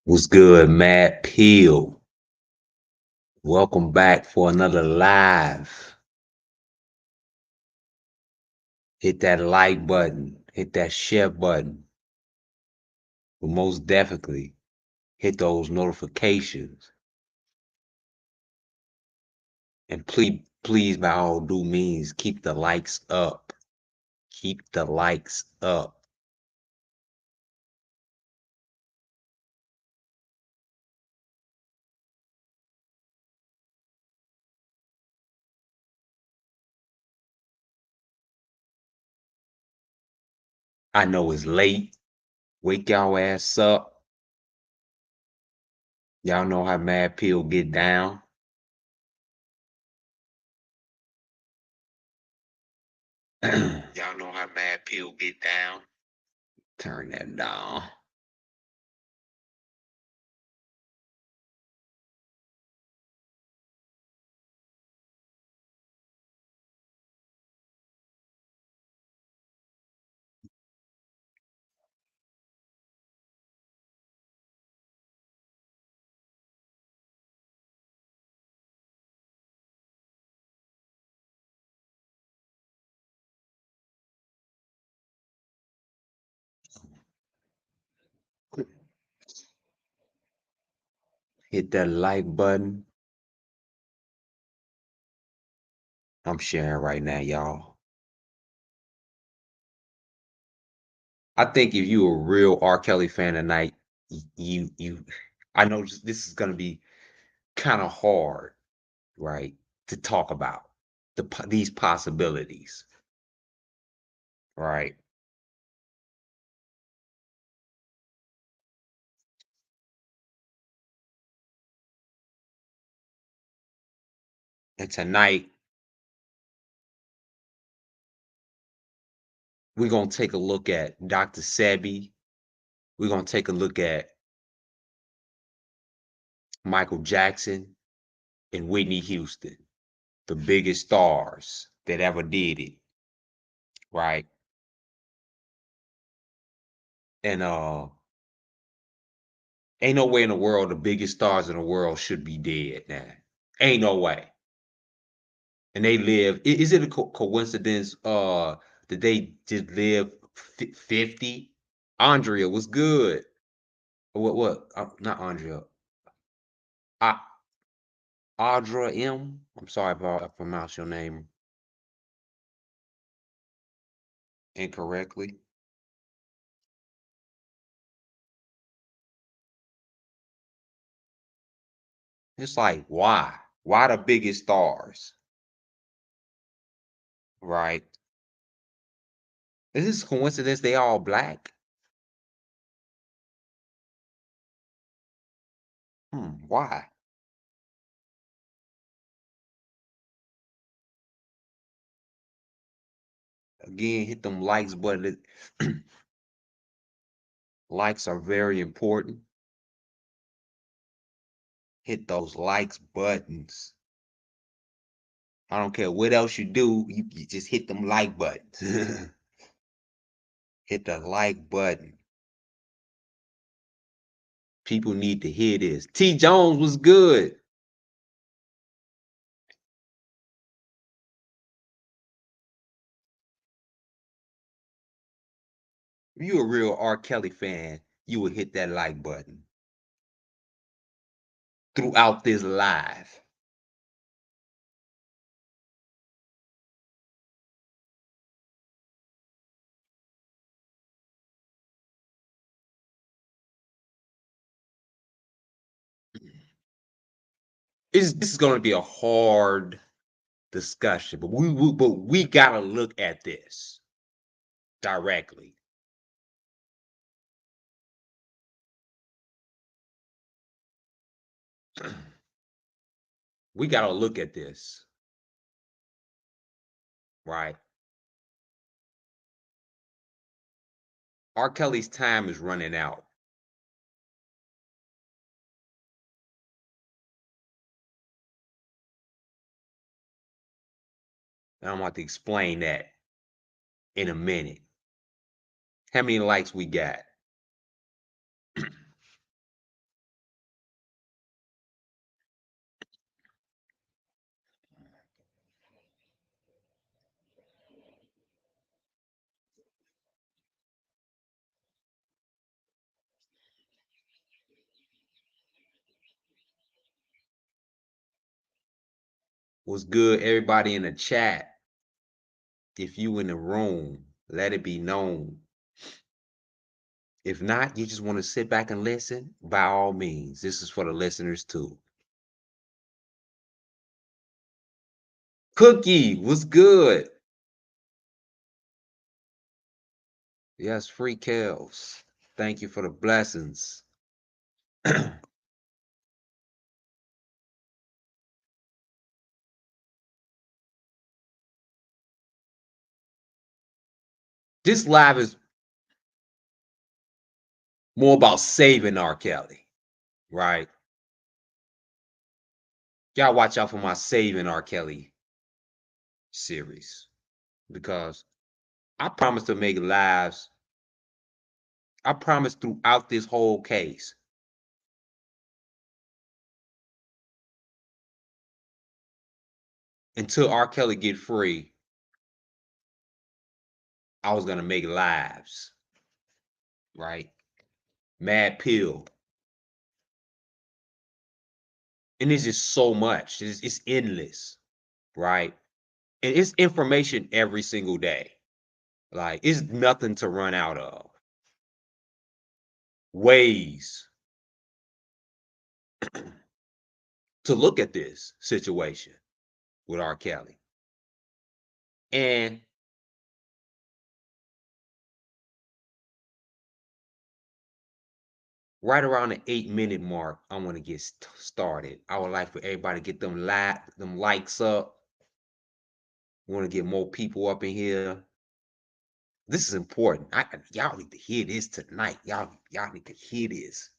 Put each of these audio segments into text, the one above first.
What's good, Matt Peel? Welcome back for another live. Hit that like button, hit that share button, but most definitely hit those notifications. And please, by all due means, keep the likes up. Keep the likes up. I know it's late. Wake y'all ass up. Y'all know how Mad Peel get down. Y'all know how Mad Peel get down. Turn that down. Hit that like button. I'm sharing right now, y'all. I think if you a real R. Kelly fan tonight, you I know this is gonna be kind of hard, right, to talk about these possibilities, right? And tonight we're gonna take a look at Dr. Sebi. We're gonna take a look at Michael Jackson and Whitney Houston, the biggest stars that ever did it, right? And ain't no way in the world the biggest stars in the world should be dead now. Ain't no way. And they live. Is it a coincidence? That they just live 50? Andrea was good. What? What? Not Andrea. I, Audra M. I'm sorry if I pronounced your name incorrectly. It's like why? Why the biggest stars? Right? Is this a coincidence? They all black? Why? Again, hit them likes button. Likes are very important. Hit those likes buttons. I don't care what else you do, you just hit them like buttons. Hit the like button. People need to hear this. T. Jones was good. If you a real R. Kelly fan, you would hit that like button throughout this live. This is going to be a hard discussion, but we gotta look at this directly. We gotta look at this, right? R. Kelly's time is running out. And I'm about to explain that in a minute. How many likes we got? What's good, everybody in the chat? If you in the room, let it be known. If not, you just want to sit back and listen, by all means. This is for the listeners too. Cookie, what's good? Yes, RKellys. Thank you for the blessings. This live is more about saving R. Kelly, right? Y'all watch out for my Saving R. Kelly series because I promise to make lives. I promise throughout this whole case. Until R. Kelly get free, I was gonna make lives, right? Mad Pill. And it's just so much. It's endless, right? And it's information every single day. Like it's nothing to run out of. Ways to look at this situation with R. Kelly. And right around the 8-minute mark, I want to get started. I would like for everybody to get them likes up. We want to get more people up in here. This is important. Y'all need to hear this tonight. Y'all need to hear this.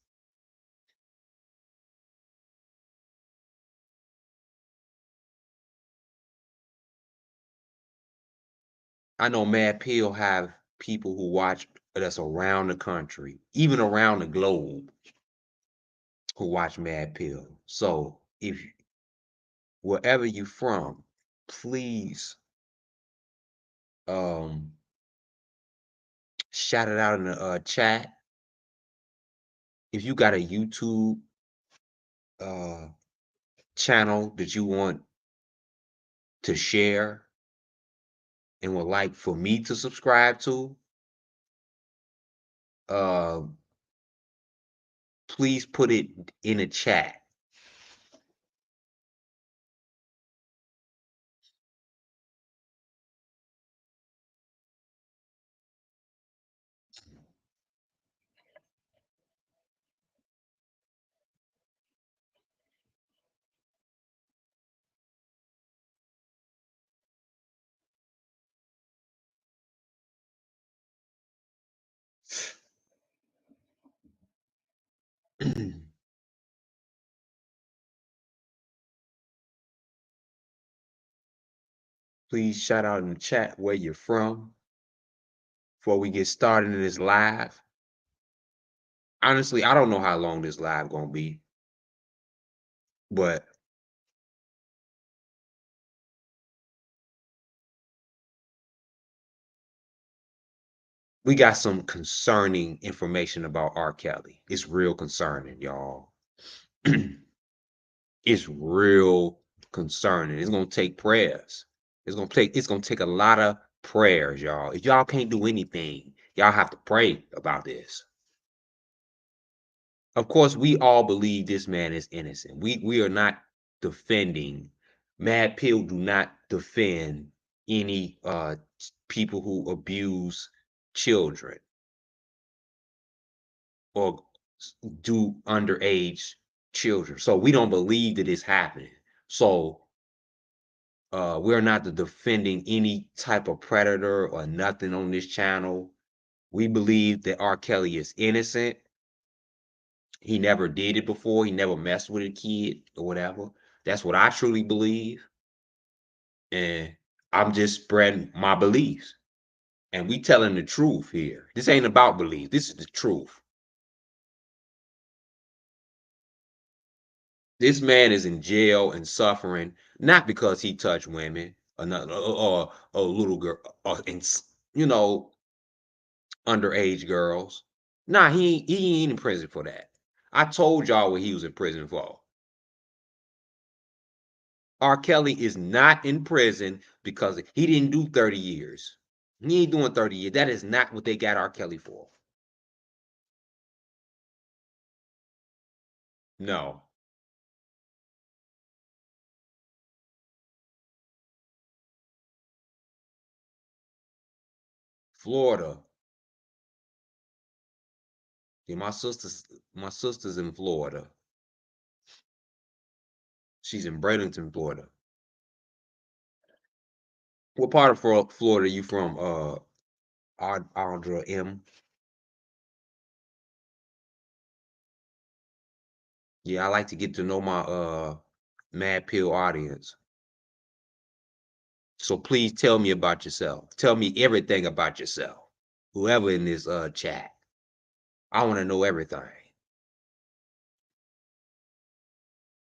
I know Mad Pill have people who watch that's around the country, even around the globe, who watch Mad Pill. So if wherever you from, please um shout it out in the chat. If you got a YouTube uh channel that you want to share and would like for me to subscribe to, uh please put it in the chat. Please shout out in the chat where you're from before we get started in this live. Honestly, I don't know how long this live gonna be, but we got some concerning information about R. Kelly. It's real concerning, y'all. It's real concerning. It's gonna take prayers. It's gonna take a lot of prayers, y'all. If y'all can't do anything, y'all have to pray about this. Of course, we all believe this man is innocent. We are not defending. Mad Pill do not defend any people who abuse children or do underage children. So we don't believe that it's happening. So we're not defending any type of predator or nothing on this channel. We believe that R. Kelly is innocent. He never did it before. He never messed with a kid or whatever. That's what I truly believe. And I'm just spreading my beliefs. And we telling the truth here. This ain't about belief. This is the truth. This man is in jail and suffering, not because he touched women or not, or a little girl, or you know, underage girls. Nah, he ain't in prison for that. I told y'all what he was in prison for. R. Kelly is not in prison because he didn't do 30 years. He ain't doing 30 years. That is not what they got R. Kelly for. No. Florida. Yeah, my sister's in Florida. She's in Bradenton, Florida. What part of Florida are you from? Audra M. Yeah, I like to get to know my Mad Pill audience. So please tell me about yourself. Tell me everything about yourself. Whoever in this chat. I want to know everything.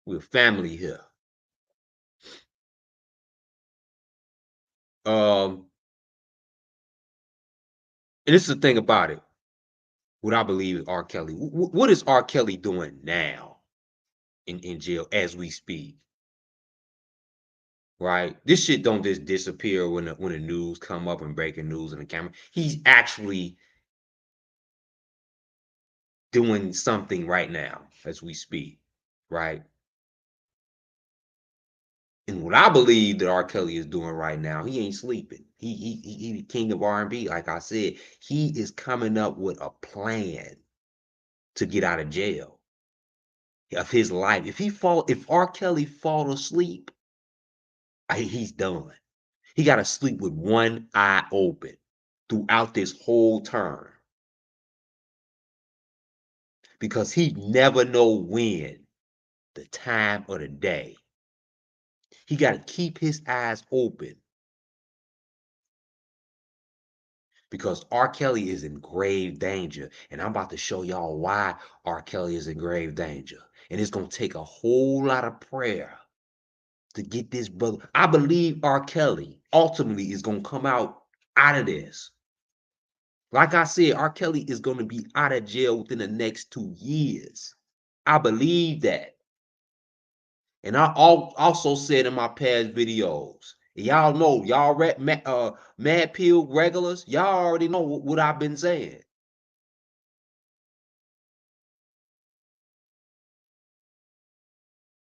We're family here. Um, and this is the thing about it. What I believe is R. Kelly. What is R. Kelly doing now in jail as we speak? Right? This shit don't just disappear when the news come up and breaking news in the camera. He's actually doing something right now as we speak, right? And what I believe that R. Kelly is doing right now, he ain't sleeping. He the king of R&B. Like I said, he is coming up with a plan to get out of jail of his life. If R. Kelly fall asleep, he's done. He got to sleep with one eye open throughout this whole term because he never know when the time of the day. He got to keep his eyes open because R. Kelly is in grave danger. And I'm about to show y'all why R. Kelly is in grave danger. And it's going to take a whole lot of prayer to get this brother. I believe R. Kelly ultimately is going to come out of this. Like I said, R. Kelly is going to be out of jail within the next 2 years. I believe that. And I also said in my past videos, y'all know, y'all Mad Pill regulars, y'all already know what I've been saying.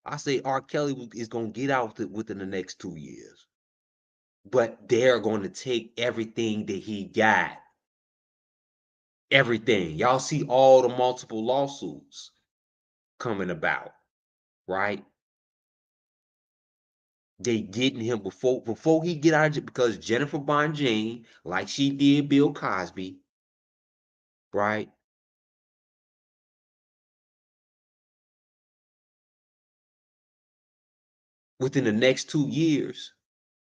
I say R. Kelly is going to get out within the next 2 years. But they're going to take everything that he got. Everything. Y'all see all the multiple lawsuits coming about, right? They getting him before he get out of jail because Jennifer Bonjean, like she did Bill Cosby, right? Within the next 2 years,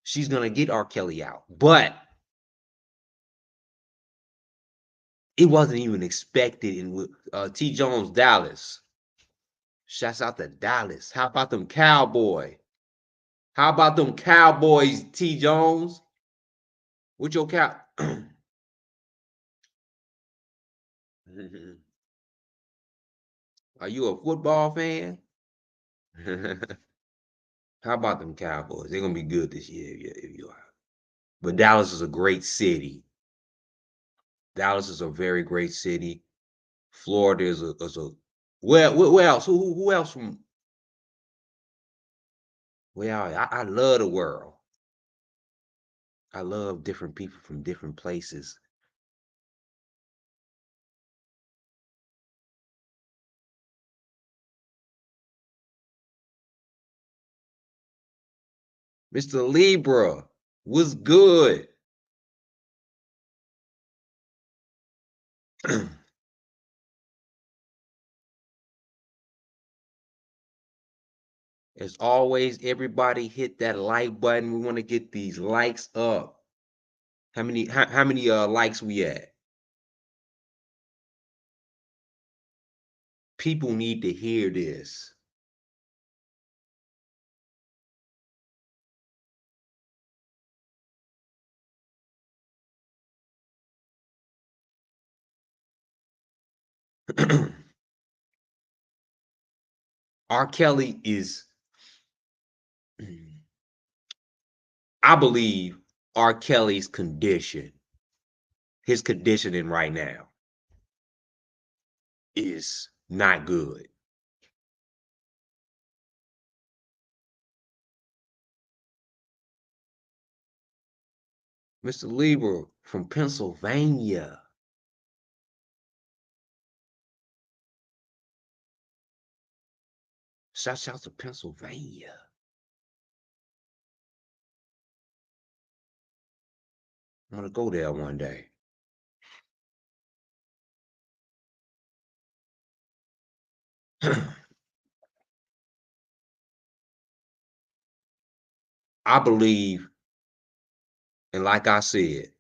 she's gonna get R. Kelly out. But it wasn't even expected in T. Jones Dallas. Shouts out to Dallas. How about them Cowboy? How about them Cowboys, T. Jones? What your cow? Are you a football fan? How about them Cowboys? They're gonna be good this year if you are. But Dallas is a great city. Dallas is a very great city. Florida is a where else? Who else from? Well, I love the world. I love different people from different places. Mr. Libra, what's good? As always, everybody hit that like button. We want to get these likes up. How many likes we at? People need to hear this. R. Kelly is I believe R. Kelly's condition, his conditioning right now, is not good. Mr. Lieber from Pennsylvania. Shouts out to Pennsylvania. I'm gonna go there one day. I believe, and like I said,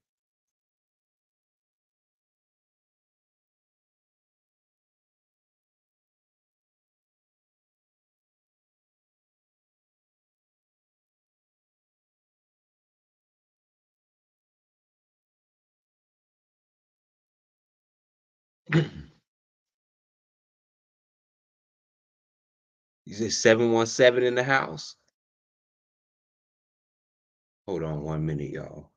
is it 717 in the house? Hold on 1 minute, y'all.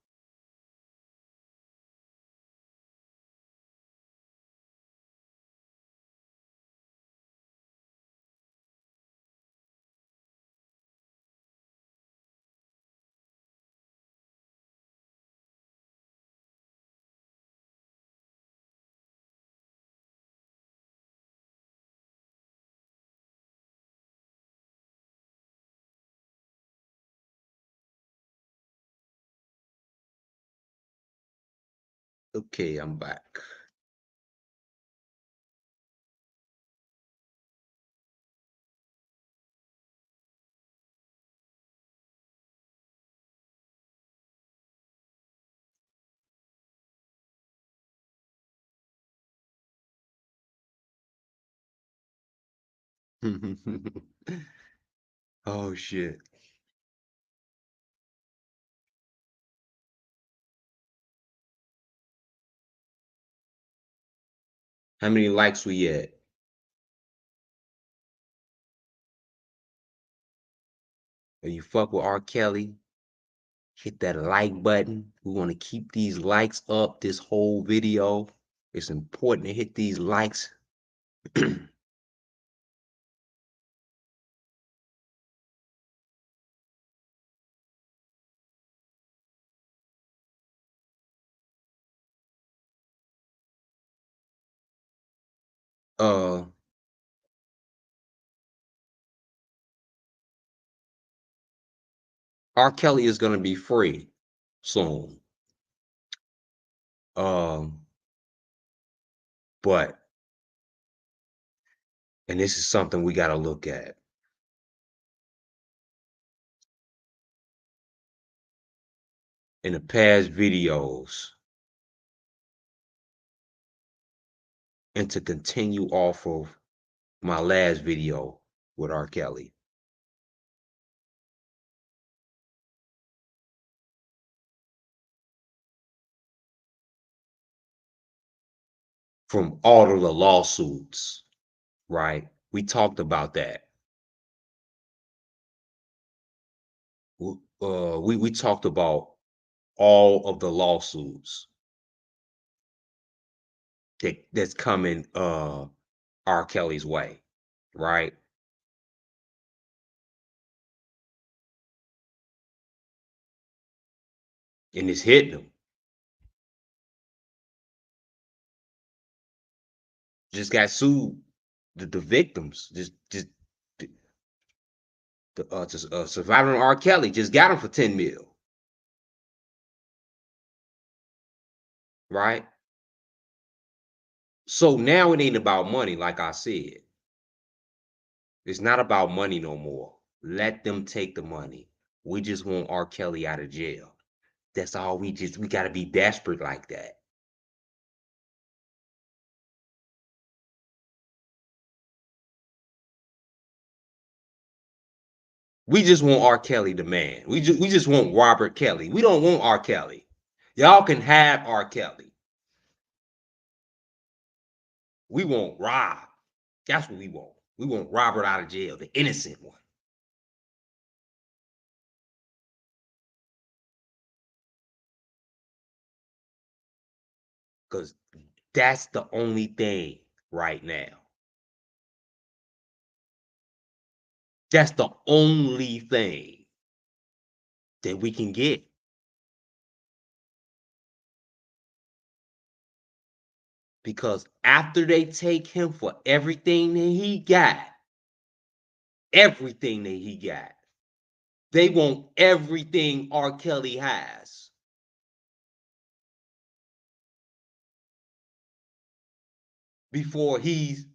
Okay, I'm back. Oh shit. How many likes we at? If you fuck with R. Kelly, hit that like button. We want to keep these likes up this whole video. It's important to hit these likes. uh R. Kelly is gonna be free soon. Um, but and this is something we gotta look at. In the past videos, and to continue off of my last video with R. Kelly. From all of the lawsuits, right? We talked about that. We talked about all of the lawsuits that's coming R. Kelly's way, right? And it's hitting them. Just got sued. The victims, just surviving R. Kelly just got him for 10 mil, right? So now it ain't about money, like I said. It's not about money no more. Let them take the money. We just want R. Kelly out of jail. That's all we gotta be desperate like that. We just want R. Kelly the man. We just want Robert Kelly. We don't want R. Kelly. Y'all can have R. Kelly. We want Rob. That's what we want. We want Robert out of jail, the innocent one. Because that's the only thing right now. That's the only thing that we can get. Because after they take him for everything that he got, they want everything R. Kelly has. Before he's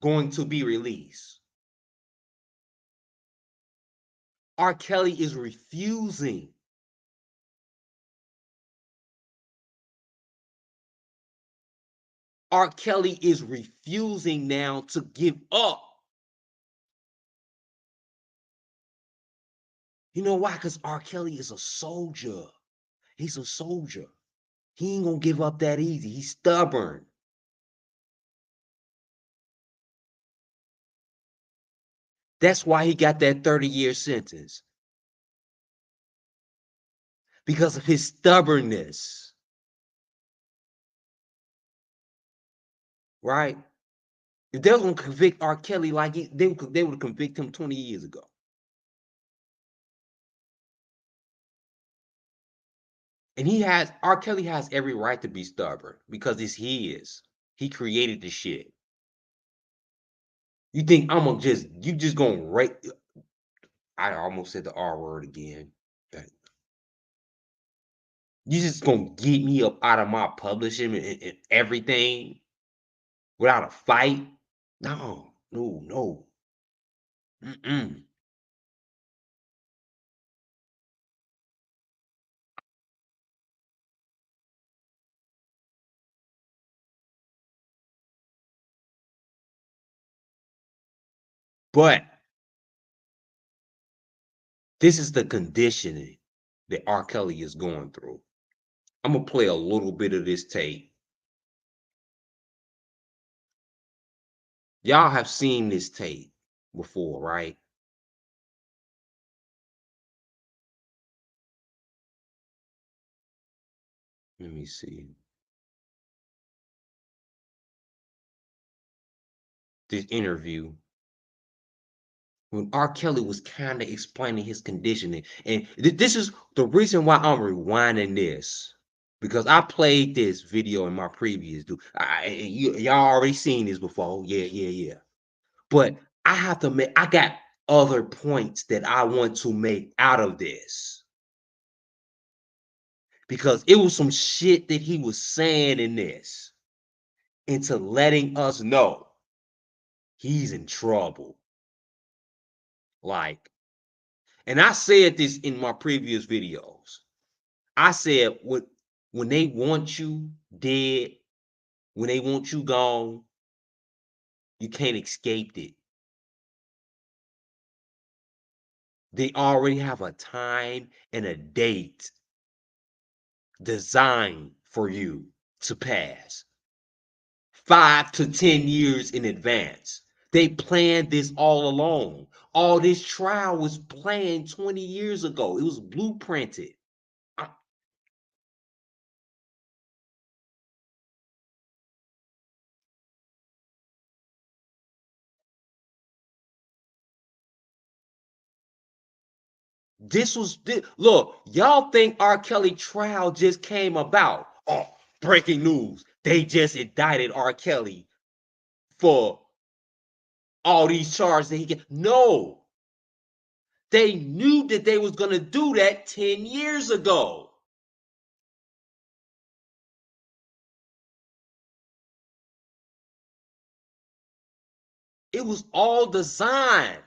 going to be released. R. Kelly is refusing. R. Kelly is refusing now to give up. You know why? Because R. Kelly is a soldier. He's a soldier. He ain't gonna give up that easy. He's stubborn. That's why he got that 30-year sentence. Because of his stubbornness. Right? If they were gonna convict R. Kelly like they would convict him 20 years ago. And R. Kelly has every right to be stubborn because it's his. He created the shit. You think you just gonna write? I almost said the R word again. You just gonna get me up out of my publishing and everything without a fight? No, no, no. Mm-mm. But this is the conditioning that R. Kelly is going through. I'm gonna play a little bit of this tape. Y'all have seen this tape before, right? Let me see. This interview when R. Kelly was kind of explaining his conditioning. And this is the reason why I'm rewinding this. Because I played this video in my previous y'all already seen this before. Yeah, yeah, yeah. But I have to make I got other points that I want to make out of this. Because it was some shit that he was saying in this into letting us know he's in trouble. Like, and I said this in my previous videos. I said when they want you dead, when they want you gone, you can't escape it. They already have a time and a date designed for you to pass 5 to 10 years in advance. They planned this all along. All this trial was planned 20 years ago. It was blueprinted. Look, y'all think R. Kelly trial just came about. Oh, breaking news. They just indicted R. Kelly for all these charges that he get. No. They knew that they was gonna do that 10 years ago. It was all designed.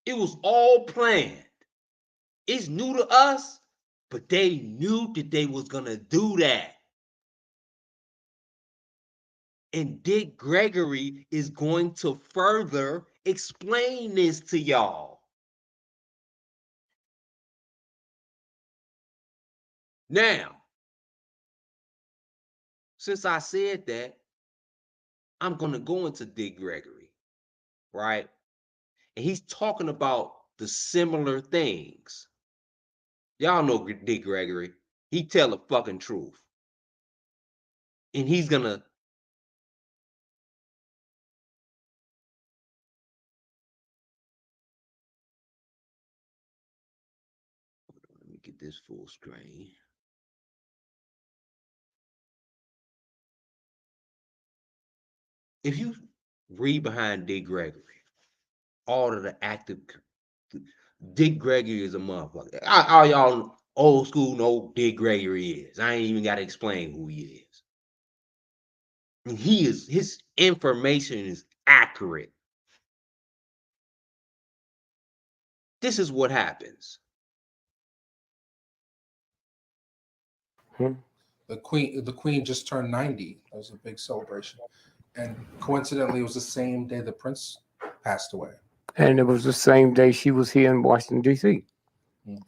It was all planned. It's new to us, but they knew that they was gonna do that. And Dick Gregory is going to further explain this to y'all. Now, since I said that, I'm going to go into Dick Gregory, right? And he's talking about the similar things. Y'all know Dick Gregory. He tell the fucking truth. And he's gonna let me get this full screen. If you read behind Dick Gregory, all of the active Dick Gregory is a motherfucker. All y'all old school know Dick Gregory is. I ain't even got to explain who he is. And his information is accurate. This is what happens. The queen just turned 90. It was a big celebration. And coincidentally, it was the same day the prince passed away. And it was the same day she was here in Washington, D.C.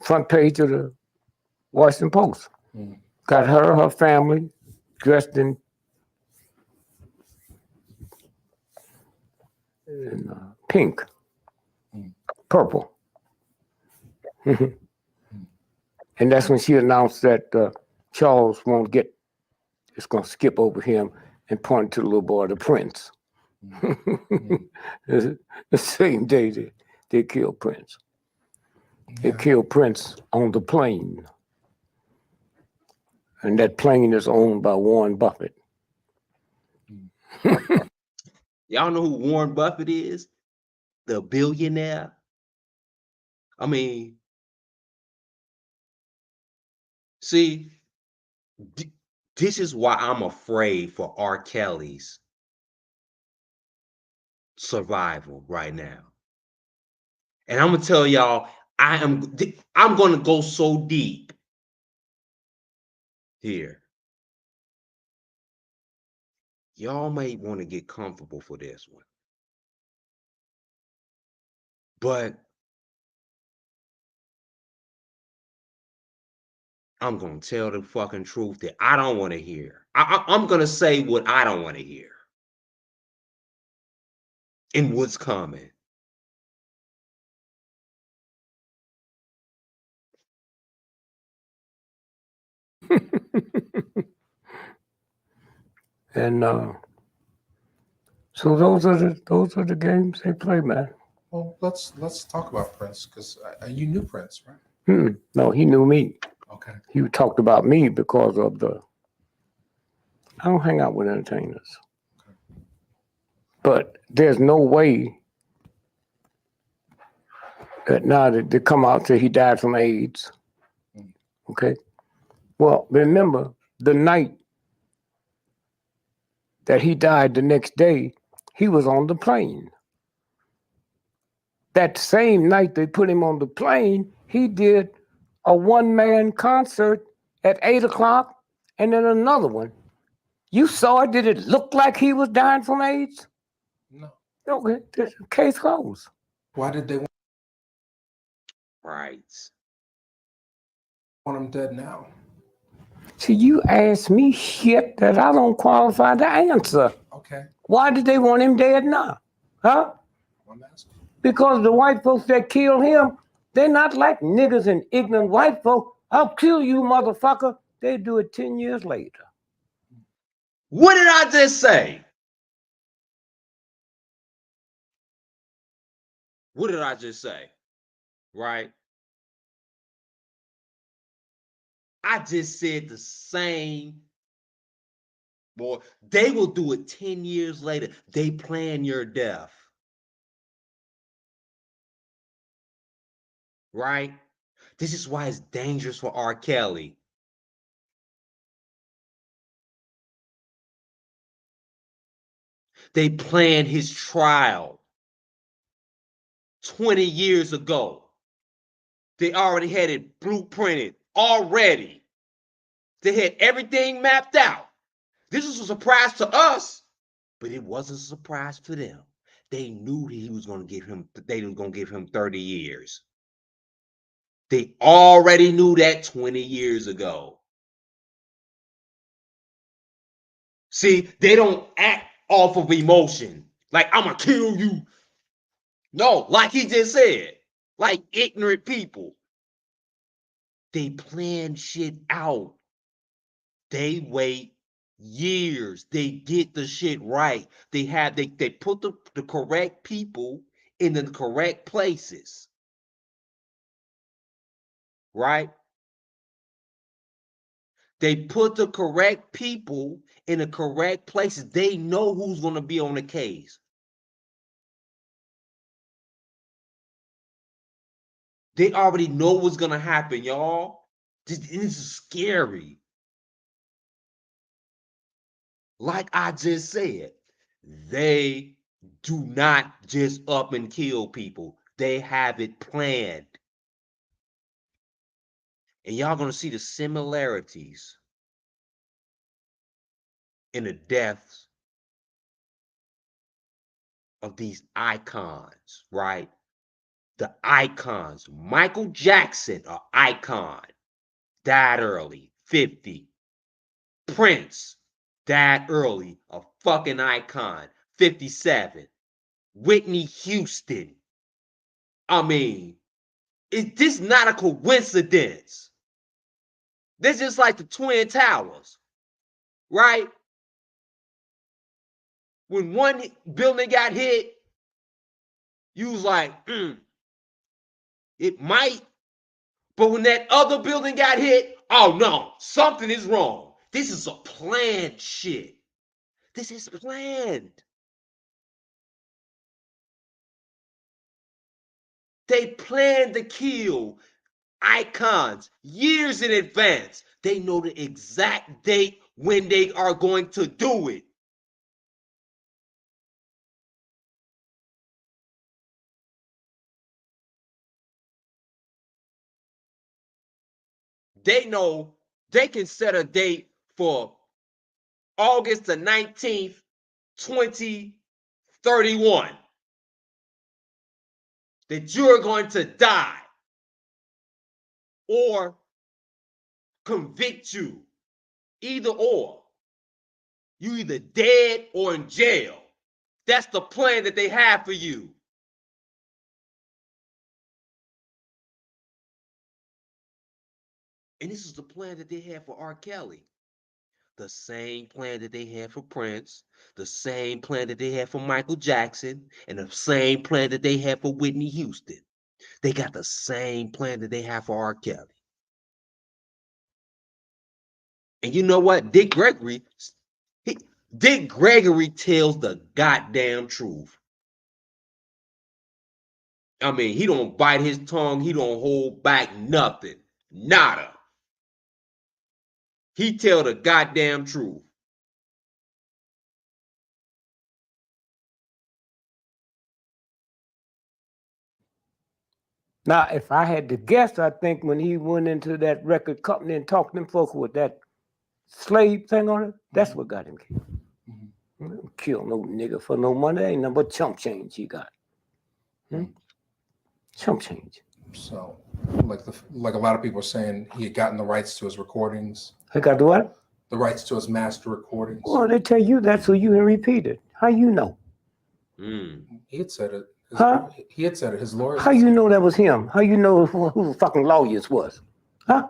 Front page of the Washington Post. Got her family dressed in pink, purple. And that's when she announced that Charles won't get, it's going to skip over him and point to the little boy, the prince. The same day they killed Prince. They killed Prince on the plane. And that plane is owned by Warren Buffett. Y'all know who Warren Buffett is? The billionaire. I mean, see, this is why I'm afraid for RKellys survival right now. And I'm gonna tell y'all, I'm gonna go so deep here. Y'all may want to get comfortable for this one. But I'm gonna tell the fucking truth that I don't want to hear. I'm gonna say what I don't want to hear. And what's coming. And so those are the games they play, man. Well, let's talk about Prince, because you knew Prince, right? No, he knew me. Okay. He talked about me because of I don't hang out with entertainers. Okay. But there's no way that now that they come out till he died from AIDS. Okay. Well, remember the night that he died, the next day, he was on the plane. That same night they put him on the plane, he did a one-man concert at 8 o'clock and then another one. You saw it? Did it look like he was dying from AIDS? No. Okay, case closed. Why did they want him dead now? See, you ask me shit that I don't qualify to answer. Okay. Why did they want him dead now? Huh? Because the white folks that killed him, they're not like niggas and ignorant white folk. I'll kill you, motherfucker. They do it 10 years later. What did I just say? What did I just say? Right? I just said the same. Boy, they will do it 10 years later. They plan your death. Right? This is why it's dangerous for R. Kelly. They planned his trial 20 years ago. They already had it blueprinted already. They had everything mapped out. This was a surprise to us, but it wasn't a surprise for them. They knew that they was going to give him 30 years. They already knew that 20 years ago. See, they don't act off of emotion. Like, I'm going to kill you. No, like he just said. like ignorant people. They plan shit out. They wait years. They get the shit right. They put the correct people in the correct places. Right? They put the correct people in the correct places. They know who's going to be on the case. They already know what's going to happen, y'all. This is scary. Like I just said, they do not just up and kill people. They have it planned. And y'all going to see the similarities in the deaths of these icons, right? The icons. Michael Jackson, an icon, died early, 50. Prince died early, a fucking icon, 57. Whitney Houston. I mean, is this not a coincidence? This is like the Twin Towers, right? When one building got hit, you was like, it might. But when that other building got hit, oh no, something is wrong. This is a planned shit. This is planned. They plan to kill icons years in advance. They know the exact date when they are going to do it. They know they can set a date for August the 19th, 2031. That you're going to die or convict you. Either or. You either dead or in jail. That's the plan that they have for you. And this is the plan that they had for RKelly. The same plan that they had for Prince, the same plan that they had for Michael Jackson, and the same plan that they had for Whitney Houston. They got the same plan that they have for RKelly. And you know what? Dick Gregory tells the goddamn truth. I mean, he don't bite his tongue. He don't hold back nothing. Nada. He tell the goddamn truth. Now, if I had to guess, I think when he went into that record company and talked to them folks with that slave thing on it, that's what got him killed. Mm-hmm. Kill no nigga for no money. Ain't nothing but chump change he got. Chump change. So, like a lot of people are saying, he had gotten the rights to his recordings. He got the what? The rights to his master recordings. Well, they tell you that so you can repeat it. How you know? He had said it. He had said it. His lawyers. How you know that was him? How you know who the fucking lawyers was? Huh?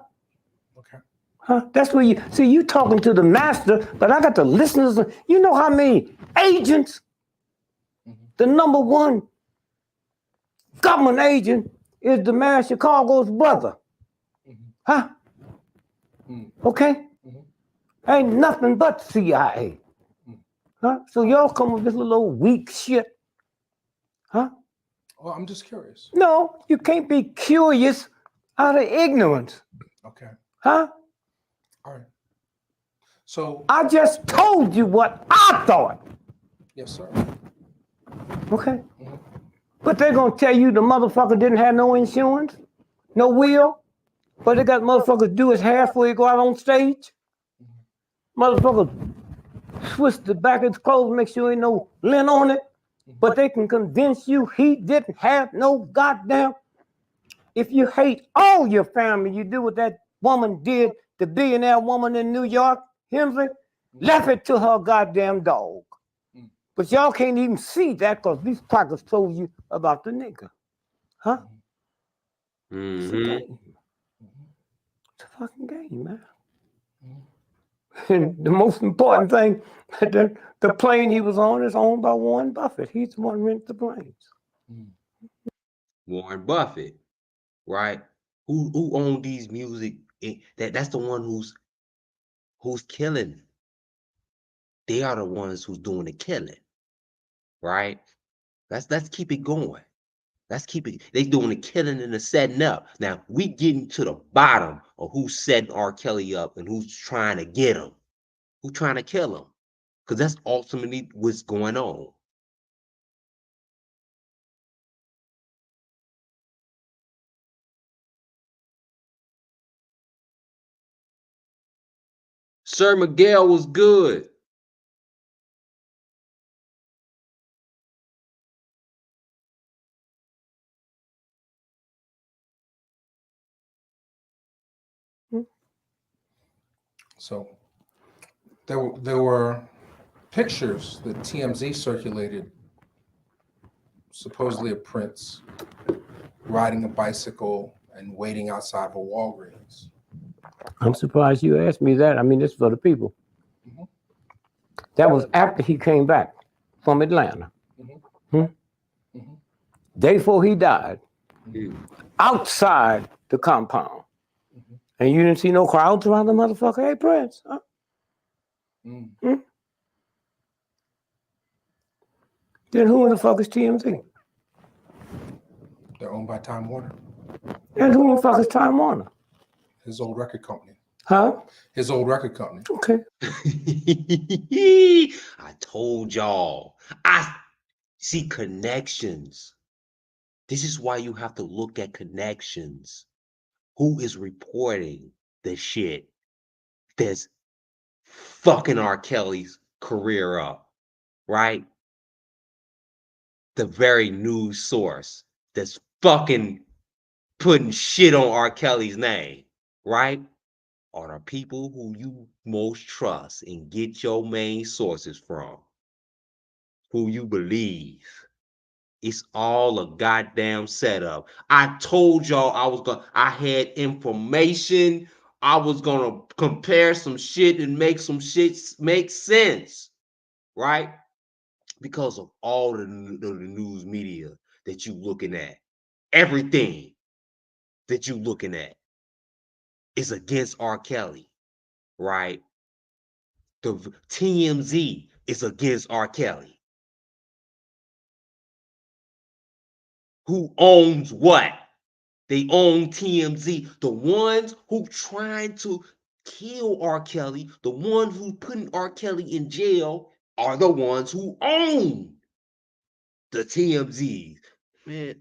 Okay. Huh? That's where you see you talking to the master, but I got the listeners. You know how many agents? The number one government agent is the man Chicago's brother. Huh? Okay? Ain't nothing but CIA. Huh? So y'all come with this little old weak shit. Huh? Well, I'm just curious. No, you can't be curious out of ignorance. Okay. Huh? All right. So I just told you what I thought. Yes, sir. Okay. But they're gonna tell you the motherfucker didn't have no insurance, no will. But they got motherfuckers do his hair before he go out on stage. Motherfuckers twist the back of his clothes, make sure ain't no lint on it. But they can convince you he didn't have no goddamn. If you hate all your family, you do what that woman did, the billionaire woman in New York, Hemsley, left it to her goddamn dog. But y'all can't even see that because these crackers told you about the nigga. Huh? It's a Mm-hmm. game. It's a fucking game, man. And the most important thing, the plane he was on is owned by Warren Buffett. He's the one renting the planes. Warren Buffett, right? Who owned these music? That's the one who's killing. They are the ones who's doing the killing, right? Let's keep it going. Let's keep it. They doing the killing and the setting up. Now we getting to the bottom of who's setting R. Kelly up and who's trying to get him, who's trying to kill him, because that's ultimately what's going on. Sir Miguel was good. So there were pictures that TMZ circulated, supposedly of Prince riding a bicycle and waiting outside of a Walgreens. I'm surprised you asked me that. I mean, this is for the people. Mhm. That was after he came back from Atlanta. Day before he died, outside the compound. And you didn't see no crowds around the motherfucker. Hey, Prince. Huh? Then who in the fuck is TMZ? They're owned by Time Warner, And who in the fuck is Time Warner? his old record company. Huh? His old record company. Okay. I told y'all. I see connections. This is why you have to look at connections. Who is reporting the shit that's fucking R. Kelly's career up, right? The very news source that's fucking putting shit on R. Kelly's name, right? Are the people who you most trust and get your main sources from, who you believe. It's all a goddamn setup. I told y'all I had information. I was gonna compare some shit and make some shit make sense, right? Because of all the news media that you looking at. Everything that you looking at is against R. Kelly, right? The TMZ is against R. Kelly. Who owns what? They own TMZ. The ones who trying to kill R. Kelly, the ones who putting R. Kelly in jail are the ones who own the TMZs. Man.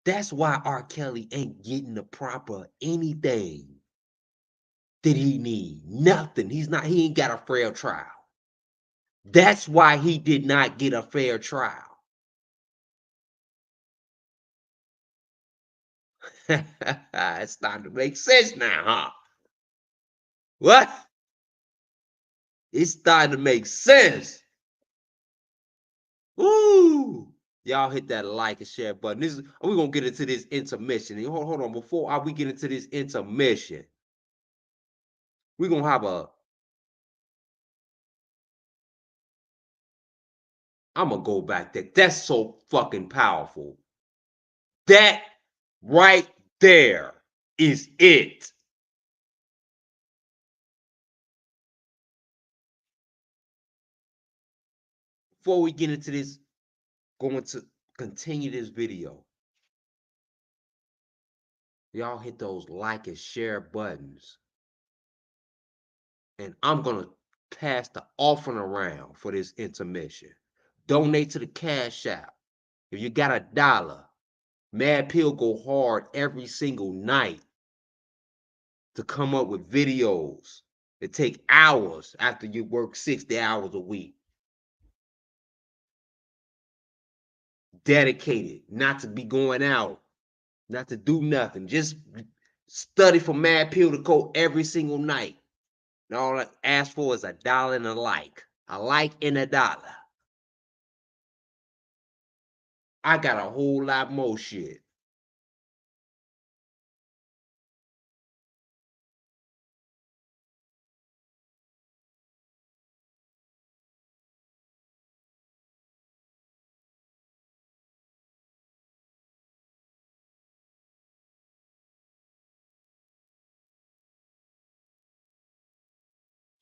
That's why R. Kelly ain't getting the proper anything that he need. Nothing. He ain't got a fair trial. That's why he did not get a fair trial. It's starting to make sense now, huh? What? It's starting to make sense. Woo! Y'all hit that like and share button. We're gonna get into this intermission. Hold on, before we get into this intermission, we're gonna have I'm gonna go back there. That's so fucking powerful. That right there is it. Before we get into this, going to continue this video, y'all hit those like and share buttons. And I'm gonna pass the offering around for this intermission. Donate to the Cash App. If you got $1, Mad Pill go hard every single night to come up with videos that take hours after you work 60 hours a week. Dedicated, not to be going out, not to do nothing. Just study for Mad Pill to go every single night. And all I ask for is $1 and a like. A like and $1. I got a whole lot more shit.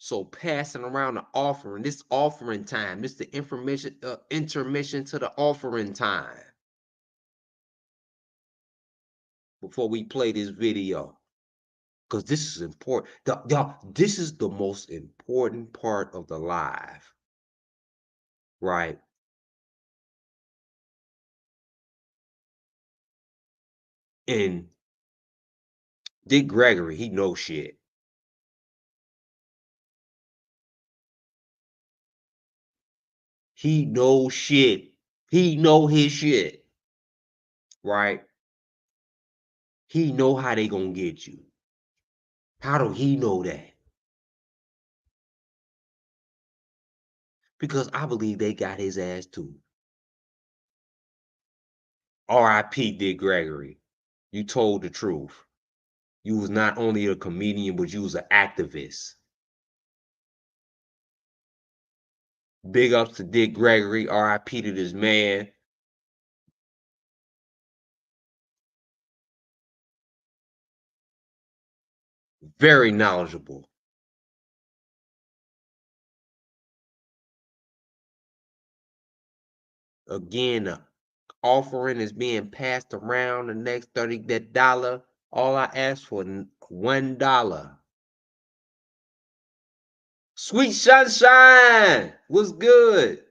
So passing around the offering, this offering time, this the intermission to the offering time. Before we play this video, because this is important. Y'all, this is the most important part of the live, right? And Dick Gregory, he knows shit. He knows shit. He know his shit, right? He know how they gonna get you. How do he know that? Because I believe they got his ass too. R.I.P. Dick Gregory. You told the truth. You was not only a comedian, but you was an activist. Big ups to Dick Gregory. R.I.P. to this man. Very knowledgeable. Again, the offering is being passed around. The next $30, that dollar. All I asked for, $1. Sweet Sunshine, what's good?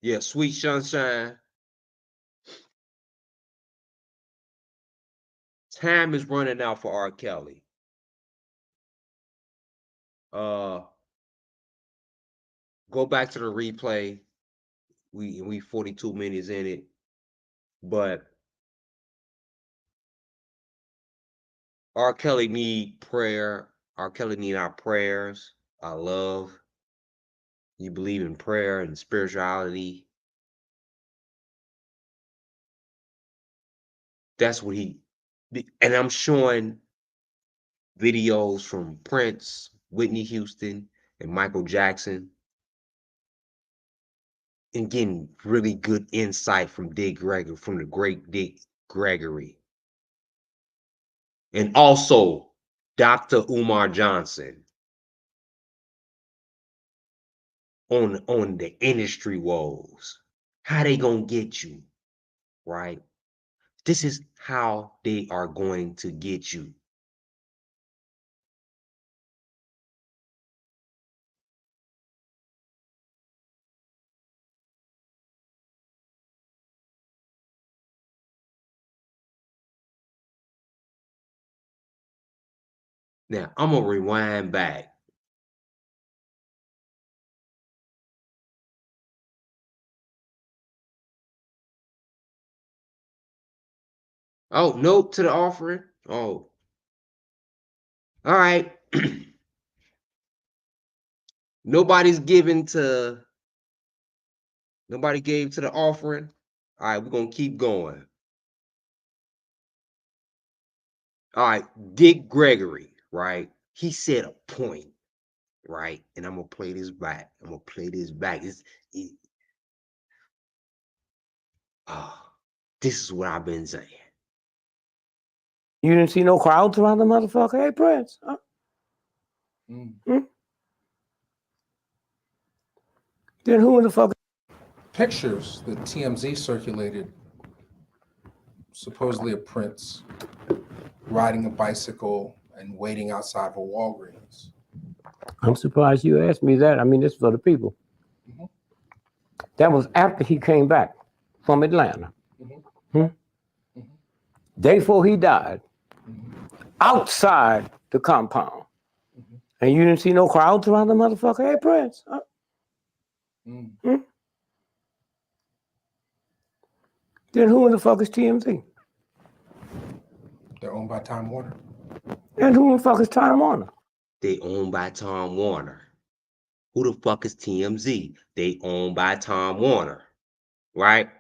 Yeah, Sweet Sunshine. Time is running out for R. Kelly. Go back to the replay. We 42 minutes in it, but R. Kelly need prayer. R. Kelly need our prayers, our love. You believe in prayer and spirituality. That's what he, and I'm showing videos from Prince, Whitney Houston, and Michael Jackson, and getting really good insight from Dick Gregory, from the great Dick Gregory. And also Dr. Umar Johnson on the industry woes. How they gonna get you, right? This is how they are going to get you. Now, I'm gonna rewind back. Oh, nope to the offering. Oh, all right. Nobody gave to the offering. All right, we're gonna keep going. All right, Dick Gregory, right? He said a point, right? And I'm gonna play this back. This is what I've been saying. You didn't see no crowds around the motherfucker? Hey, Prince. Huh? Then who in the fuck? Pictures that TMZ circulated, supposedly of Prince riding a bicycle and waiting outside of a Walgreens. I'm surprised you asked me that. I mean, this is for the people. Mm-hmm. That was after he came back from Atlanta. Mm-hmm. Mm-hmm. Day before he died, outside the compound. And you didn't see no crowds around the motherfucker? Hey, Prince. Huh? Then who in the fuck is TMZ? They're owned by Time Warner. And who the fuck is Time Warner? They owned by Time Warner. Who the fuck is TMZ? They owned by Time Warner, right?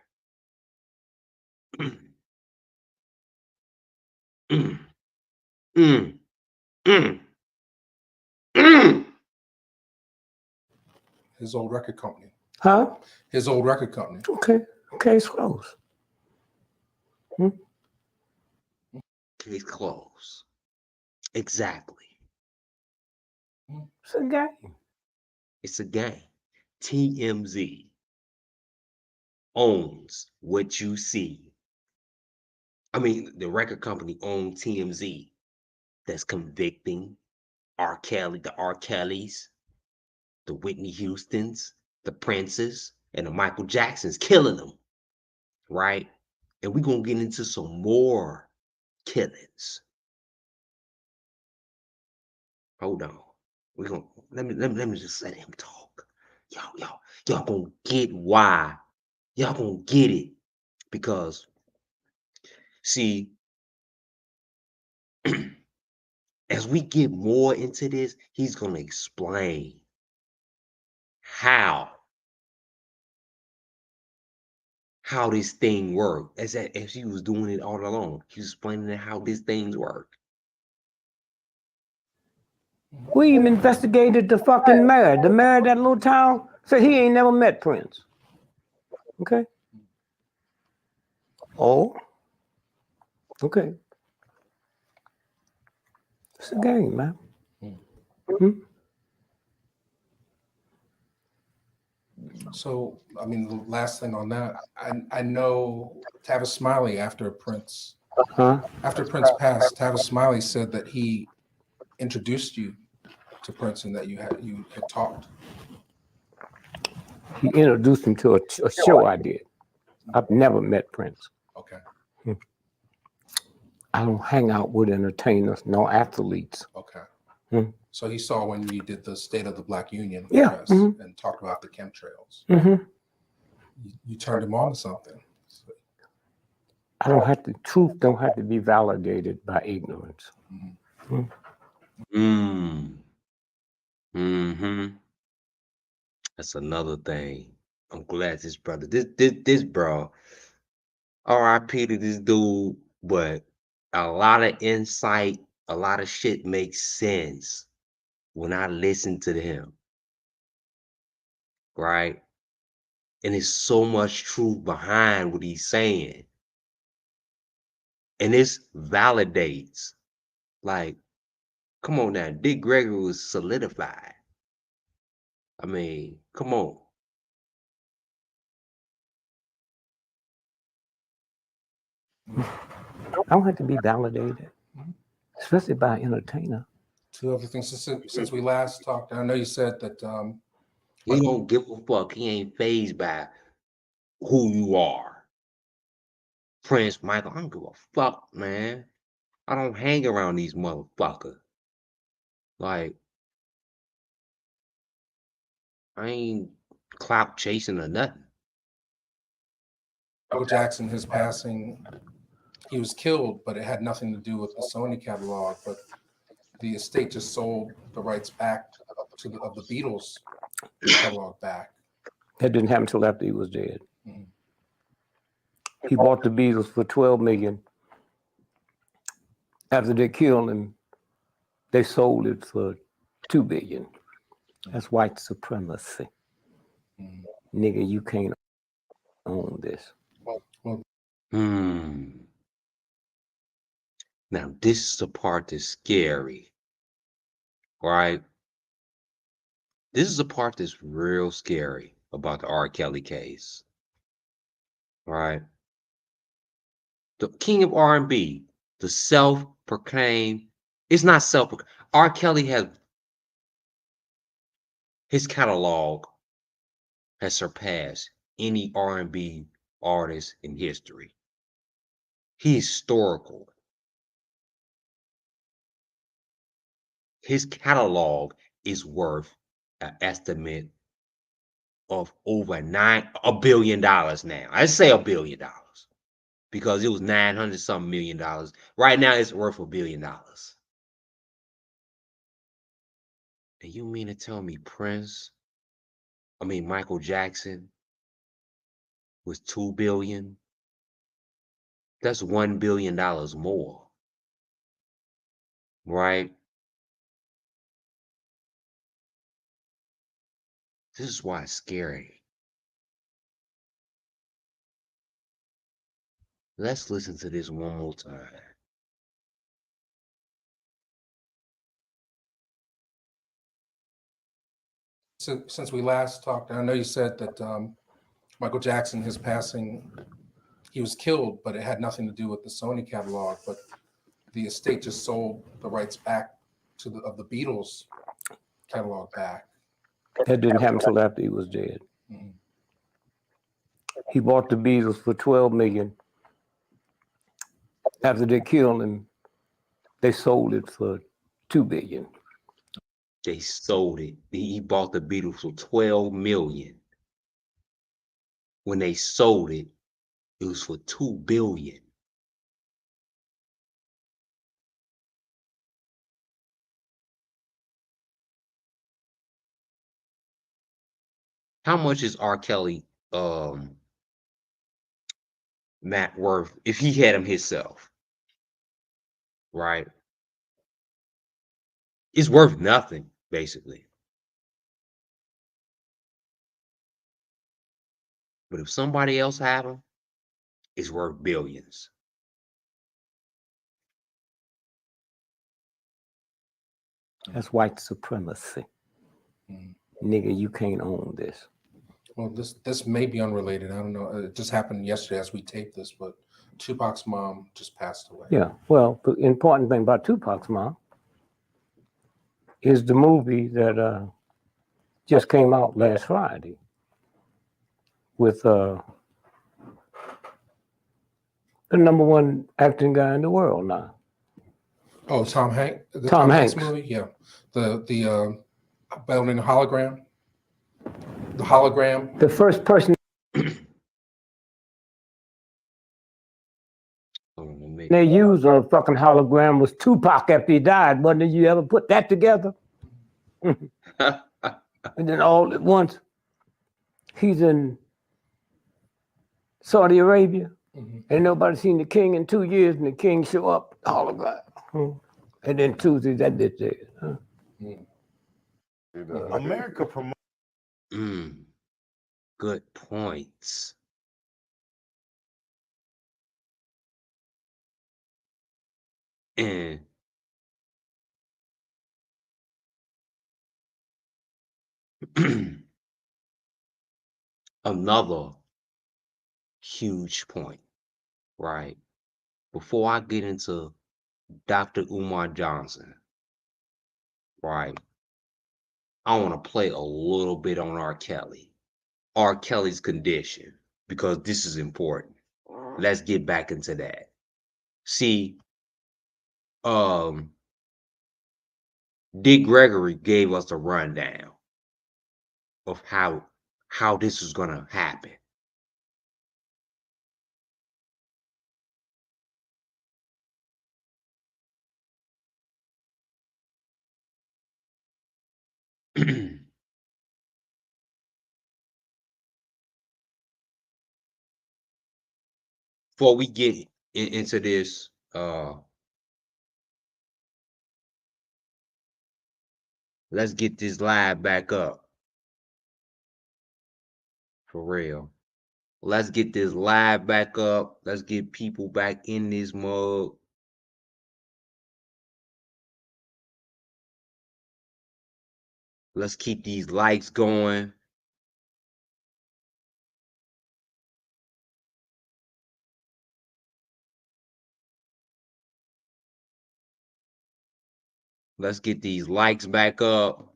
mm, mm, mm, mm. His old record company. Huh? His old record company. Okay. Case closed. Case closed. Exactly. It's a game. It's a game. TMZ owns what you see. I mean, the record company owns TMZ that's convicting RKelly, the RKellys, the Whitney Houstons, the Princes, and the Michael Jacksons, killing them, right? And we're going to get into some more killings. Hold on. We're going to, let me just let him talk. Y'all going to get why. Y'all going to get it. Because, see, as we get more into this, he's going to explain how this thing worked. As he was doing it all along. He was explaining how these things work. We even investigated the fucking mayor. The mayor of that little town said he ain't never met Prince. Okay? Oh. Okay. It's a game, man. So, I mean, the last thing on that, I know Tavis Smiley after Prince passed, Tavis Smiley said that he introduced you to Prince and that you had talked. He introduced him to a show I did. I've never met Prince. Okay. I don't hang out with entertainers, no athletes. Okay. So he saw when you did the State of the Black Union Yeah. and talked about the chemtrails. You turned him on to something. I don't have to. Truth don't have to be validated by ignorance. That's another thing. I'm glad this brother, this bro, RIP to this dude, but a lot of insight, a lot of shit makes sense when I listen to him, right? And there's so much truth behind what he's saying. And this validates, like, come on now, Dick Gregory was solidified. I mean, come on. I don't have to be validated, especially by an entertainer. Two other things since we last talked. I know you said that he don't give a fuck. He ain't fazed by who you are. Prince, Michael, I don't give a fuck, man. I don't hang around these motherfuckers. Like, I ain't clout chasing or nothing. Michael Jackson, his passing, he was killed, but it had nothing to do with the Sony catalog. But the estate just sold the rights back of the Beatles catalog back. That didn't happen until after he was dead. He bought the Beatles for $12 million. After they killed him, they sold it for $2 billion. That's white supremacy. Nigga, you can't own this. Now, this is the part that's scary, right? This is the part that's real scary about the R. Kelly case, right? The king of R&B, the self-proclaimed, it's not self-proclaimed. R. Kelly has, his catalog has surpassed any R&B artist in history. He's historical. His catalog is worth an estimate of over $1 billion now. I say $1 billion because it was $900-something million. Right now, it's worth $1 billion. And you mean to tell me Michael Jackson was $2 billion? That's $1 billion more, right? This is why it's scary. Let's listen to this one more time. Since we last talked, I know you said that Michael Jackson, his passing, he was killed, but it had nothing to do with the Sony catalog. But the estate just sold the rights back to the Beatles catalog back. That didn't happen until after he was dead. Mm-hmm. He bought the Beatles for $12 million. After they killed him, they sold it for $2 billion. They sold it. He bought the Beatles for $12 million. When they sold it, it was for $2 billion. How much is R. Kelly Matt worth if he had him himself? Right? It's worth nothing, basically. But if somebody else had him, it's worth billions. That's white supremacy. Mm-hmm. Nigga, you can't own this. Well, this may be unrelated. I don't know. It just happened yesterday as we taped this, but Tupac's mom just passed away. Yeah, well, the important thing about Tupac's mom is the movie that just came out last Friday with the #1 acting guy in the world now. Oh, Tom Hanks. The Tom Hanks movie, yeah. The building hologram. The hologram. The first person they used on a fucking hologram was Tupac after he died. Wasn't it? You ever put that together? And then all at once, he's in Saudi Arabia. Mm-hmm. Ain't nobody seen the king in 2 years, and the king show up, hologram. And then Tuesday, that bitch dead. America promotes. Good points. And another huge point, right? Before I get into Dr. Umar Johnson, right? I want to play a little bit on R. Kelly. R. Kelly's condition, because this is important. Let's get back into that. See, Dick Gregory gave us a rundown of how this was gonna happen. Before we get into this, let's get this live back up. For real. Let's get this live back up. Let's get people back in this mug. Let's keep these likes going. Let's get these likes back up.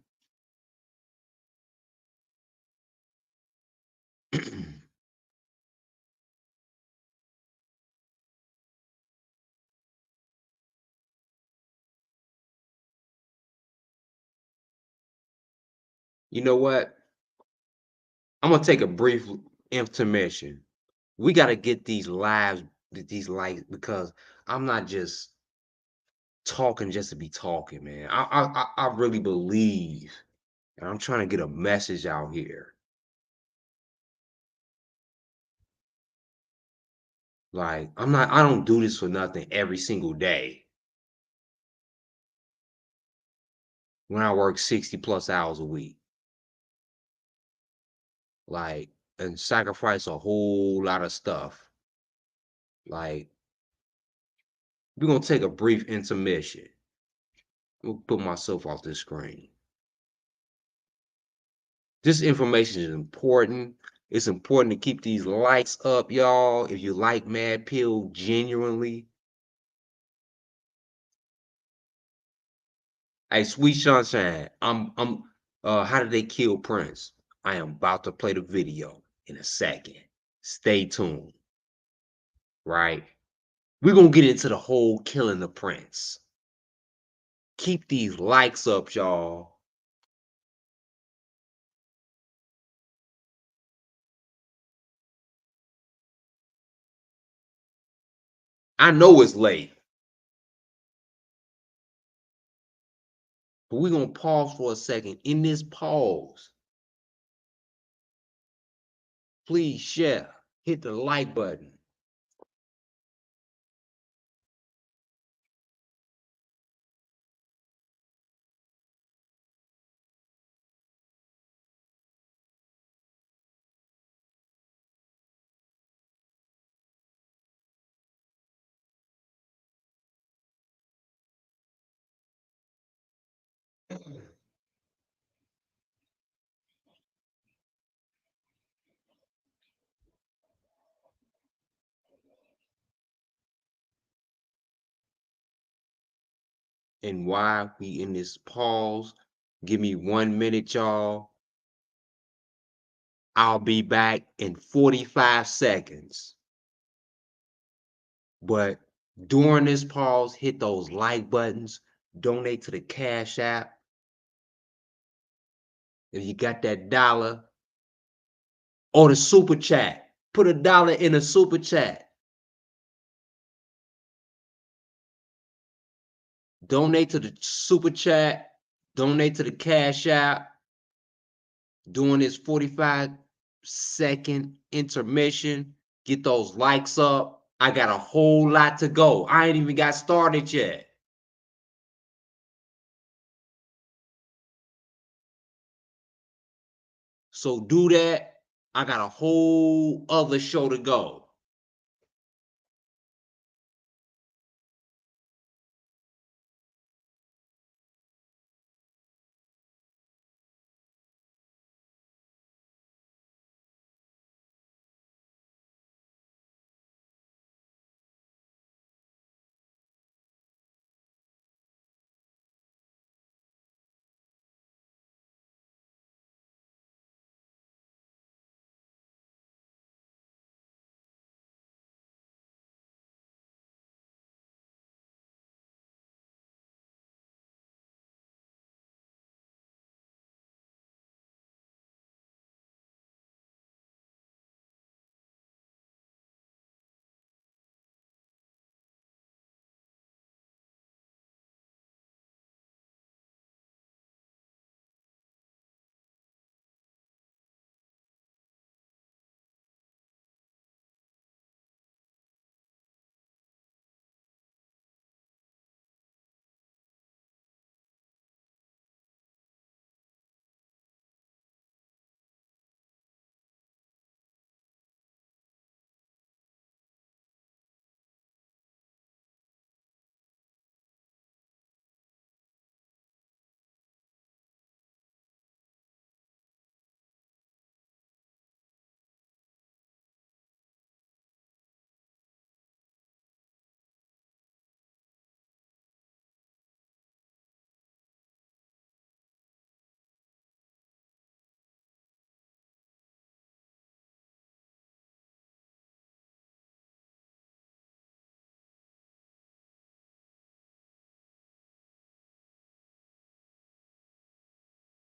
You know what? I'm going to take a brief intermission. We got to get these lives these likes because I'm not just talking just to be talking, man. I really believe, and I'm trying to get a message out here. Like, I don't do this for nothing every single day. When I work 60 plus hours a week. Like, and sacrifice a whole lot of stuff. Like, we're gonna take a brief intermission. We'll put myself off the screen. This information is important. It's important to keep these likes up, y'all. If you like Mad Pill genuinely. Hey, Sweet Sunshine, how did they kill Prince? I am about to play the video in a second. Stay tuned. Right? We're gonna get into the whole killing the Prince. Keep these likes up, y'all. I know it's late. But we're gonna pause for a second. In this pause, please share. Hit the like button. And why we in this pause, give me 1 minute, y'all. I'll be back in 45 seconds. But during this pause, hit those like buttons, donate to the Cash App. If you got that dollar, or the super chat, put $1 in a super chat. Donate to the super chat, donate to the Cash App. During this 45-second intermission, get those likes up. I got a whole lot to go. I ain't even got started yet. So do that. I got a whole other show to go.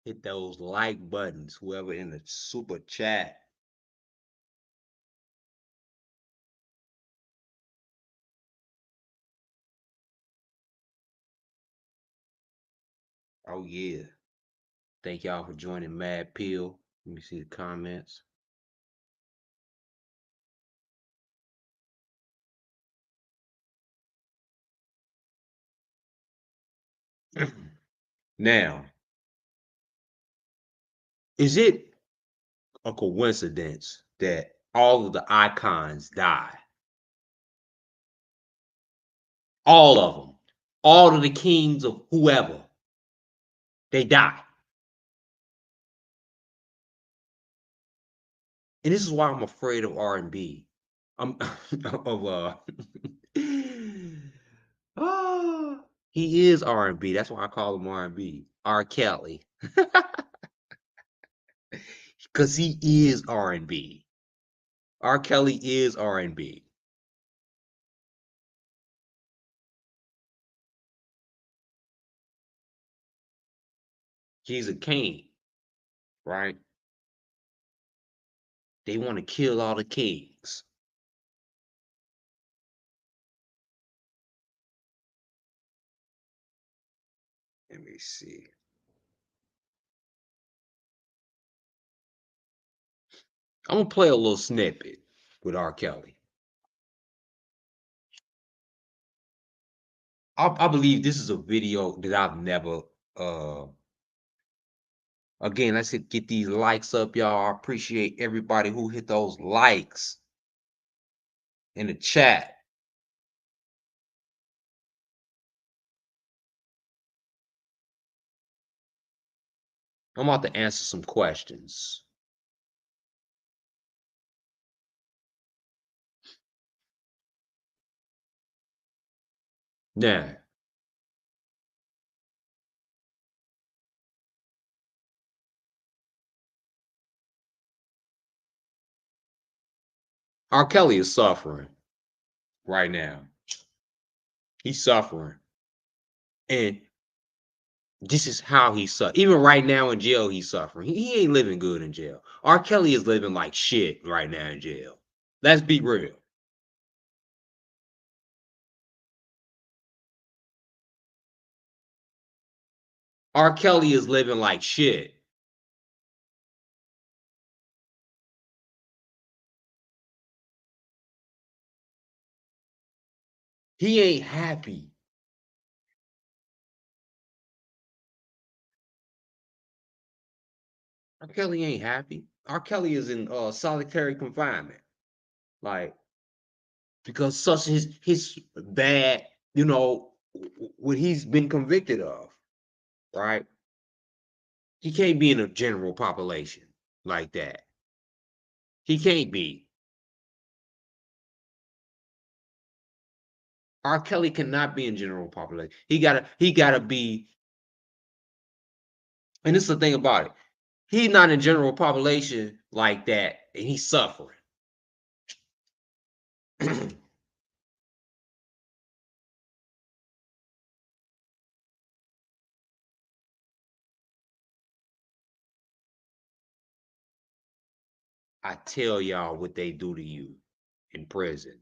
Hit those like buttons, whoever in the super chat. Oh yeah. Thank y'all for joining Mad Pill. Let me see the comments. Now, is it a coincidence that all of the icons die? All of them. All of the kings of whoever. They die. And this is why I'm afraid of R&B. I'm of he is R&B. That's why I call him R&B. RKelly. Because he is R&B. RKelly is R&B. He's a king, right? They want to kill all the kings. Let me see. I'm going to play a little snippet with RKelly. I believe this is a video that I've never again, let's get these likes up, y'all. I appreciate everybody who hit those likes in the chat. I'm about to answer some questions. Now, RKelly is suffering right now. He's suffering. And this is how he's suffering. Even right now in jail, he's suffering. He ain't living good in jail. RKelly is living like shit right now in jail. Let's be real. RKelly is living like shit. He ain't happy. RKelly ain't happy. RKelly is in solitary confinement. Like, because such his bad, you know, what he's been convicted of, right? He can't be in a general population like that. He can't be. RKelly cannot be in general population. He gotta be, and this is the thing about it. He's not in general population like that, and he's suffering. I tell y'all what they do to you in prison,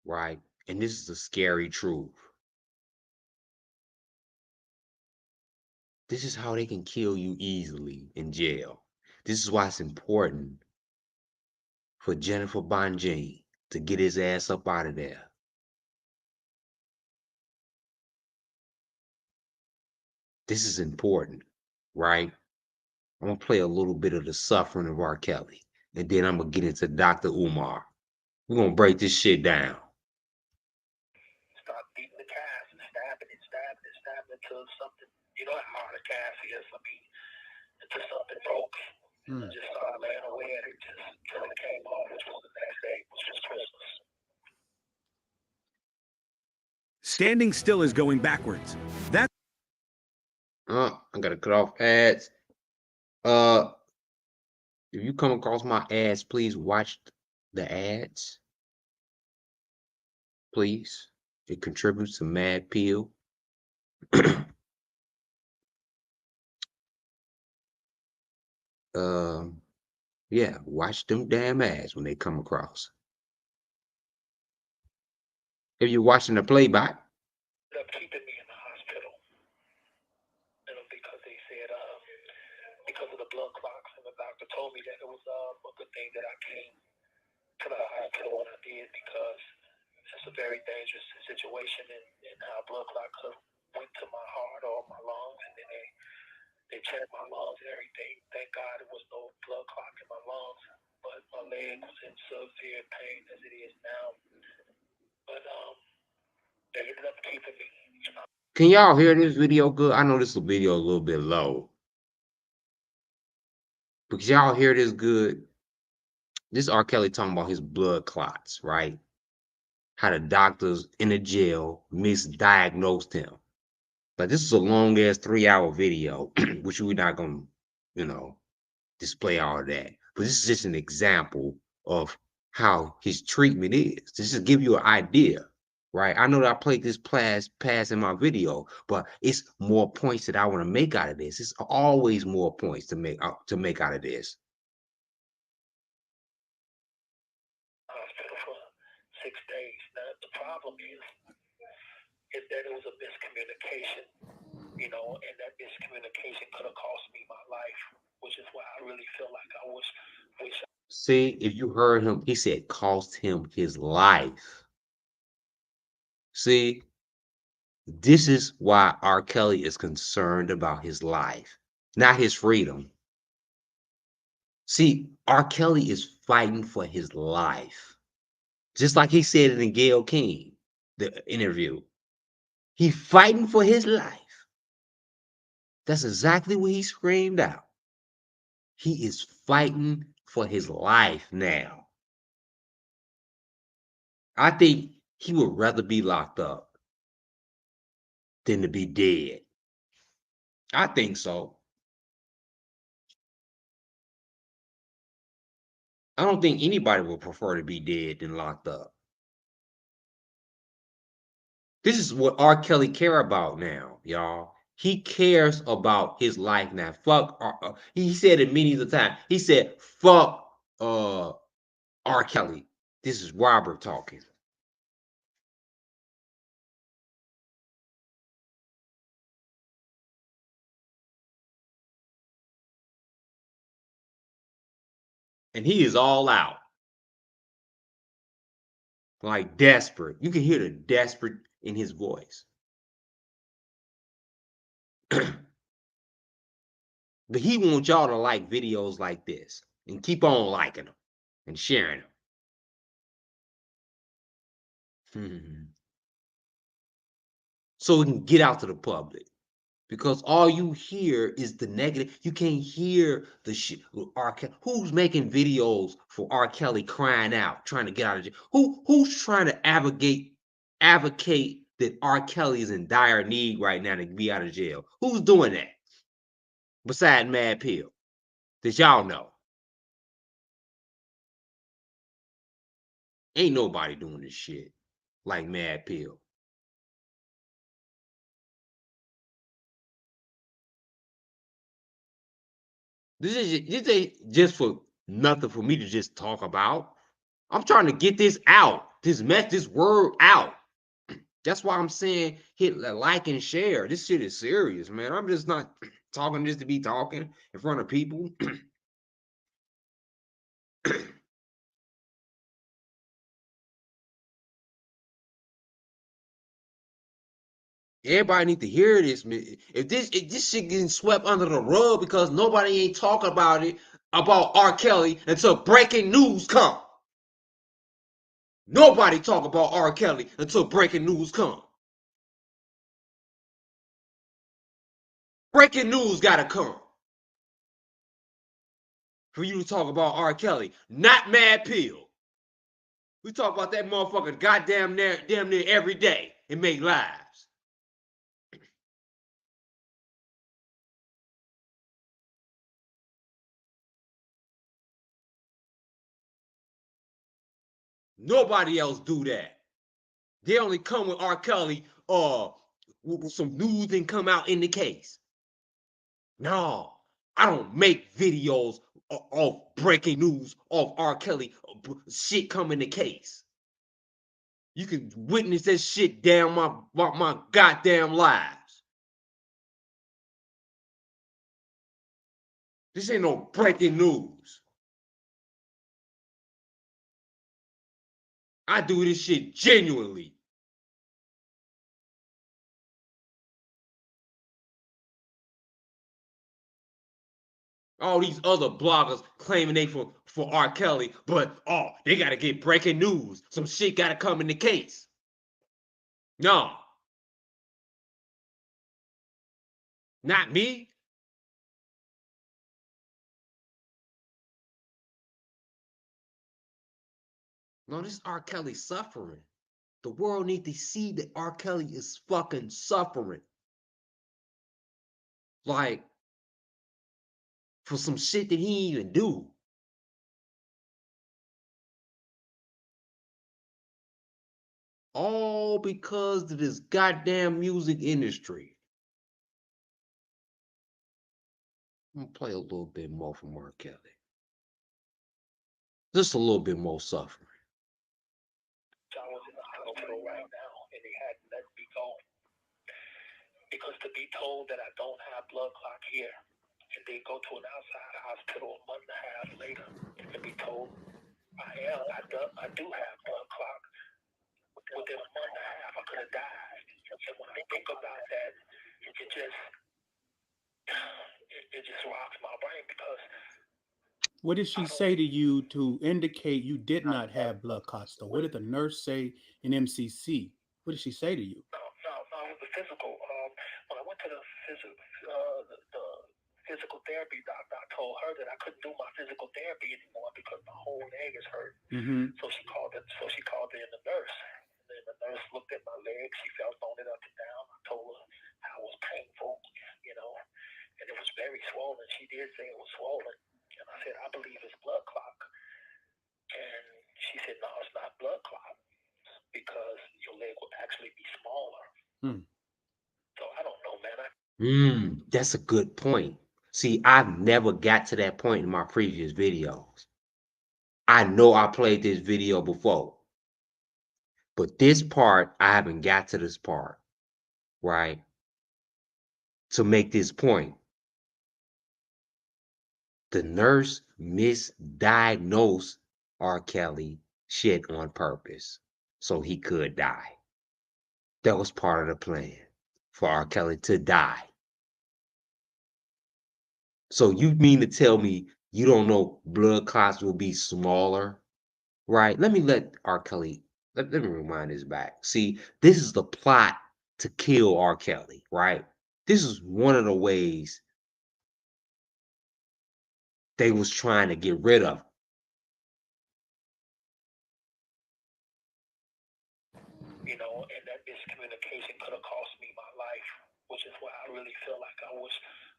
right? And this is a scary truth. This is how they can kill you easily in jail. This is why it's important for Jennifer Bonjean to get his ass up out of there. This is important, right? I'm gonna play a little bit of the suffering of RKelly, and then I'm gonna get into Dr. Umar. We're gonna break this shit down. Start beating the cast and stabbing until something, you know how hard a cast is. I mean, until something broke. Just started laying away at it just until it came off, which was the next day, which was Christmas. Standing still is going backwards. That I gotta cut off ads. If you come across my ads, please watch the ads. Please. It contributes to Mad Pill. Yeah, watch them damn ads when they come across. If you're watching the playback, Ended up keeping me in the hospital. for what I did because it's a very dangerous situation, and how blood clot could have went to my heart or my lungs, and then they checked my lungs and everything. Thank God there was no blood clot in my lungs, but my leg was in severe pain as it is now. But they ended up keeping me. Can y'all hear this video good? I know this video a little bit low. But can y'all hear this good? This R. Kelly talking about his blood clots, right? How the doctors in the jail misdiagnosed him. Like, this is a long ass 3-hour video, which we're not gonna, display all of that. But this is just an example of how his treatment is. Just to give you an idea, right? I know that I played this pass in my video, but it's more points that I want to make out of this. It's always more points to make out of this. Hospital for 6 days. Now the problem is that it was a miscommunication, and that miscommunication could have cost me my life, which is why I really feel like I wish. See, if you heard him, he said cost him his life. See, this is why R. Kelly is concerned about his life, not his freedom. See, R. Kelly is fighting for his life. Just like he said it in Gayle King, the interview. He fighting for his life. That's exactly what he screamed out. He is fighting for his life now. I think he would rather be locked up than to be dead. I think so. I don't think anybody would prefer to be dead than locked up. This is what R. Kelly care about now, y'all. He cares about his life now. Fuck. He said it many of the time. He said, "Fuck R. Kelly." This is Robert talking. And he is all out. Like desperate. You can hear the desperate in his voice. But he wants y'all to like videos like this and keep on liking them and sharing them. So it can get out to the public. Because all you hear is the negative. You can't hear the shit. R. Kelly. Who's making videos for R. Kelly crying out, trying to get out of jail? Who's trying to advocate that R. Kelly is in dire need right now to be out of jail? Who's doing that? Besides Mad Pill, that y'all know. Ain't nobody doing this shit like Mad Pill. This ain't just for nothing for me to just talk about. I'm trying to get this out, this word out. That's why I'm saying hit like and share. This shit is serious, man. I'm just not talking just to be talking in front of people. Everybody need to hear this, man. If this shit getting swept under the rug because nobody ain't talking about it, about R. Kelly until breaking news come. Nobody talk about R. Kelly until breaking news come. Breaking news gotta come for you to talk about R. Kelly, not Mad Pill. We talk about that motherfucker damn near every day and make lives. Nobody else do that. They only come with R. Kelly with some news and come out in the case. No, I don't make videos of breaking news of R. Kelly shit come in the case. You can witness that shit down my goddamn lives. This ain't no breaking news. I do this shit genuinely. All these other bloggers claiming they for R. Kelly, but they gotta get breaking news. Some shit gotta come in the case. No. Not me. No, this R. Kelly suffering. The world need to see that R. Kelly is fucking suffering. Like, for some shit that he didn't even do. All because of this goddamn music industry. I'm gonna play a little bit more from R. Kelly. Just a little bit more suffering. I was in the hospital right now, and they had let me go. Because to be told that I don't have blood clot here, and then go to an outside hospital a month and a half later, and be told I do have blood clot. Within a month and a half, I could have died. And when I think about that, it just rocks my brain because. What did she say to you to indicate you did not have blood clots, though? What did the nurse say in MCC? What did she say to you? No, it was the physical. When I went to the physical therapy doctor, I told her that I couldn't do my physical therapy anymore because my whole leg is hurt. Mm-hmm. So she called in the nurse. And then the nurse looked at my leg. She felt on it up and down. I told her how it was painful, and it was very swollen. She did say it was swollen. And I said, I believe it's blood clot. And she said, no, it's not blood clot because your leg will actually be smaller. So I don't know, man. That's a good point. See, I've never got to that point in my previous videos. I know I played this video before, but this part, I haven't got to this part, right? To make this point. The nurse misdiagnosed R. Kelly shit on purpose so he could die. That was part of the plan for R. Kelly to die. So you mean to tell me you don't know blood clots will be smaller, right? Let me let R. Kelly, let me rewind this back. See, this is the plot to kill R. Kelly, right? This is one of the ways they was trying to get rid of him. And that miscommunication could have cost me my life, which is why I really feel like I wish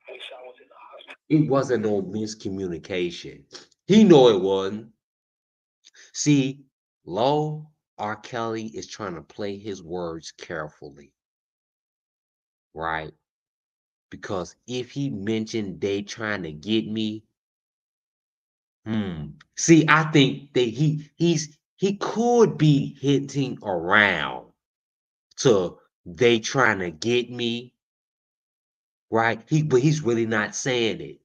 I was in the hospital. It wasn't no miscommunication. He know it wasn't. See, R. Kelly is trying to play his words carefully, right? Because if he mentioned they trying to get me, see, I think that he could be hinting around to they trying to get me, right? But he's really not saying it.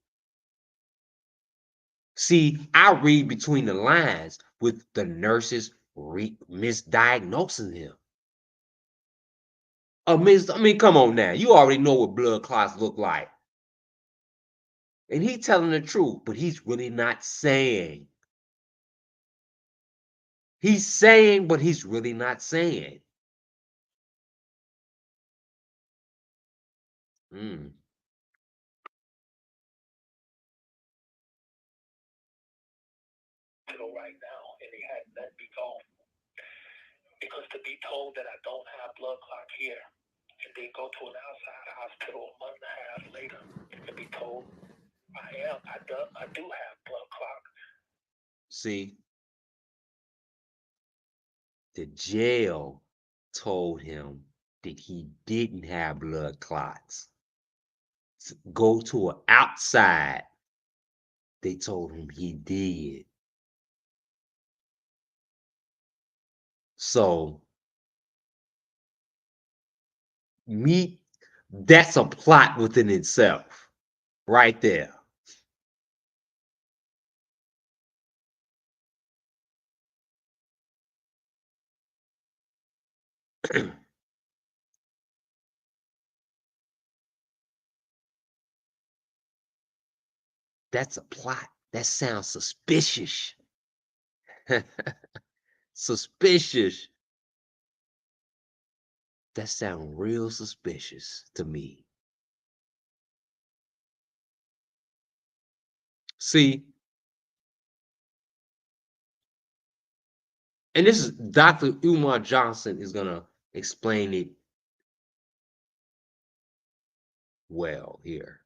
See, I read between the lines with the nurses misdiagnosing him. I mean, come on now. You already know what blood clots look like. And he's telling the truth, but he's really not saying. He's saying, but he's really not saying. Right now, and they had let me go. Because to be told that I don't have blood clot here, and then go to an outside hospital a month and a half later, and be told I do have blood clot. See, the jail told him that he didn't have blood clots. Go to an outside, they told him he did. So, that's a plot within itself, right there. That's a plot. That sounds suspicious. Suspicious. That sounds real suspicious to me. See, and this is Dr. Umar Johnson is gonna explain it well here.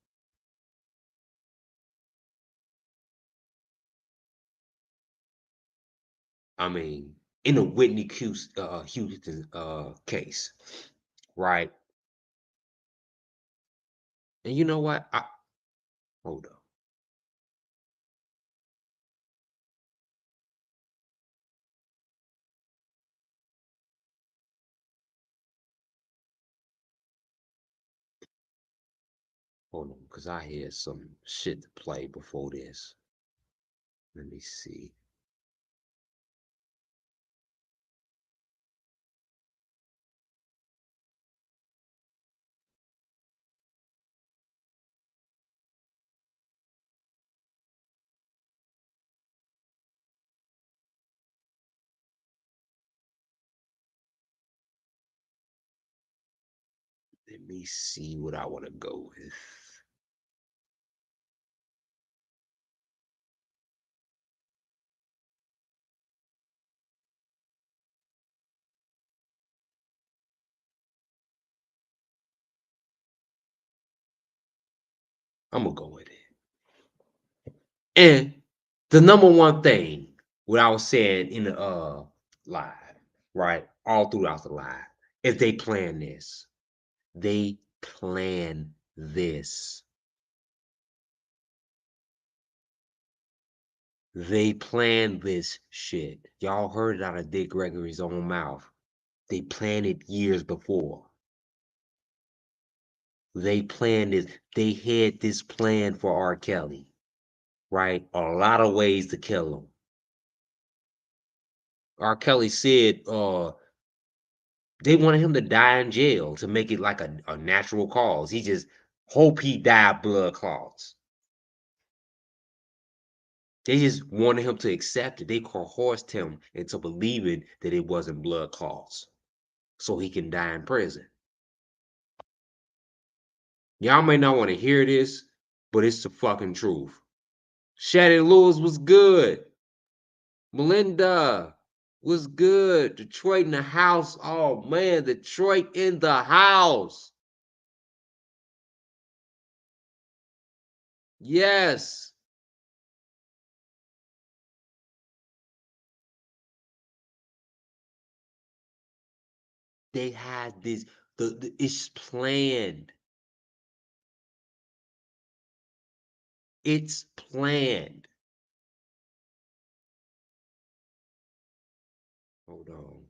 I mean, in the Whitney Houston case, right? And you know what? Hold on. Hold on, because I had some shit to play before this. Let me see. Let me see what I want to go with. I'm gonna go with it. And the number one thing, what I was saying in the live, right? All throughout the live, if they plan this, they plan this. They plan this shit. Y'all heard it out of Dick Gregory's own mouth. They planned it years before. They planned it. They had this plan for R. Kelly, right? A lot of ways to kill him. R. Kelly said they wanted him to die in jail to make it like a natural cause. He just hope he died blood clots. They just wanted him to accept it. They coerced him into believing that it wasn't blood clots so he can die in prison. Y'all may not want to hear this, but it's the fucking truth. Shady Lewis was good. Melinda was good. Detroit in the house. Oh man, Detroit in the house. Yes. They had this, it's planned. It's planned. Hold on.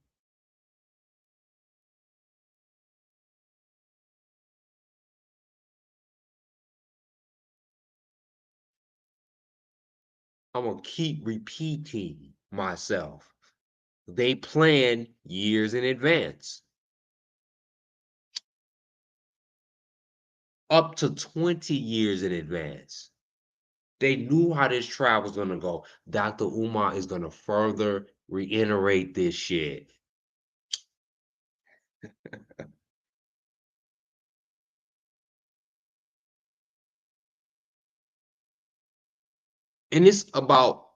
I'm going to keep repeating myself. They plan years in advance. Up to 20 years in advance. They knew how this trial was going to go. Dr. Umar is going to further reiterate this shit. And it's about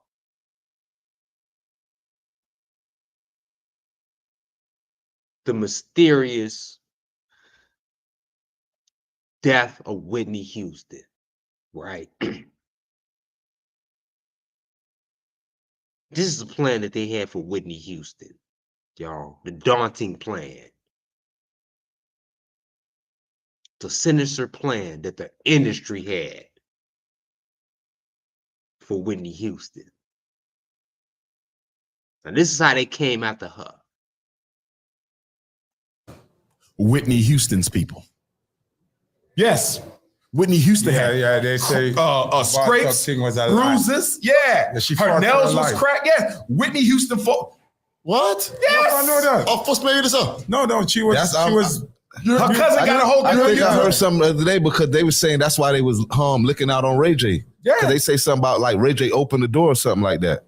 the mysterious death of Whitney Houston, right? This is the plan that they had for Whitney Houston, y'all. The daunting plan. The sinister plan that the industry had for Whitney Houston. And this is how they came after her. Whitney Houston's people. Yes. Whitney Houston had they say scrapes, thing was a bruises. Yeah. she Her fought nails for her was life. cracked. Yeah. Whitney Houston fought. What? Yes. I know that. Oh, first made this up. No, she was. Her cousin I got a whole. I think I heard something the other day because they were saying that's why they was looking out on Ray J. Yeah. Because they say something about like Ray J opened the door or something like that.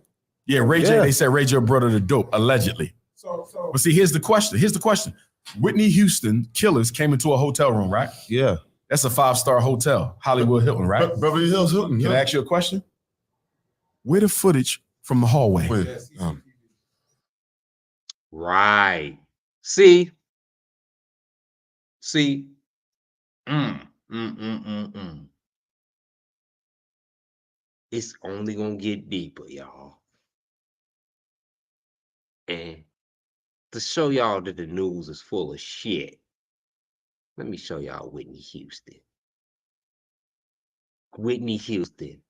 Yeah, Ray J. They said Ray J brought her the dope allegedly. But see, here's the question. Whitney Houston killers came into a hotel room, right? Yeah. That's a 5-star hotel, Hollywood Hilton, right? Beverly Hills Hilton. Can I ask you a question? Where the footage from the hallway? Right. See. It's only gonna get deeper, y'all. And to show y'all that the news is full of shit, let me show y'all Whitney Houston. Whitney Houston.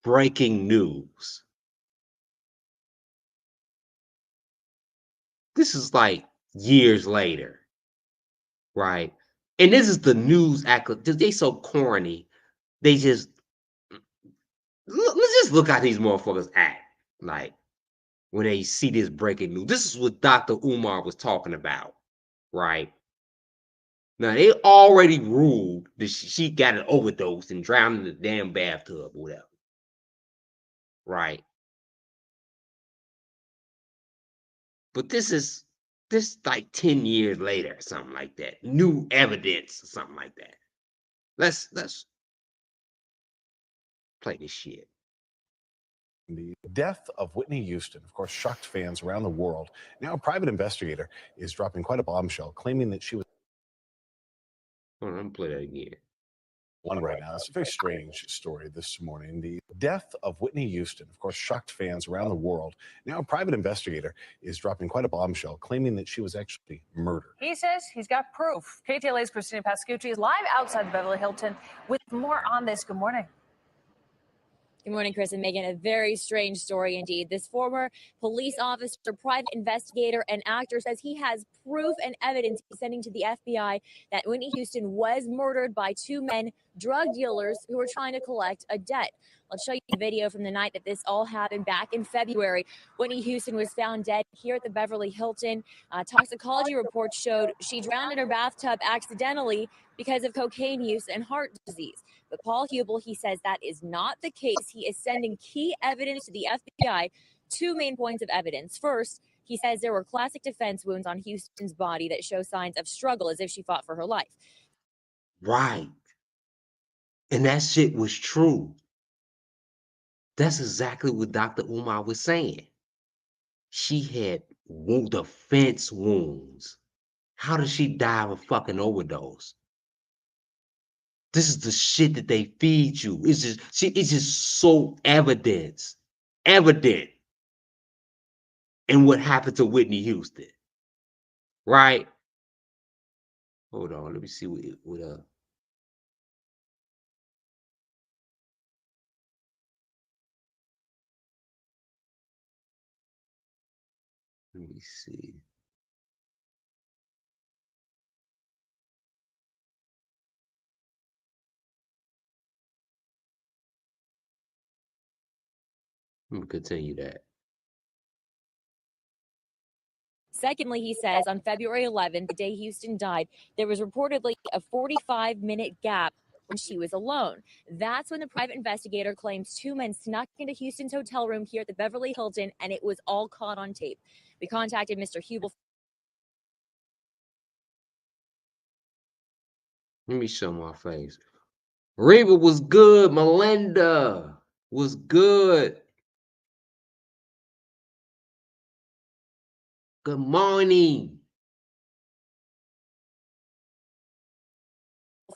Breaking news. This is like years later, right? And this is the news act. They so corny. They just let's just look how these motherfuckers act. Like when they see this breaking news. This is what Dr. Umar was talking about, right? Now they already ruled that she got an overdose and drowned in the damn bathtub or whatever, right? But this like 10 years later or something like that. New evidence or something like that. Let's play this shit. The death of Whitney Houston, of course, shocked fans around the world. Now a private investigator is dropping quite a bombshell, claiming that she was Hold on, let me play that again. one right now. It's a very strange story this morning. The death of Whitney Houston, of course, shocked fans around the world. Now a private investigator is dropping quite a bombshell, claiming that she was actually murdered. He says he's got proof. KTLA's Christina Pascucci is live outside the Beverly Hilton with more on this. Good morning. Good morning, Chris and Megan. A very strange story indeed. This former police officer, private investigator, and actor says he has proof and evidence he's sending to the FBI that Whitney Houston was murdered by two men, drug dealers, who were trying to collect a debt. Let's show you a video from the night that this all happened back in February. Whitney Houston was found dead here at the Beverly Hilton. Toxicology reports showed she drowned in her bathtub accidentally because of cocaine use and heart disease. But Paul Hubel, he says that is not the case. He is sending key evidence to the FBI. Two main points of evidence. First, he says there were classic defense wounds on Houston's body that show signs of struggle as if she fought for her life. Right. And that shit was true. That's exactly what Dr. Umar was saying. She had defense wounds. How did she die of a fucking overdose? This is the shit that they feed you. It's just so evident in what happened to Whitney Houston. Right? Hold on, let me see what let me see. Let me continue that. Secondly, he says on February 11th, the day Houston died, there was reportedly a 45-minute gap when she was alone. That's when the private investigator claims two men snuck into Houston's hotel room here at the Beverly Hilton, and it was all caught on tape. We contacted Mr. Hubel. Let me show my face. Reba was good. Melinda was good. Good morning.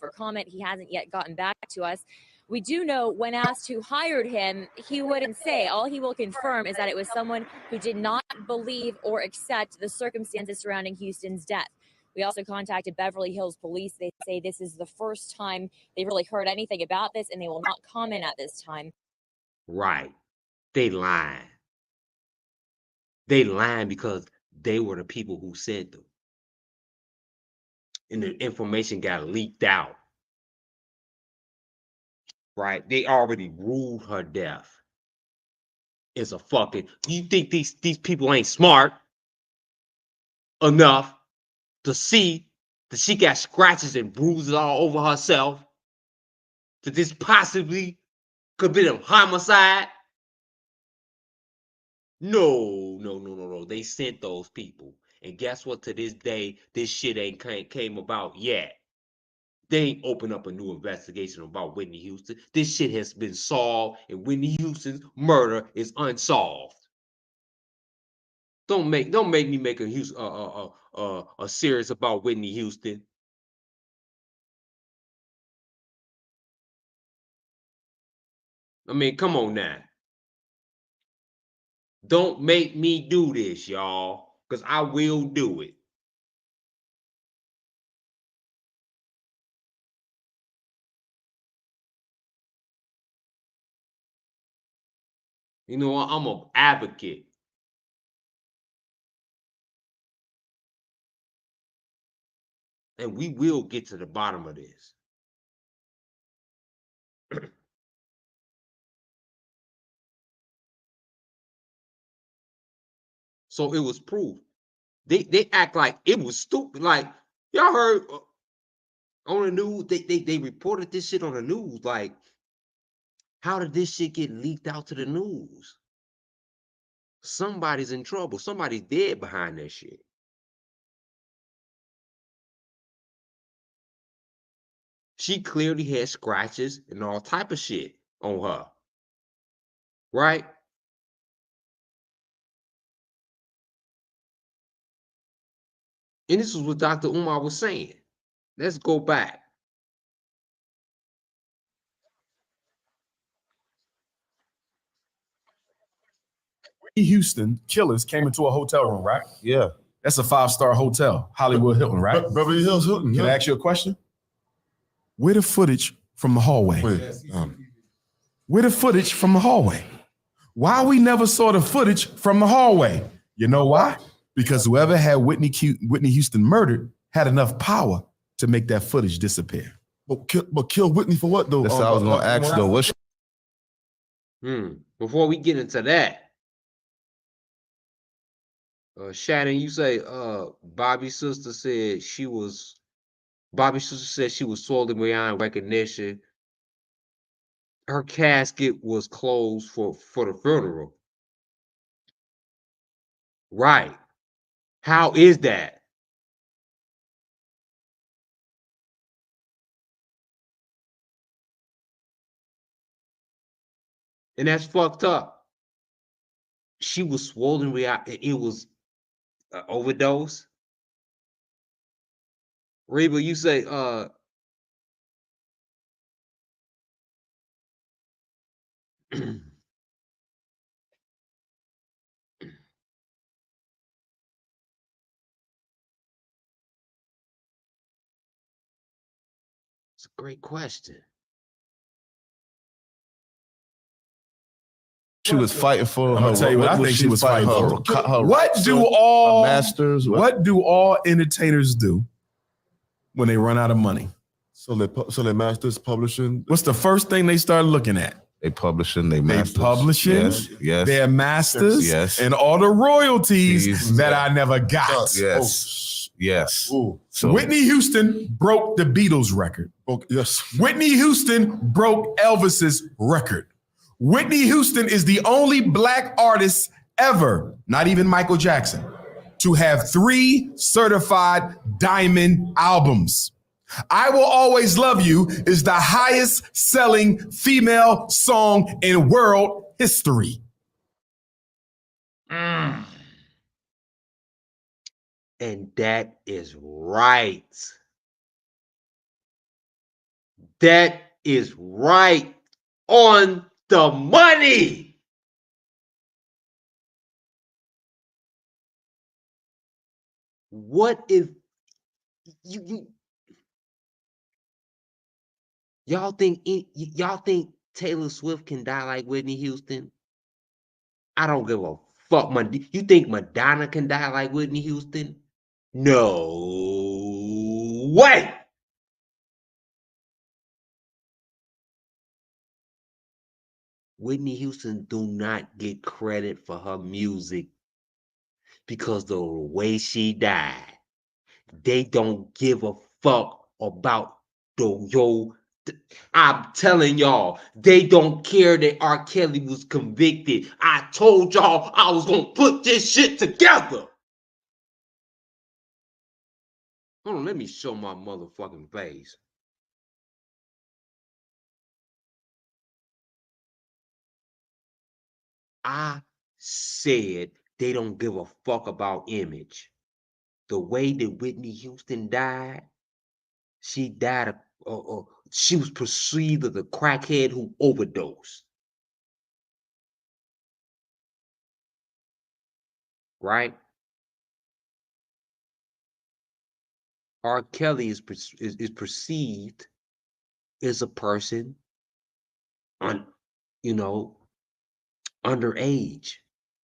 For comment, he hasn't yet gotten back to us. We do know when asked who hired him, he wouldn't say. All he will confirm is that it was someone who did not believe or accept the circumstances surrounding Houston's death. We also contacted Beverly Hills Police. They say this is the first time they've really heard anything about this, and they will not comment at this time. Right. They lying. They lying because they were the people who said them. And the information got leaked out. Right? They already ruled her death. is a fucking. You think these people ain't smart enough to see that she got scratches and bruises all over herself? That this possibly could be a homicide? No. They sent those people. And guess what? To this day, this shit ain't came about yet. They ain't opened up a new investigation about Whitney Houston. This shit has been solved, and Whitney Houston's murder is unsolved. Don't make me make a series about Whitney Houston. I mean, come on now. Don't make me do this, y'all, because I will do it. You know, I'm an advocate. And we will get to the bottom of this. So it was proof. They act like it was stupid. Like, y'all heard on the news, they reported this shit on the news. Like, how did this shit get leaked out to the news? Somebody's in trouble. Somebody's dead behind that shit. She clearly had scratches and all type of shit on her. Right? And this is what Dr. Umar was saying. Let's go back. Whitney Houston killers came into a hotel room, right? Yeah. That's a 5-star hotel, Hollywood Hilton, right? Beverly Hills Hilton. Can I ask you a question? Where the footage from the hallway? Where the footage from the hallway? Why we never saw the footage from the hallway? You know why? Because whoever had Whitney Houston murdered had enough power to make that footage disappear. But kill Whitney for what though? That's what I was gonna ask though. What's Before we get into that, Shannon, you say Bobby's sister said she was swollen beyond recognition. Her casket was closed for the funeral. Right. How is that? And that's fucked up. She was swollen. It was an overdose. Reba, you say it's a great question. she was fighting for? I'm gonna tell you what I think she was fighting for. What do all entertainers do when they run out of money? So their masters publishing. What's the first thing they start looking at? They publishing, they masters. Yes. Their masters, yes, and all the royalties that I never got. Yes. Ooh. So Whitney Houston broke the Beatles record. Yes. Whitney Houston broke Elvis's record. Whitney Houston is the only black artist ever, not even Michael Jackson, to have 3 certified diamond albums. I Will Always Love You is the highest selling female song in world history. And that is right. That is right on the money. What if y'all think Taylor Swift can die like Whitney Houston? I don't give a fuck. You think Madonna can die like Whitney Houston? No way. Whitney Houston do not get credit for her music because the way she died. They don't give a fuck about I'm telling y'all, they don't care that R. Kelly was convicted. I told y'all I was gonna put this shit together. Hold on, let me show my motherfucking face. I said they don't give a fuck about image. The way that Whitney Houston died, she died she was perceived as a crackhead who overdosed. Right? R. Kelly is perceived as a person underage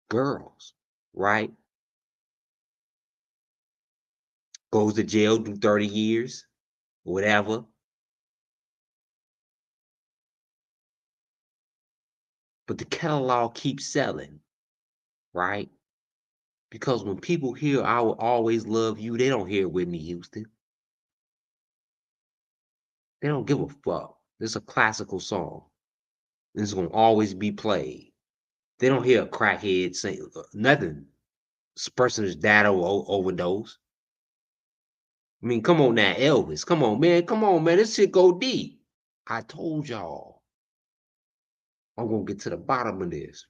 girls, right? Goes to jail, do 30 years, whatever. But the catalog keeps selling, right? Because when people hear I Will Always Love You, they don't hear Whitney Houston. They don't give a fuck. It's a classical song. It's going to always be played. They don't hear a crackhead say nothing. This person has died of overdose. I mean, come on now, Elvis. Come on, man. Come on, man. This shit go deep. I told y'all. I'm going to get to the bottom of this.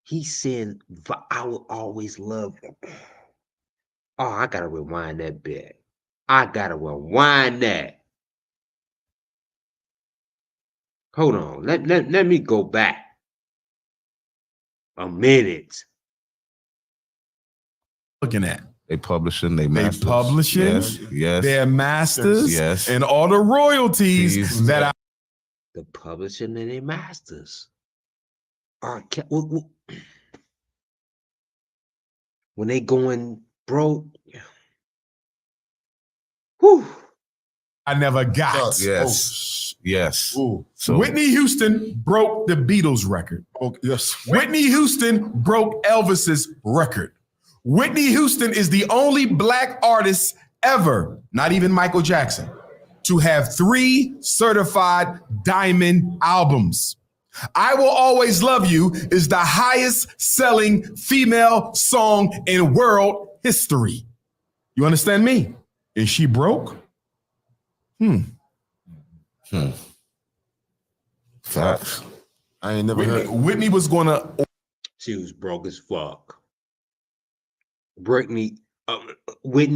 He said, I will always love you. Oh, I got to rewind that bit. I got to rewind that. Hold on. Let me go back a minute. Looking at. They publishing, they masters. They publishing, yes. Their masters, yes. And all the royalties that the publishing and their masters. When they going broke, whew. I never got. Yes. Yes. Ooh. So Whitney Houston broke the Beatles record. Oh, yes. Whitney Houston broke Elvis's record. Whitney Houston is the only black artist ever, not even Michael Jackson, to have 3 certified diamond albums. I Will Always Love You is the highest selling female song in world history. You understand me? Is she broke? Facts. I ain't never heard. Whitney was gonna. She was broke as fuck. Whitney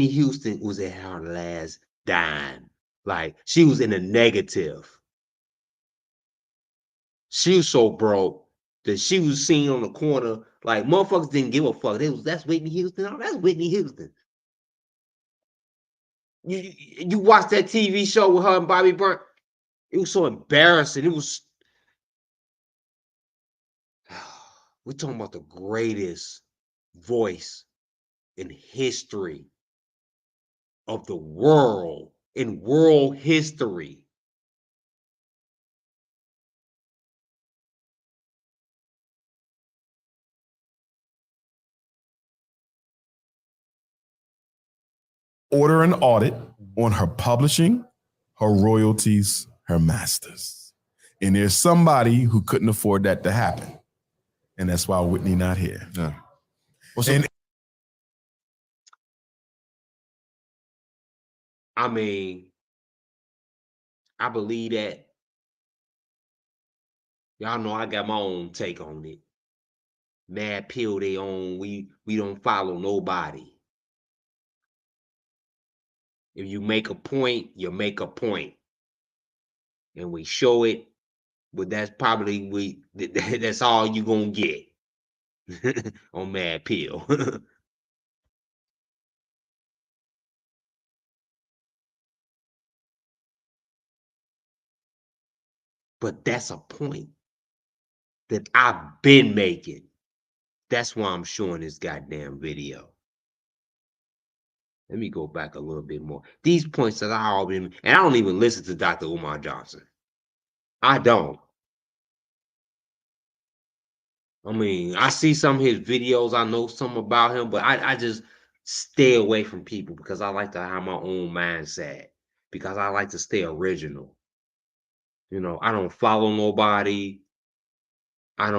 Houston was at her last dime. Like, she was in a negative. She was so broke that she was seen on the corner. Like, motherfuckers didn't give a fuck. That's Whitney Houston. Oh, that's Whitney Houston. You watched that TV show with her and Bobby Brown? It was so embarrassing. It was. We're talking about the greatest voice in history of the world, in world history. Order an audit on her publishing, her royalties, her masters. And there's somebody who couldn't afford that to happen. And that's why Whitney not here. Yeah. I mean, I believe that. Y'all know I got my own take on it. Mad pill they own. We don't follow nobody. If you make a point, you make a point. And we show it, but that's probably that's all you gonna get on Mad Pill. But that's a point that I've been making. That's why I'm showing this goddamn video. Let me go back a little bit more. These points that I all been, and I don't even listen to Dr. Umar Johnson. I don't. I mean, I see some of his videos. I know some about him, but I just stay away from people because I like to have my own mindset. Because I like to stay original. You know, I don't follow nobody. I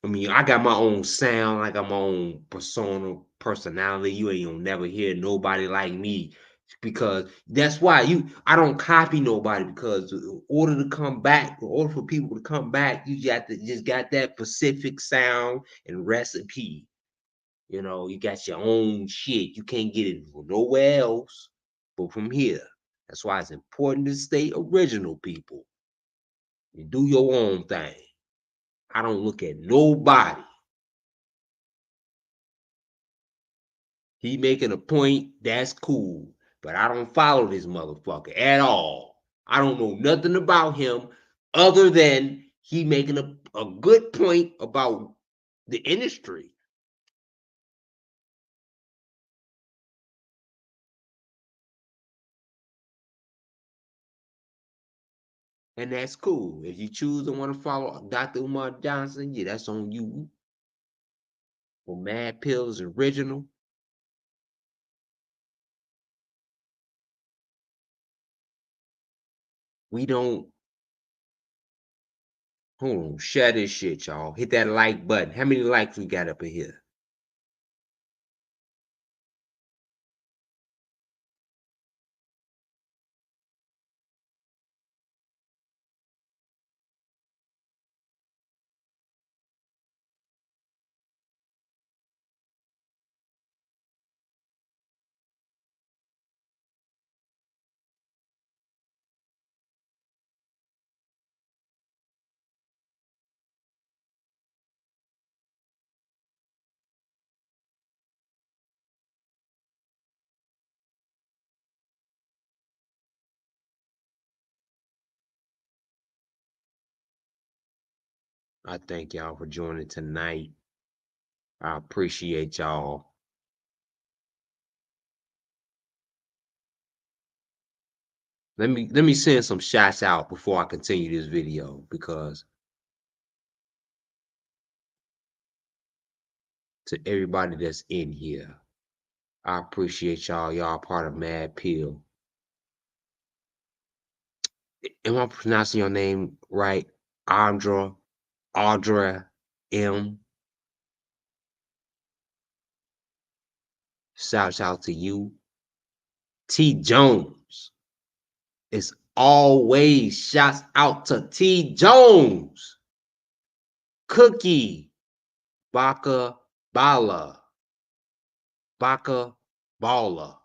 mean, I got my own sound, I got my own personality. You ain't gonna never hear nobody like me because that's why I don't copy nobody because in order to come back, in order for people to come back, you just got that specific sound and recipe. You know, you got your own shit. You can't get it from nowhere else but from here. That's why it's important to stay original, people. You do your own thing. I don't look at nobody. He making a point, that's cool. But I don't follow this motherfucker at all. I don't know nothing about him other than he making a good point about the industry. And that's cool. If you choose to want to follow Dr. Umar Johnson, yeah, that's on you. For Mad Pills Original. We don't. Hold on, share this shit, y'all. Hit that like button. How many likes we got up in here? I thank y'all for joining tonight. I appreciate y'all. Let me send some shots out before I continue this video because to everybody that's in here, I appreciate y'all. Y'all part of Mad Pill. Am I pronouncing your name right? Audra M. Shouts out to you. T Jones. It's always shouts out to T Jones. Cookie. Baka Bala. Baka Bala.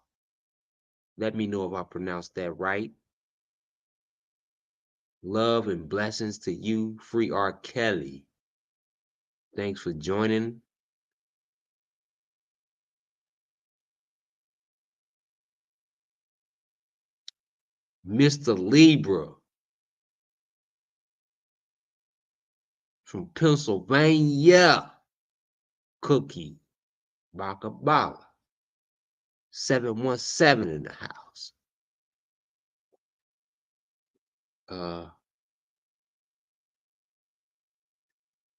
Let me know if I pronounced that right. Love and blessings to you, Free RKelly. Thanks for joining. Mr. Libra from Pennsylvania. Cookie. Baka Bala. 717 in the house.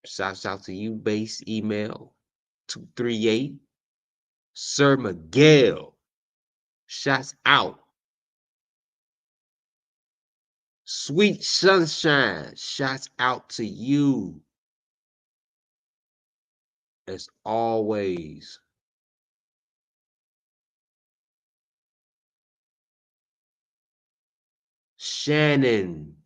Shouts out to you, base email 238. Sir Miguel. Shouts out. Sweet Sunshine. Shouts out to you. As always. Shannon.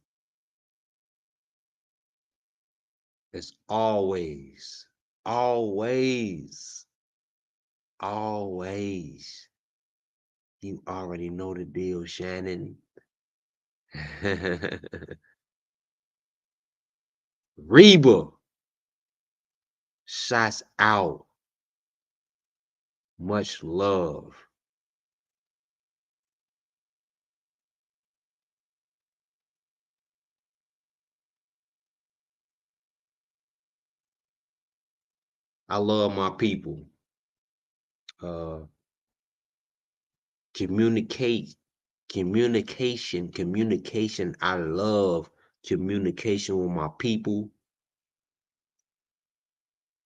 As always. Always. Always. You already know the deal, Shannon. Reba. Shots out. Much love. I love my people. communication. I love communication with my people.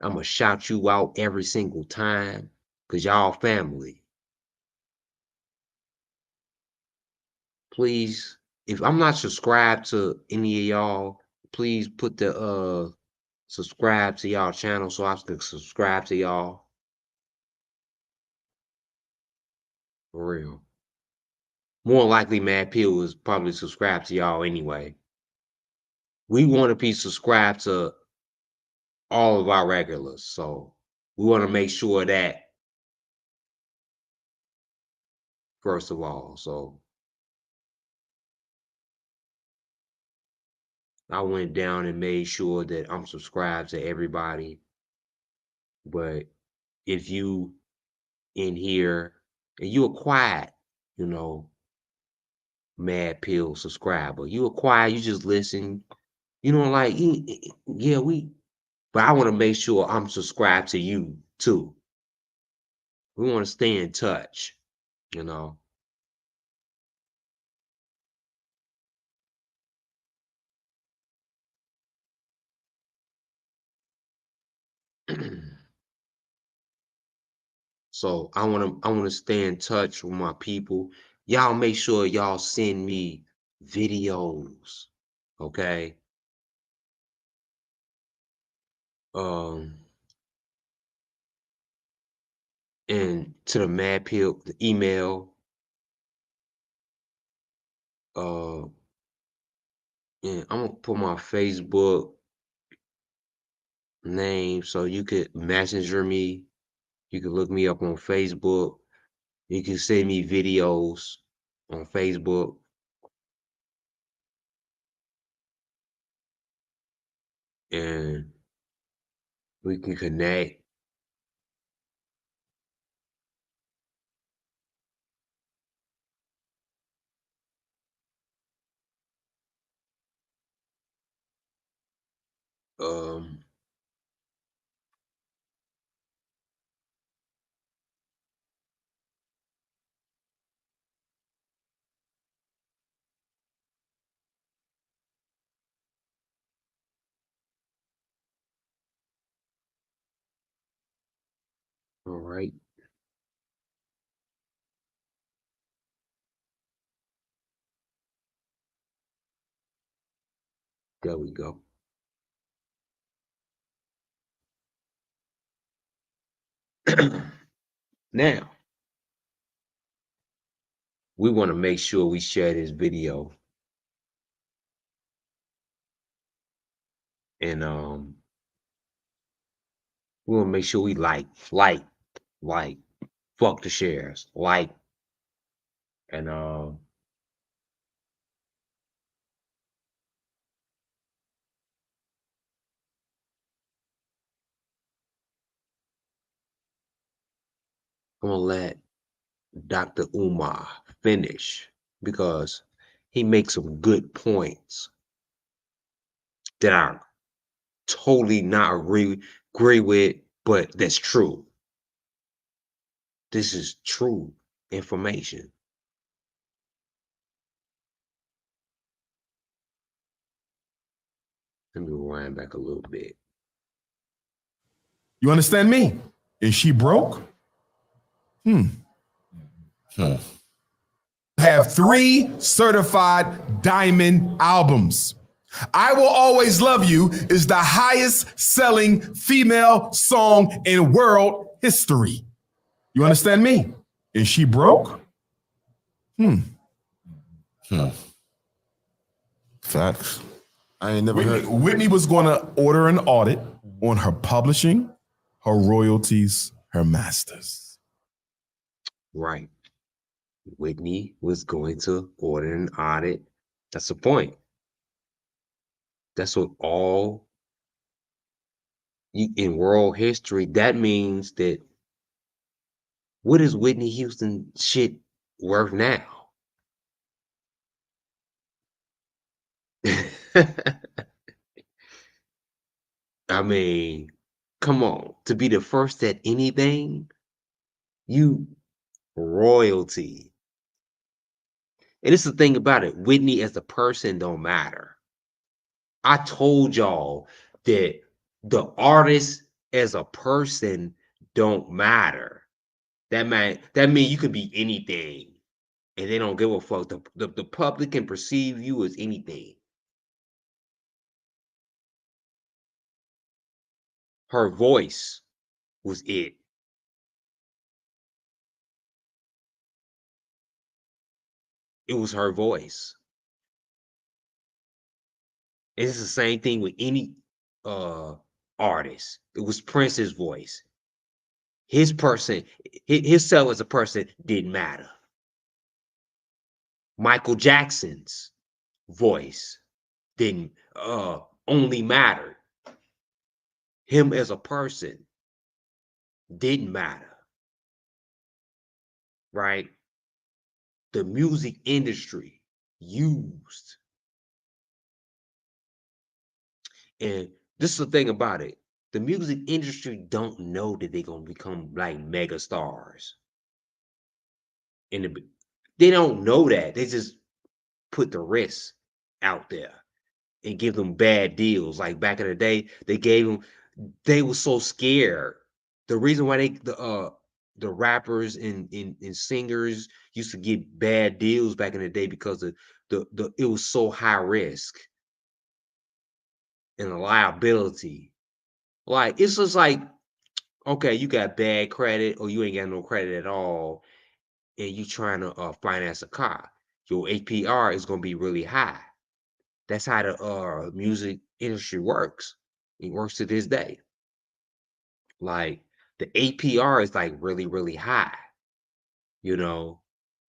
I'm going to shout you out every single time because y'all family. Please, if I'm not subscribed to any of y'all, please put the subscribe to y'all channel so I can subscribe to y'all. For real. More likely, Mad Pill is probably subscribed to y'all anyway. We want to be subscribed to all of our regulars, so we want to make sure that first of all. So I went down and made sure that I'm subscribed to everybody. But if you in here and you a quiet, you know, Mad Pill subscriber, you a quiet, you just listen, you know, like, yeah, but I want to make sure I'm subscribed to you too. We want to stay in touch, you know. So I want to stay in touch with my people. Y'all make sure y'all send me videos, okay? And to the Mad Pill, the email, and I'm gonna put my Facebook name so you could messenger me. You can look me up on Facebook. You can send me videos on Facebook. And we can connect. All right. There we go. Now, we want to make sure we share this video. And we want to make sure we like, fuck the shares, like, and I'm gonna let Dr. Umar finish because he makes some good points that I totally not agree with, but that's true. This is true information. Let me rewind back a little bit. You understand me? Is she broke? Have 3 certified diamond albums. I Will Always Love You is the highest selling female song in world history. You understand me? Is she broke? Facts. I ain't never heard. Whitney was going to order an audit on her publishing, her royalties, her masters. Right. Whitney was going to order an audit. That's the point. That's what all in world history, that means that what is Whitney Houston shit worth now? I mean, come on. To be the first at anything, you royalty. And it's the thing about it. Whitney as a person don't matter. I told y'all that the artist as a person don't matter. That mean you could be anything, and they don't give a fuck. The public can perceive you as anything. Her voice was it. It was her voice. It's the same thing with any artist. It was Prince's voice. His person, himself as a person didn't matter. Michael Jackson's voice didn't only matter. Him as a person didn't matter. Right? The music industry used. And this is the thing about it. The music industry don't know that they're gonna become like mega stars. They don't know that. They just put the risk out there and give them bad deals. Like back in the day, they were so scared. The reason why the rappers and singers used to get bad deals back in the day because of it was so high risk and a liability. Like it's just like, okay, you got bad credit or you ain't got no credit at all, and you trying to finance a car. Your APR is gonna be really high. That's how the music industry works. It works to this day. Like the APR is like really, really high. You know,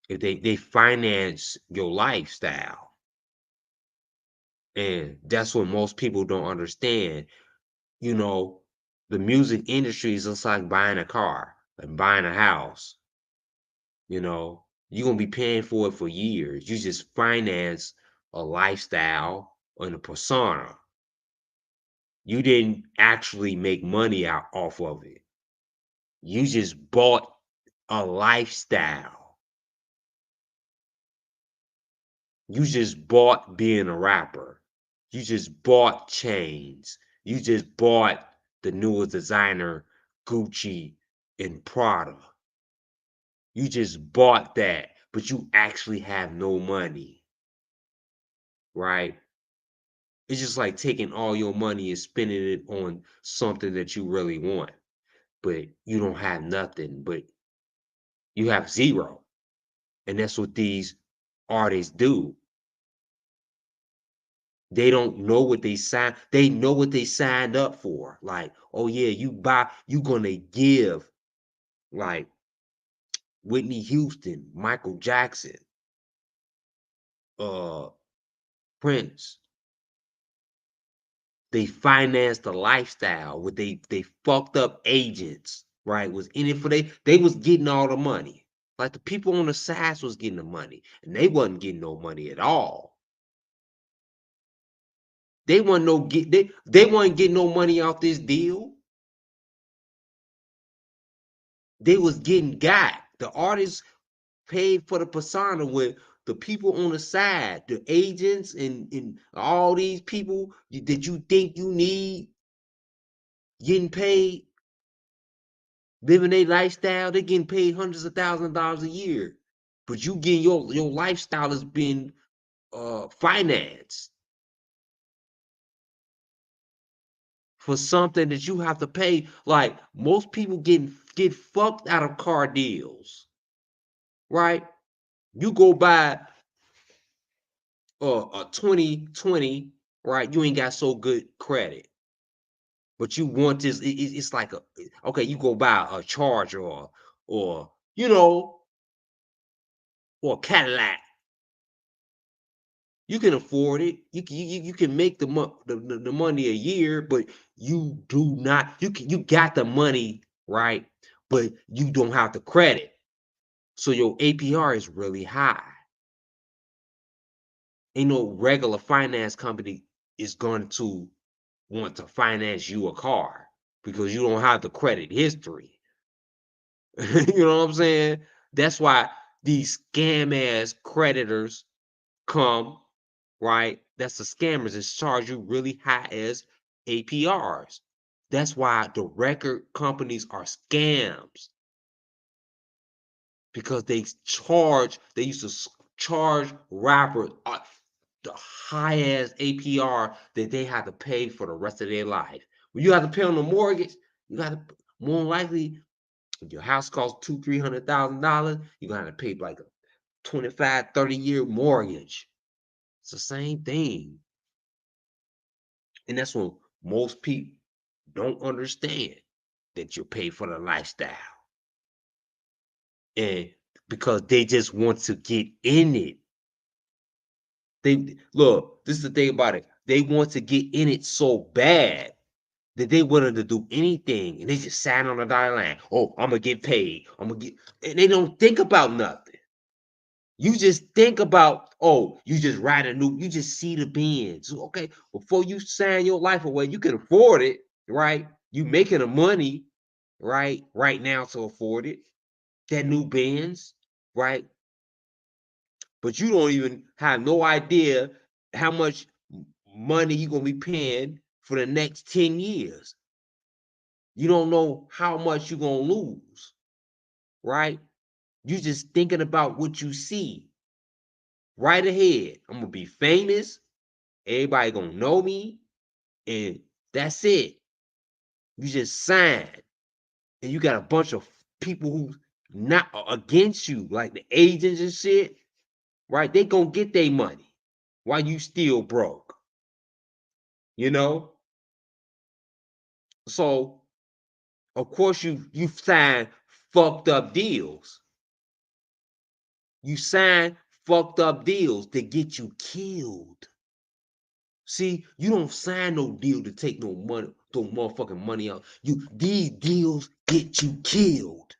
if they finance your lifestyle. And that's what most people don't understand. You know, the music industry is just like buying a car and buying a house. You know, you're gonna be paying for it for years. You just finance a lifestyle and a persona. You didn't actually make money off of it. You just bought a lifestyle. You just bought being a rapper. You just bought chains. You just bought the newest designer, Gucci and Prada. You just bought that, but you actually have no money, right? It's just like taking all your money and spending it on something that you really want, but you don't have nothing, but you have zero. And that's what these artists do. They don't know what they signed. They know what they signed up for. Like, oh yeah, you gonna give like Whitney Houston, Michael Jackson, Prince. They financed the lifestyle with they fucked up agents, right? Was in it for they was getting all the money. Like the people on the sides was getting the money, and they wasn't getting no money at all. They wasn't getting no money off this deal. They was getting got. The artists paid for the persona with the people on the side, the agents and all these people that you think you need getting paid, living their lifestyle. They're getting paid hundreds of thousands of dollars a year. But you getting your lifestyle is being financed for something that you have to pay. Like most people get fucked out of car deals, right? You go buy a 2020, right? You ain't got so good credit, but you want this. It's like okay, you go buy a Charger or you know or a Cadillac. You can afford it. You can make the money a year, but you do not. You got the money, right? But you don't have the credit, so your APR is really high. Ain't no regular finance company is going to want to finance you a car because you don't have the credit history. You know what I'm saying? That's why these scam ass creditors come, right? That's the scammers that charge you really high as APRs. That's why the record companies are scams. Because they used to charge rappers the high ass APR that they had to pay for the rest of their life. When you have to pay on the mortgage, you got to more likely, if your house costs $200,000-$300,000, you're gonna have to pay like a 25, 30-year mortgage. It's the same thing. And that's what most people don't understand, that you pay for the lifestyle. And because they just want to get in it. They look, this is the thing about it. They want to get in it so bad that they willing to do anything, and they just sign on the dotted line. Oh, I'm gonna get paid. I'm gonna get, and they don't think about nothing. You just think about, oh, you just ride you just see the Benz. Okay, before you sign your life away, you can afford it, right? You making the money, right now to afford it. That new Benz, right? But you don't even have no idea how much money you're gonna be paying for the next 10 years. You don't know how much you're gonna lose, right? You just thinking about what you see right ahead. I'm gonna be famous, everybody gonna know me, and that's it. You just signed, and you got a bunch of people who not against you, like the agents and shit, right? They gonna get their money while you still broke, you know? So of course you sign fucked up deals. You sign fucked up deals that get you killed. See, you don't sign no deal to take no money, no motherfucking money out. These deals get you killed.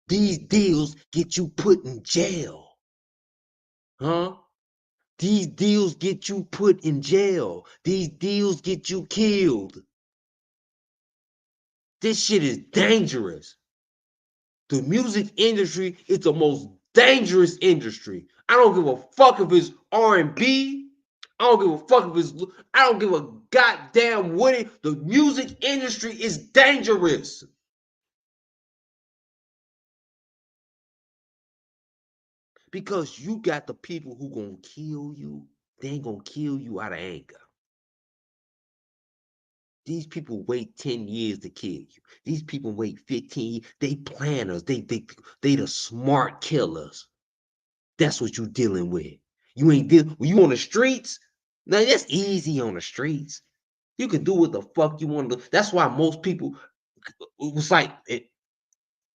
These deals get you put in jail. Huh? These deals get you put in jail. These deals get you killed. This shit is dangerous. The music industry is the most dangerous industry. I don't give a fuck if it's R&B. I don't give a fuck if it's, I don't give a goddamn what. The music industry is dangerous. Because you got the people who gonna kill you. They ain't gonna kill you out of anger. These people wait 10 years to kill you. These people wait 15 years. They planners. They the smart killers. That's what you dealing with. You ain't when you on the streets. Now that's easy on the streets. You can do what the fuck you want to do. That's why most people, it was like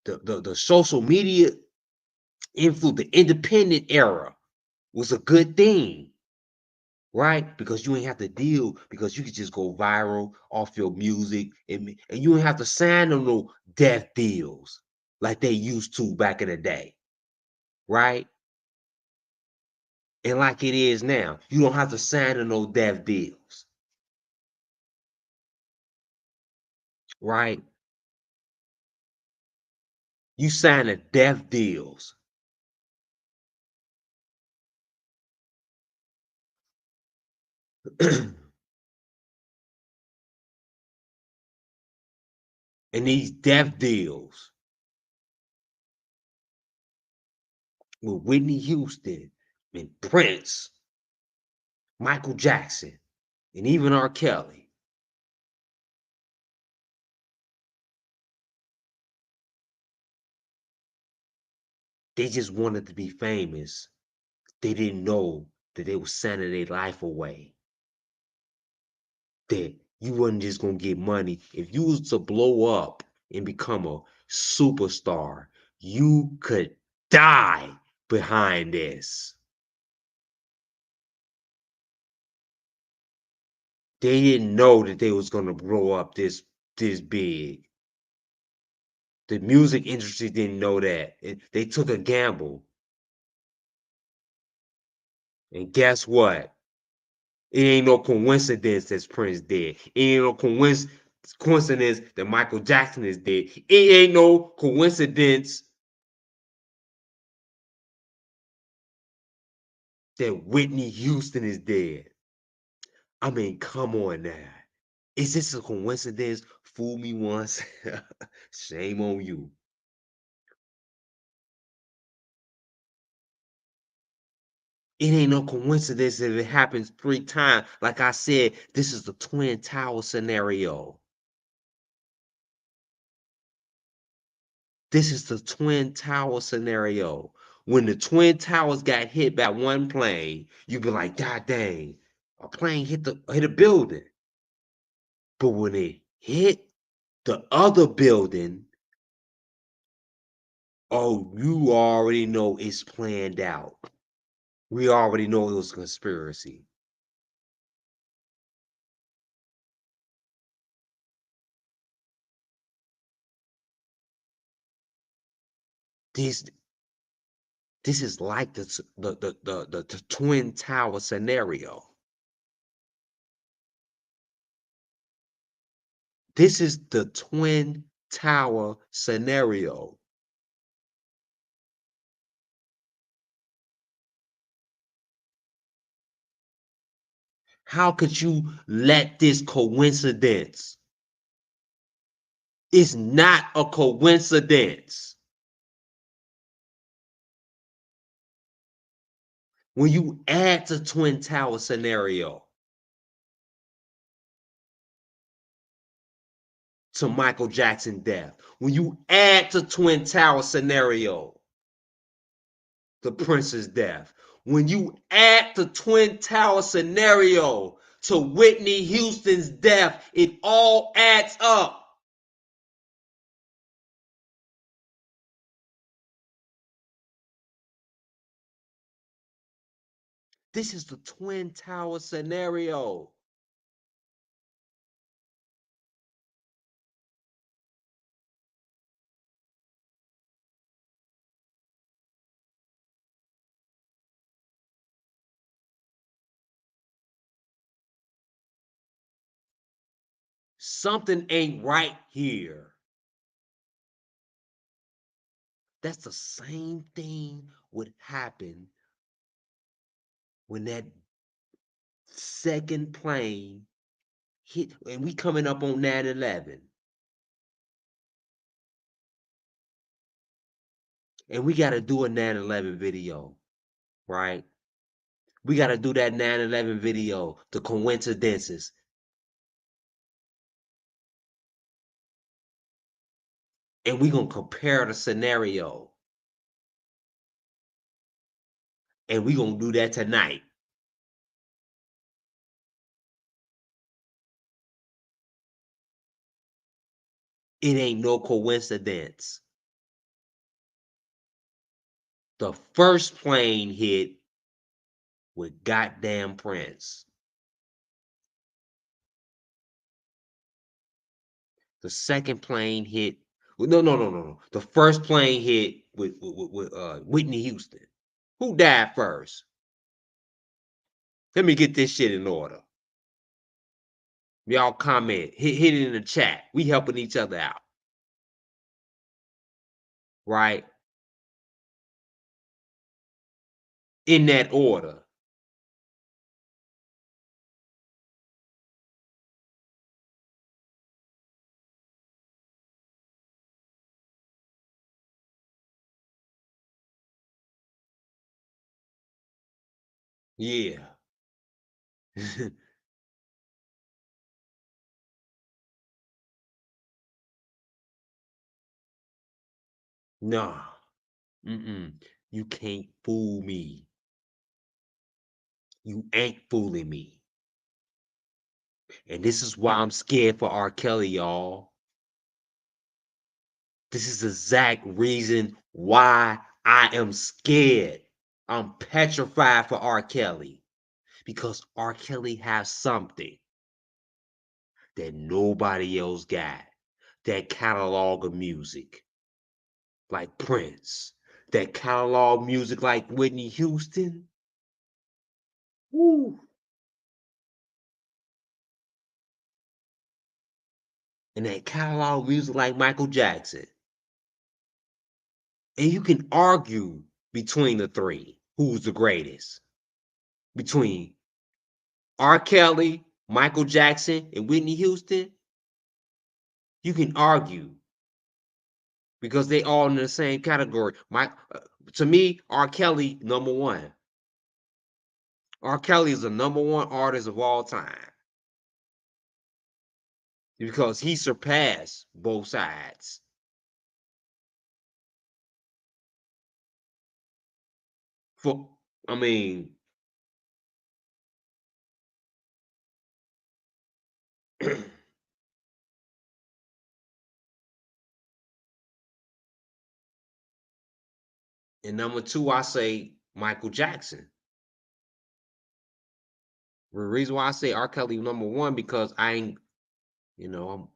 the social media influence, the independent era was a good thing, right? Because you ain't have to deal, because you could just go viral off your music, and you ain't have to sign them no death deals like they used to back in the day, right? And like it is now, you don't have to sign to no death deals, right? You sign the death deals. And these death deals with Whitney Houston and Prince, Michael Jackson, and even RKelly. They just wanted to be famous. They didn't know that they were signing their life away. That you wasn't just gonna get money. If you was to blow up and become a superstar, you could die behind this. They didn't know that they was gonna blow up this big. The music industry didn't know that. They took a gamble. And guess what? It ain't no coincidence that Prince dead. It ain't no coincidence that Michael Jackson is dead. It ain't no coincidence that Whitney Houston is dead. I mean, come on now. Is this a coincidence? Fool me once, shame on you. It ain't no coincidence if it happens 3 times. Like I said, this is the Twin Tower scenario. This is the Twin Tower scenario. When the Twin Towers got hit by one plane, you be like, God dang, a plane hit a building. But when it hit the other building, oh, you already know it's planned out. We already know it was a conspiracy. This is like the Twin Tower scenario. This is the Twin Tower scenario. How could you let this coincidence? It's not a coincidence. When you add the Twin Tower scenario to Michael Jackson's death, when you add the Twin Tower scenario, the Prince's death, when you add the Twin Tower scenario to Whitney Houston's death, it all adds up. This is the Twin Tower scenario. Something ain't right here. That's the same thing would happen when that second plane hit, and we coming up on 9/11. And we got to do a 9/11 video, right? We got to do that 9/11 video, the coincidences. And we going to compare the scenario. And we going to do that tonight. It ain't no coincidence. The first plane hit with goddamn Prince. The second plane hit. No. The first plane hit with Whitney Houston. Who died first? Let me get this shit in order. Y'all comment. Hit it in the chat. We helping each other out. Right? In that order. Yeah. Nah. You can't fool me. You ain't fooling me. And this is why I'm scared for R. Kelly, y'all. This is the exact reason why I am scared. I'm petrified for R. Kelly. Because R. Kelly has something that nobody else got. That catalog of music. Like Prince. That catalog music like Whitney Houston. Woo. And that catalog music like Michael Jackson. And you can argue between the three. Who's the greatest? between R. Kelly, Michael Jackson, and Whitney Houston, you can argue because they all in the same category. To me, R. Kelly, number one. R. Kelly is the number one artist of all time because he surpassed both sides. I mean, and number two, I say Michael Jackson. The reason why I say R. Kelly number one because I ain't, I'm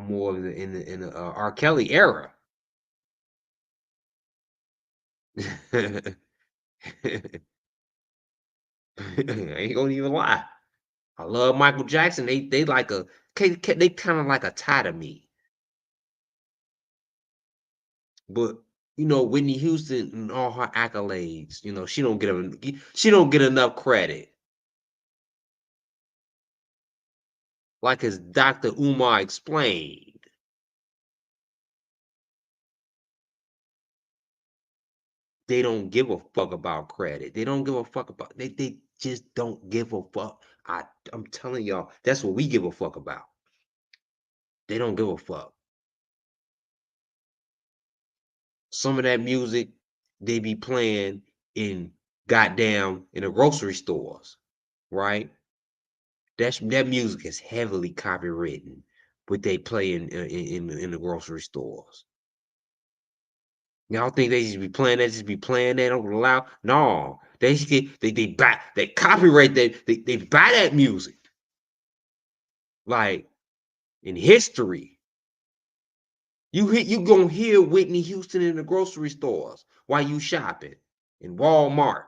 more in the R. Kelly era. I ain't gonna even lie. I love Michael Jackson. They kind of like a tie to me. But Whitney Houston and all her accolades, she don't get enough credit. Like as Dr. Umar explained. They don't give a fuck about credit. They don't give a fuck about they just don't give a fuck. I'm telling y'all, that's what we give a fuck about. They don't give a fuck. Some of that music they be playing in the grocery stores, right? That music is heavily copywritten, but they play in the grocery stores. Y'all think they just be playing that over loud? No, they copyright that they buy that music. Like in history, you gonna hear Whitney Houston in the grocery stores while you shopping in Walmart.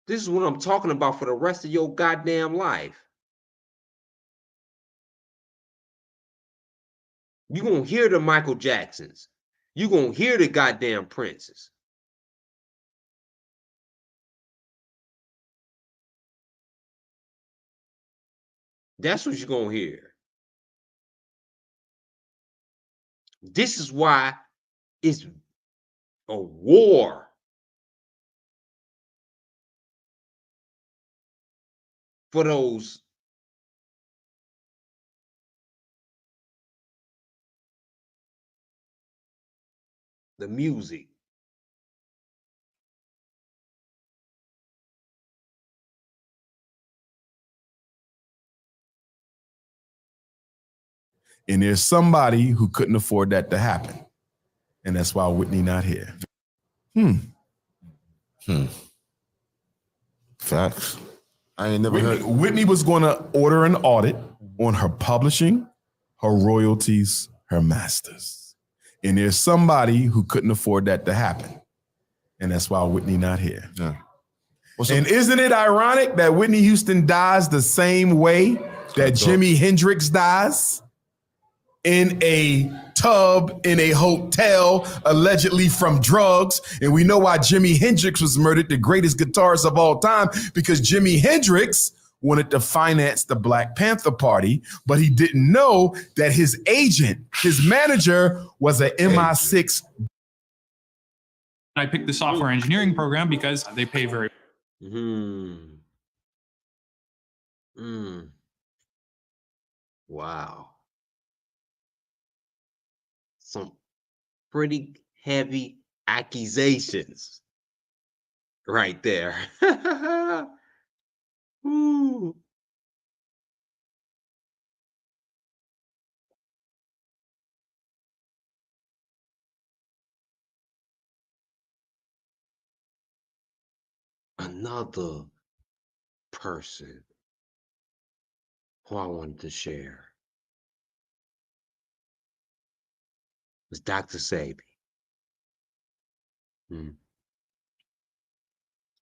This is what I'm talking about for the rest of your goddamn life. You gonna hear the Michael Jacksons. You gonna hear the goddamn Princes. That's what you're gonna hear. This is why it's a war for the music. And there's somebody who couldn't afford that to happen. And that's why Whitney not here. Facts. I ain't never heard. Whitney was going to order an audit on her publishing, her royalties, her masters. And there's somebody who couldn't afford that to happen. And that's why Whitney not here. Yeah. And isn't it ironic that Whitney Houston dies the same way that Jimi Hendrix dies? In a tub, in a hotel, allegedly from drugs. And we know why Jimi Hendrix was murdered, the greatest guitarist of all time, because Jimi Hendrix wanted to finance the Black Panther Party, but he didn't know that his agent, his manager, was an MI6. I picked the software engineering program because they pay very Wow. Some pretty heavy accusations right there. Ooh. Another person who I wanted to share was Dr. Sebi.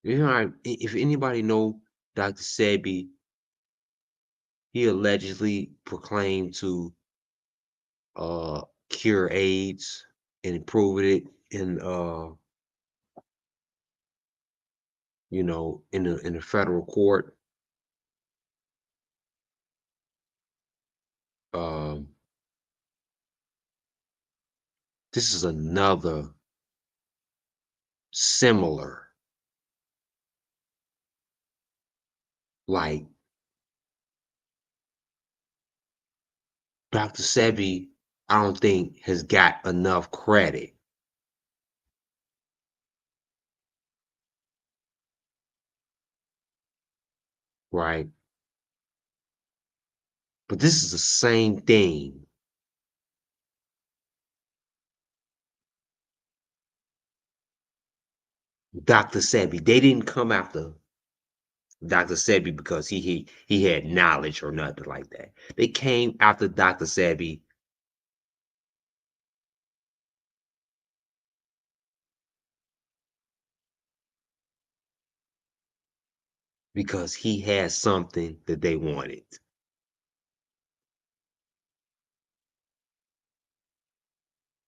If anybody know Dr. Sebi, he allegedly proclaimed to cure AIDS and improve it in you know, in the federal court. This is another similar, like Dr. Sebi, I don't think has got enough credit. Right? But this is the same thing. Dr. Sebi, they didn't come after Dr. Sebi because he had knowledge or nothing like that. They came after Dr. Sebi because he had something that they wanted.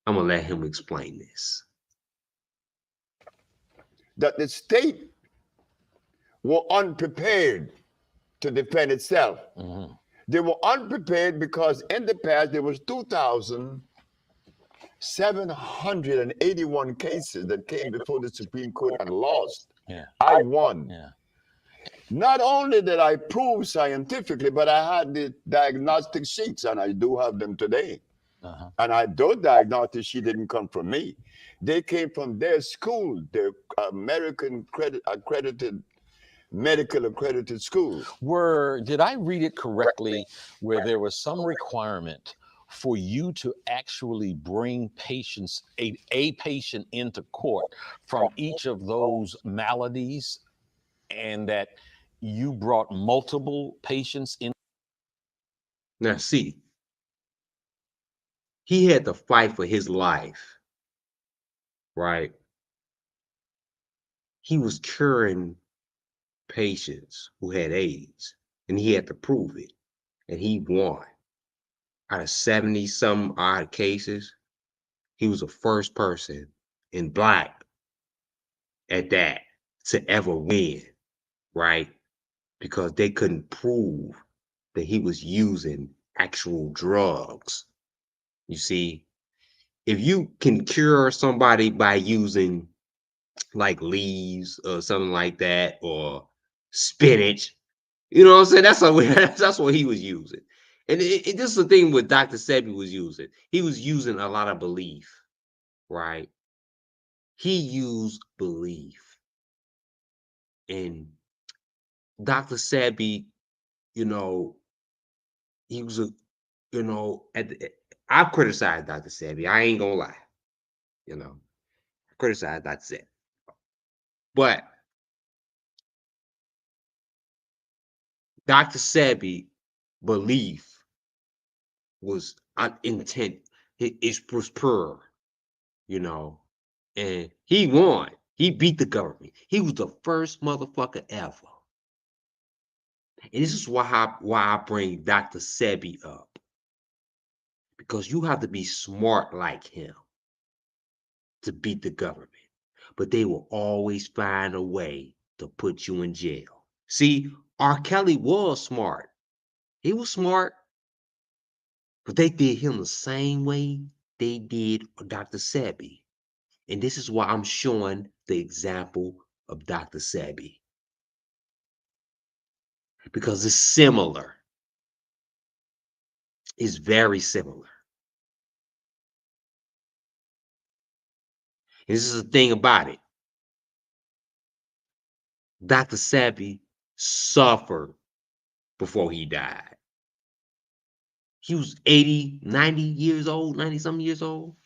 I'm gonna let him explain this. That the state were unprepared to defend itself. They were unprepared because in the past there was 2,781 cases that came before the Supreme Court and lost. I won. Not only did I prove scientifically, but I had the diagnostic sheets, and I do have them today. And those diagnostic sheets didn't come from me. They came from their school, their American accredited medical accredited school. Did I read it correctly where there was some requirement for you to actually bring patients, a patient into court from each of those maladies, and that you brought multiple patients in? Now see, he had to fight for his life, right? He was curing patients who had AIDS, and he had to prove it, and he won. Out of 70 some odd cases, he was the first person in Black at that to ever win, right? Because they couldn't prove that he was using actual drugs. You see, if you can cure somebody by using like leaves or something like that, or spinach, you know what I'm saying? That's what he was using. And this is the thing what Dr. Sebi was using. He was using a lot of belief, right? He used belief. And Dr. Sebi, you know, he was you know, I've criticized Dr. Sebi. I ain't gonna lie. You know, I criticized Dr. Sebi. But Dr. Sebi belief was intent. It was pure, you know, and he won. He beat the government. He was the first motherfucker ever. And this is why I bring Dr. Sebi up. Because you have to be smart like him to beat the government. But they will always find a way to put you in jail. See, RKelly was smart. He was smart. But they did him the same way they did Dr. Sebi. And this is why I'm showing the example of Dr. Sebi. Because it's similar. It's very similar. And this is the thing about it. Dr. Sebi suffered before he died. He was 80, 90 years old, 90 something years old,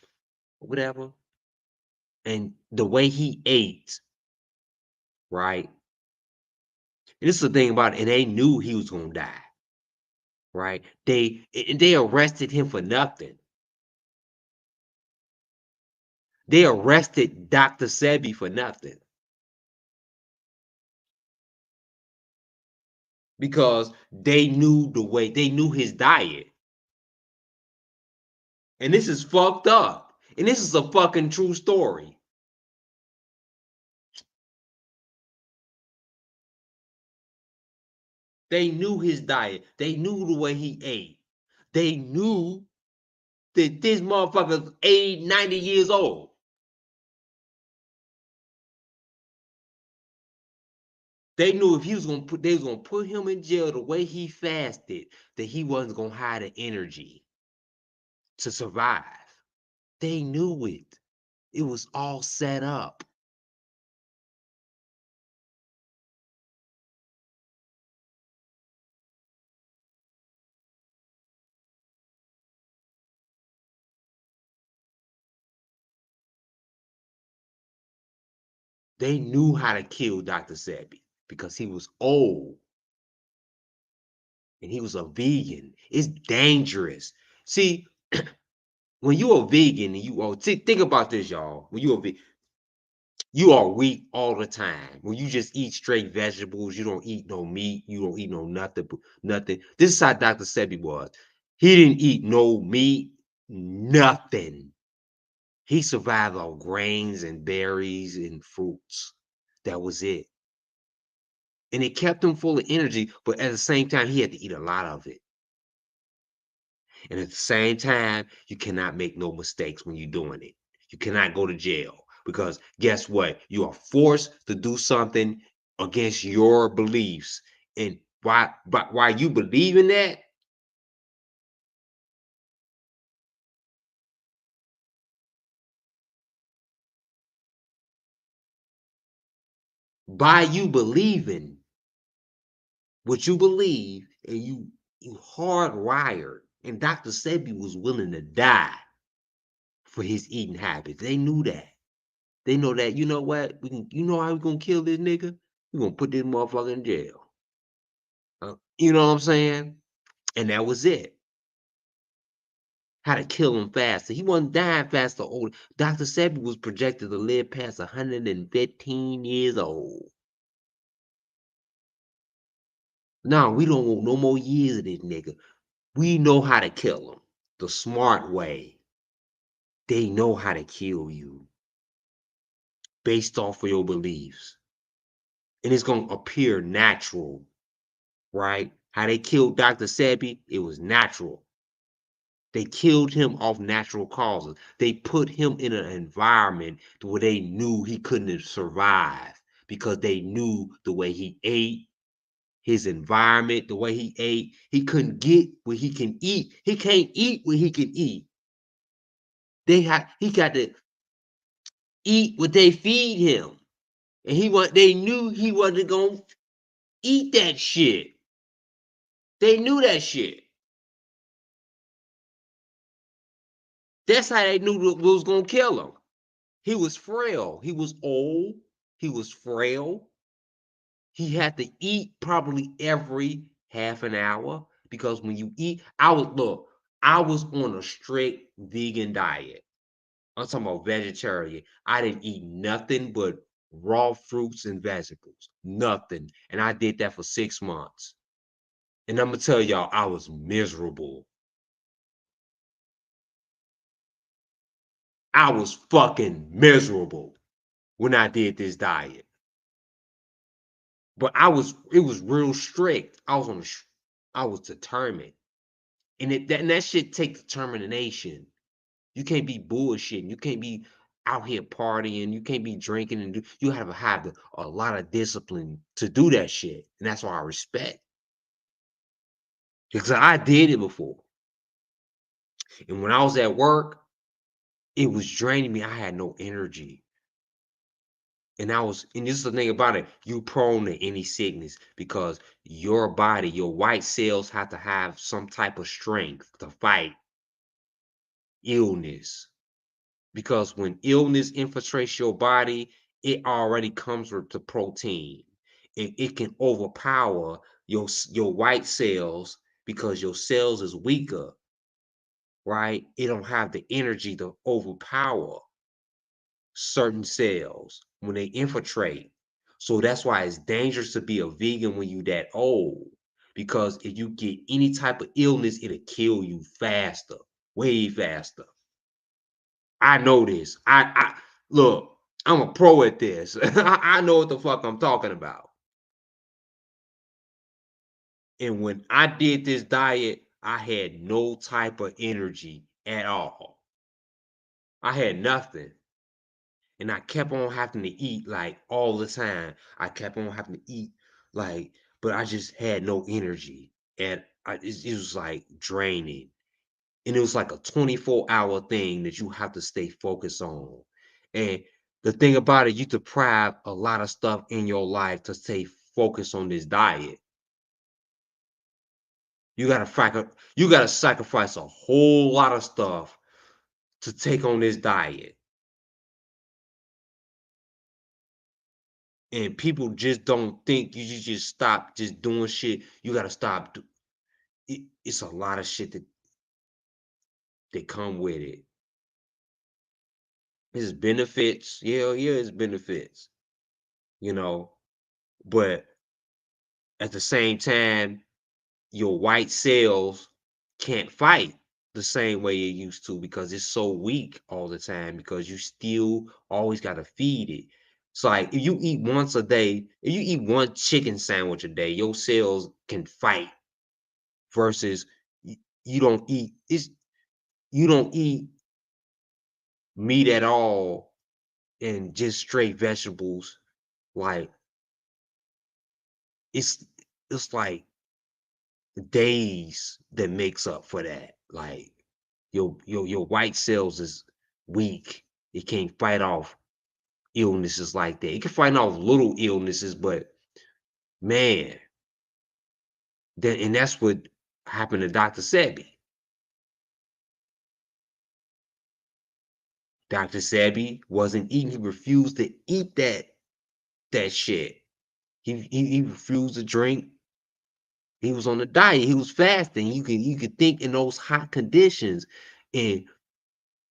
whatever. And the way he ate, right? And this is the thing about it, and they knew he was gonna die, right? They arrested him for nothing. They arrested Dr. Sebi for nothing. Because they knew they knew his diet. And this is fucked up. And this is a fucking true story. They knew his diet. They knew the way he ate. They knew that this motherfucker's 80, 90 years old. They knew if he was gonna put, they was gonna put him in jail the way he fasted, that he wasn't gonna have the energy to survive. They knew it. It was all set up. They knew how to kill Dr. Sebi because he was old and he was a vegan. It's dangerous. See, when you're a vegan and you are, think about this, y'all. When you're a vegan, you are weak all the time. When you just eat straight vegetables, you don't eat no meat, you don't eat no nothing. This is how Dr. Sebi was. He didn't eat no meat, nothing. He survived on grains and berries and fruits. That was it. And it kept him full of energy, but at the same time, he had to eat a lot of it. And at the same time, you cannot make no mistakes when you're doing it. You cannot go to jail because guess what? You are forced to do something against your beliefs. And why you believe in that? By you believing what you believe, and you hardwired. And Dr. Sebi was willing to die for his eating habits. They knew that. They know that, you know what? You know how we're gonna kill this nigga? We're gonna put this motherfucker in jail. You know what I'm saying? And that was it. How to kill him faster. He wasn't dying faster. Old Dr. Sebi was projected to live past 115 years old. No, we don't want no more years of this nigga. We know how to kill him the smart way. They know how to kill you based off of your beliefs. And it's going to appear natural, right? How they killed Dr. Sebi, it was natural. They killed him off natural causes. They put him in an environment where they knew he couldn't survive because they knew the way he ate, his environment, the way he ate. He couldn't get what he can eat. He can't eat what he can eat. He got to eat what they feed him. And they knew he wasn't gonna eat that shit. They knew that shit. That's how they knew what was gonna kill him. He was frail. He was old. He was frail. He had to eat probably every half an hour because when you eat, I was on a strict vegan diet. I'm talking about vegetarian. I didn't eat nothing but raw fruits and vegetables. Nothing. And I did that for 6 months. And I'm gonna tell y'all, I was miserable. I was fucking miserable when I did this diet. But it was real strict. I was determined. And that shit takes determination. You can't be bullshitting. You can't be out here partying. You can't be drinking and you have to have a lot of discipline to do that shit. And that's why I respect. Because I did it before. And when I was at work, it was draining me. I had no energy. And this is the thing about it, you prone to any sickness because your body, your white cells have to have some type of strength to fight illness. Because when illness infiltrates your body, it already comes with the protein. It can overpower your white cells because your cells is weaker, right? It don't have the energy to overpower certain cells when they infiltrate. So that's why it's dangerous to be a vegan when you that old. Because if you get any type of illness, it'll kill you faster, way faster. I know this. I look, I'm a pro at this. I know what the fuck I'm talking about. And when I did this diet, I had no type of energy at all. I had nothing. And I kept on having to eat like all the time. I kept on having to eat like, but I just had no energy. And it was like draining. And it was like a 24-hour thing that you have to stay focused on. And the thing about it, you deprive a lot of stuff in your life to stay focused on this diet. You gotta sacrifice a whole lot of stuff to take on this diet. And people just don't think you should just stop just doing shit. You gotta stop. It's a lot of shit that come with it. There's benefits. Yeah, it's benefits. You know, but at the same time, your white cells can't fight the same way it used to because it's so weak all the time because you still always got to feed it. So like if you eat once a day, if you eat one chicken sandwich a day, your cells can fight versus you don't eat you don't eat meat at all and just straight vegetables. Like it's like days that makes up for that. Like your white cells is weak. It can't fight off illnesses like that. It can fight off little illnesses, but man, and that's what happened to Dr. Sebi. Dr. Sebi wasn't eating. He refused to eat that shit. He refused to drink. He was on a diet. He was fasting. You could think in those hot conditions, and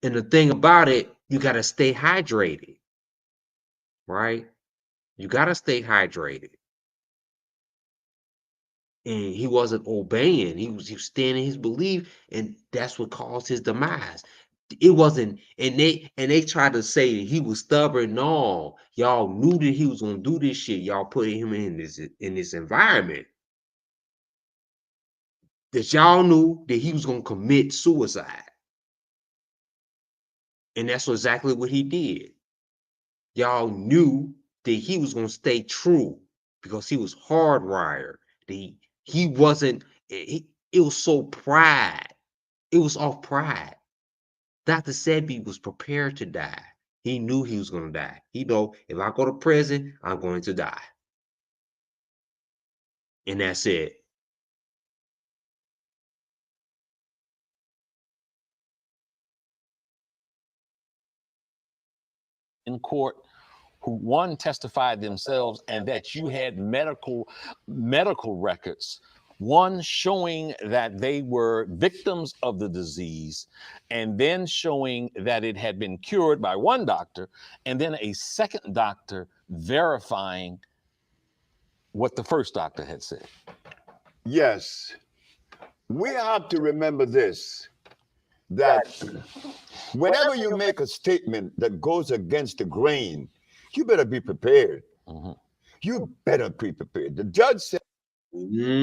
the thing about it, you got to stay hydrated, right? You got to stay hydrated. And he wasn't obeying. He was standing his belief, and that's what caused his demise. It wasn't, and they tried to say that he was stubborn. No, y'all knew that he was gonna do this shit. Y'all put him in this environment that y'all knew that he was gonna commit suicide, and that's exactly what he did. Y'all knew that he was gonna stay true because he was hardwired. He wasn't. It was so pride. It was off pride. Dr. Sebi was prepared to die. He knew he was going to die. He know if I go to prison, I'm going to die. And that's it. In court, who one testified themselves, and that you had medical records, one showing that they were victims of the disease, and then showing that it had been cured by one doctor, and then a second doctor verifying what the first doctor had said. Yes. We have to remember this, that whenever you make a statement that goes against the grain, you better be prepared. Mm-hmm. You better be prepared. The judge said, Mm-hmm.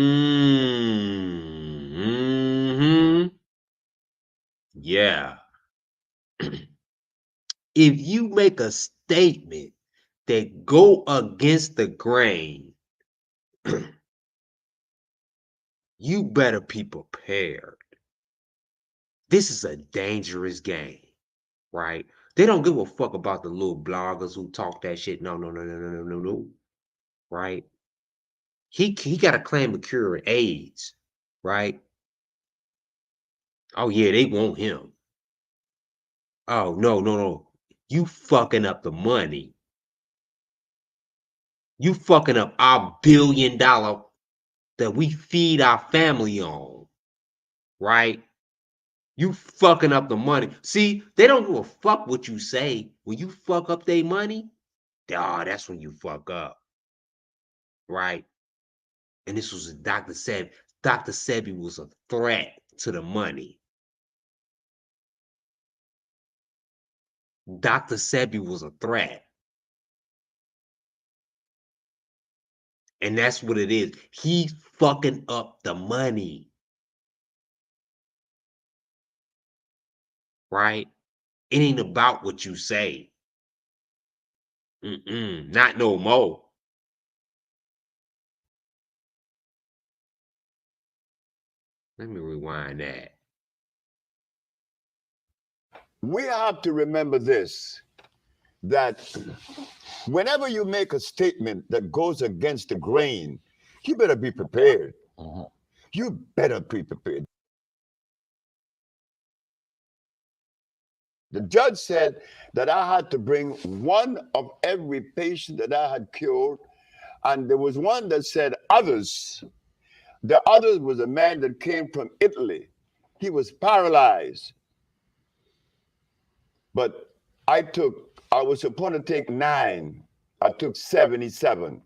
Yeah. If you make a statement that go against the grain, you better be prepared. This is a dangerous game, right? They don't give a fuck about the little bloggers who talk that shit. No. Right? He got a claim to cure AIDS, right? Oh yeah, they want him. Oh no. You fucking up the money. You fucking up our $1 billion that we feed our family on, right? You fucking up the money. See, they don't give a fuck what you say. When you fuck up their money, that's when you fuck up, right? And this was Dr. Sebi. Dr. Sebi was a threat to the money. Dr. Sebi was a threat. And that's what it is. He's fucking up the money. Right? It ain't about what you say. Not no more. Let me rewind that. We have to remember this, that whenever you make a statement that goes against the grain, you better be prepared. You better be prepared. The judge said that I had to bring one of every patient that I had cured, and there was one that said others. The others was a man that came from Italy. He was paralyzed. But I was supposed to take 9. I took 77.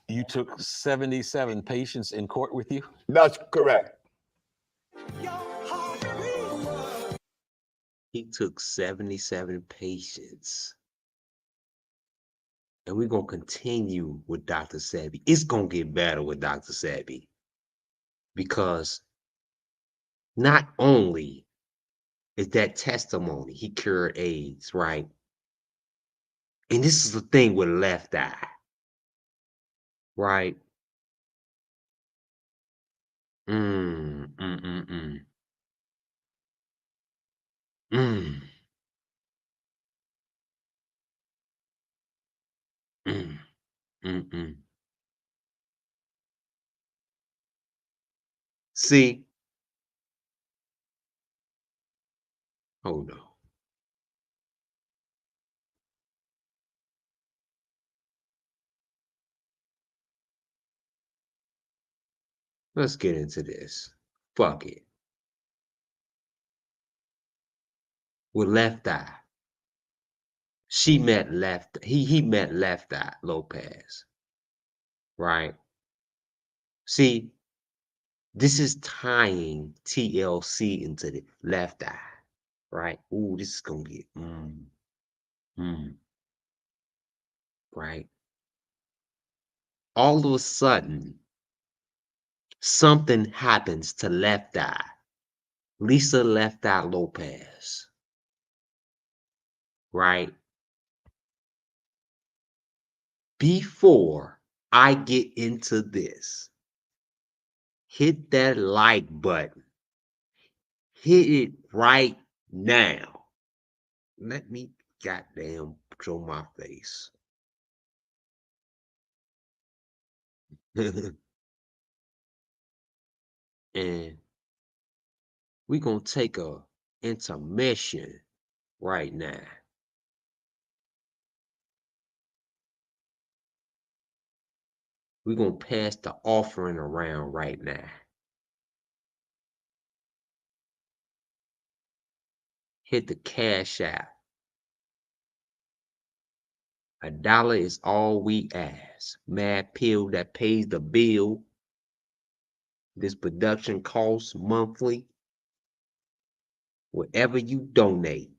You took 77 patients in court with you? That's correct. He took 77 patients. And we're going to continue with Dr. Sebi. It's going to get better with Dr. Sebi. Because not only is that testimony, he cured AIDS, right? And this is the thing with left eye, right? Mm. See? Oh no. Let's get into this. Fuck it. With left eye. He met left eye Lopez. Right? See, this is tying TLC into the left eye. Right? Ooh, this is gonna get right? All of a sudden, something happens to left eye. Lisa Left Eye Lopez. Right? Before I get into this, hit that like button. Hit it right now. Let me goddamn show my face. And we're going to take a intermission right now. We're going to pass the offering around right now. Hit the Cash App. $1 is all we ask. Mad Pill that pays the bill. This production costs monthly. Whatever you donate,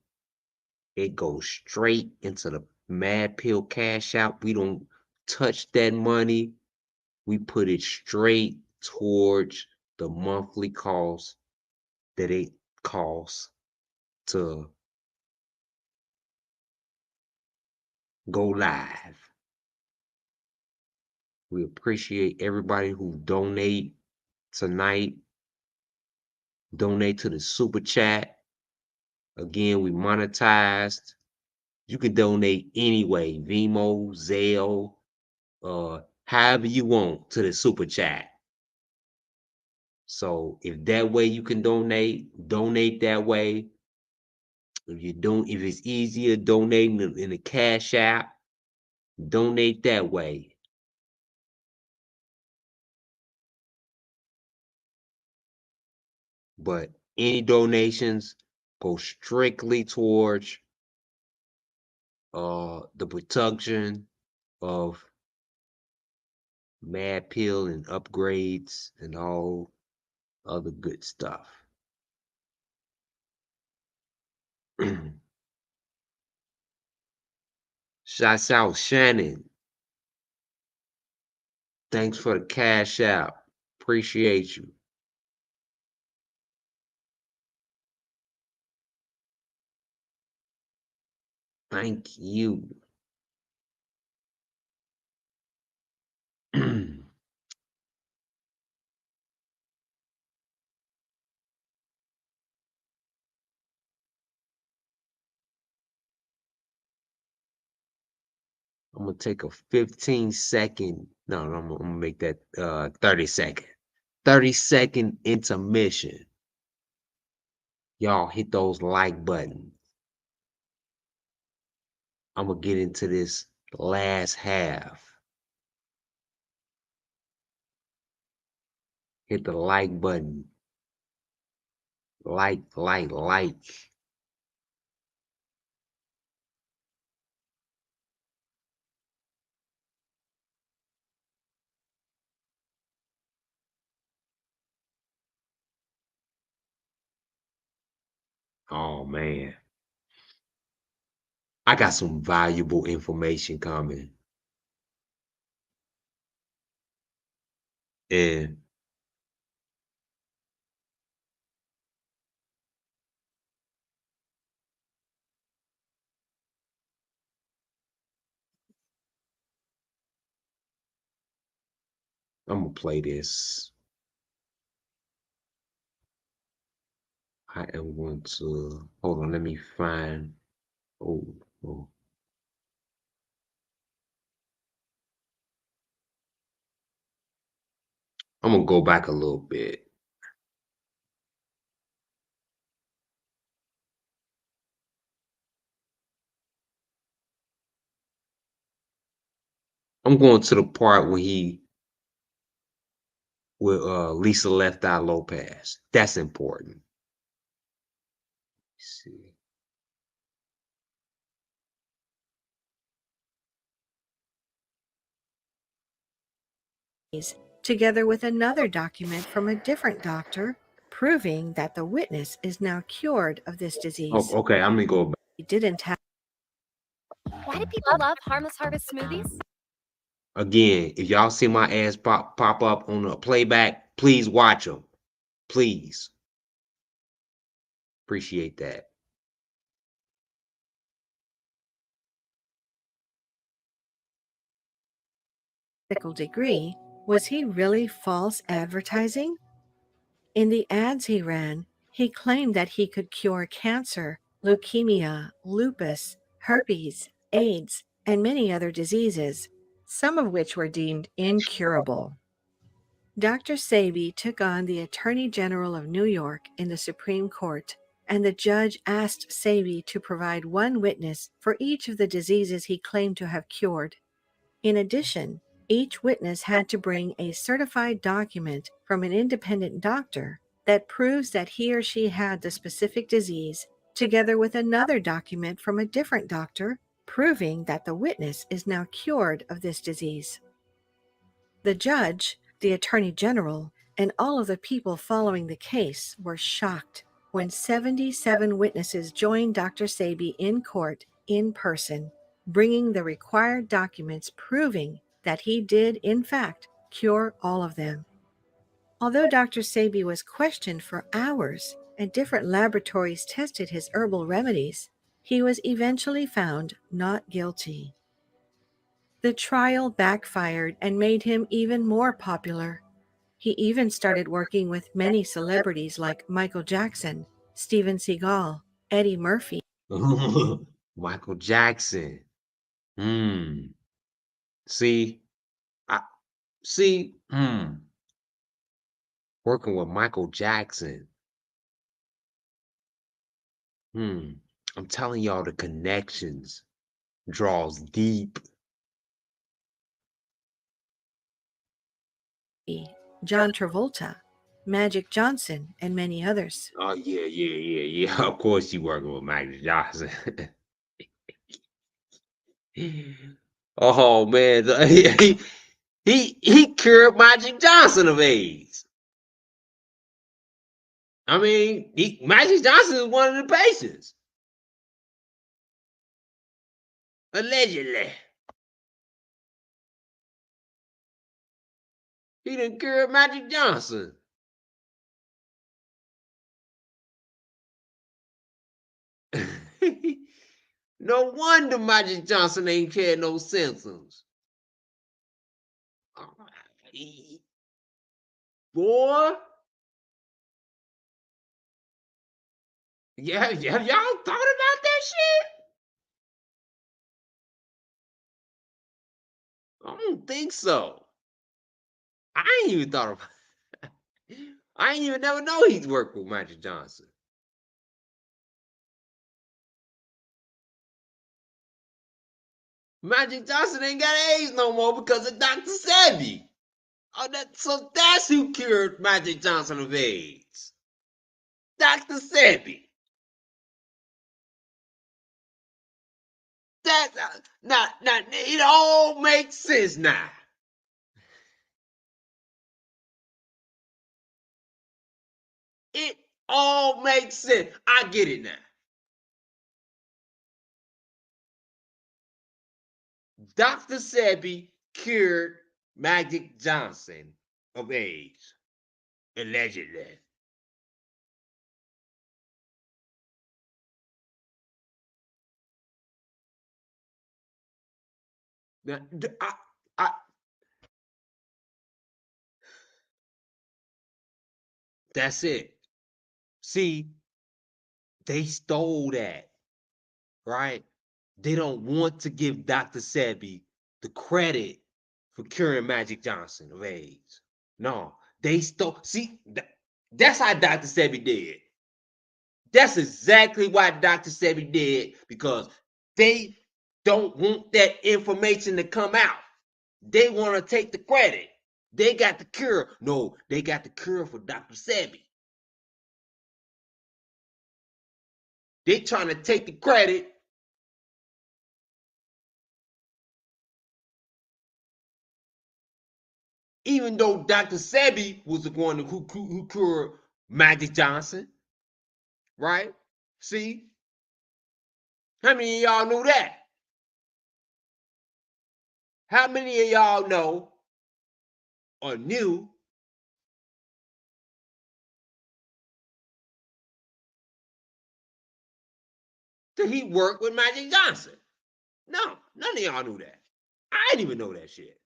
it goes straight into the Mad Pill Cash App. We don't touch that money. We put it straight towards the monthly cost that it costs to go live. We appreciate everybody who donate tonight. Donate to the super chat. Again, we monetized. You can donate anyway. Venmo, Zelle, however you want to the super chat. So if that way you can donate that way. If it's easier donating in the Cash App, donate that way. But any donations go strictly towards the production of Mad Pill and upgrades and all other good stuff. Shouts out Shannon. Thanks for the cash out. Appreciate you. Thank you. I'm gonna take a 15-second. No, I'm gonna make that 30-second. 30-second intermission. Y'all hit those like buttons. I'm gonna get into this last half. Hit the like button. Like. Oh man. I got some valuable information coming. And I'm gonna play this. I am going to hold on, let me find oh. I'm gonna go back a little bit. I'm going to the part where Lisa left out Lopez. That's important. Let's see. Together with another document from a different doctor proving that the witness is now cured of this disease. Oh, okay, I'm gonna go back. He didn't have. Why do people love Harmless Harvest smoothies? Again, if y'all see my ads pop up on a playback, please watch them. Please. Appreciate that. Medical degree, was he really false advertising? In the ads he ran, he claimed that he could cure cancer, leukemia, lupus, herpes, AIDS, and many other diseases, some of which were deemed incurable. Dr. Sebi took on the Attorney General of New York in the Supreme Court, and the judge asked Sebi to provide one witness for each of the diseases he claimed to have cured. In addition, each witness had to bring a certified document from an independent doctor that proves that he or she had the specific disease, together with another document from a different doctor proving that the witness is now cured of this disease. The judge, the attorney general, and all of the people following the case were shocked when 77 witnesses joined Dr. Sebi in court in person, bringing the required documents proving that he did, in fact, cure all of them. Although Dr. Sebi was questioned for hours and different laboratories tested his herbal remedies, he was eventually found not guilty. The trial backfired and made him even more popular. He even started working with many celebrities like Michael Jackson, Steven Seagal, Eddie Murphy. Michael Jackson. See, working with Michael Jackson. I'm telling y'all, the connections draws deep. John Travolta, Magic Johnson, and many others. Oh yeah. Of course you working with Magic Johnson. Oh man, he cured Magic Johnson of AIDS. I mean, Magic Johnson is one of the patients. Allegedly. He done cured Magic Johnson. No wonder Magic Johnson ain't had no symptoms. Boy. Yeah, have y'all thought about that shit? I don't think so. I ain't even thought about I ain't even never know he's worked with Magic Johnson. Magic Johnson ain't got AIDS no more because of Dr. Sebi. Oh, so that's who cured Magic Johnson of AIDS. Dr. Sebi. That now it all makes sense now. It all makes sense. I get it now. Dr. Sebi cured Magic Johnson of AIDS, allegedly. Now, that's it. See, they stole that, right? They don't want to give Dr. Sebi the credit for curing Magic Johnson of AIDS. No, they stole. See, that's how Dr. Sebi did. That's exactly why Dr. Sebi did, because they don't want that information to come out. They want to take the credit. They got the cure. No, they got the cure for Dr. Sebi. They trying to take the credit. Even though Dr. Sebi was the one who cured Magic Johnson, right? See? How many of y'all knew that? How many of y'all know or knew that he worked with Magic Johnson? No, none of y'all knew that. I didn't even know that shit.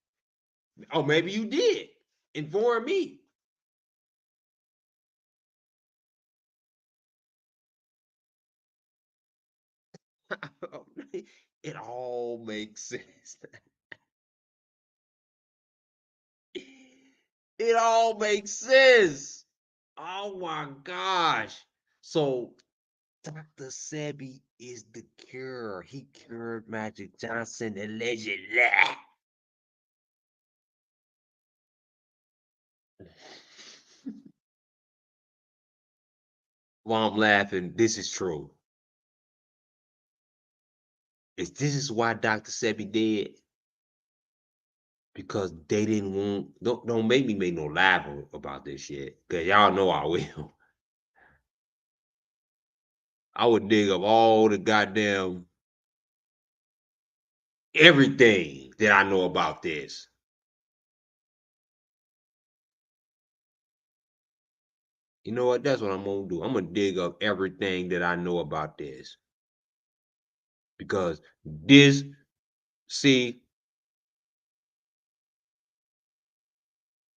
Oh, maybe you did. Inform me. It all makes sense. It all makes sense. Oh my gosh. So Dr. Sebi is the cure. He cured Magic Johnson allegedly. While I'm laughing, this is true. This is why Dr. Sebi did. Because they didn't want, don't make me make no laugh about this shit. Cause y'all know I will. I would dig up all the goddamn everything that I know about this. You know what? That's what I'm gonna do. I'm gonna dig up everything that I know about this. Because this, see,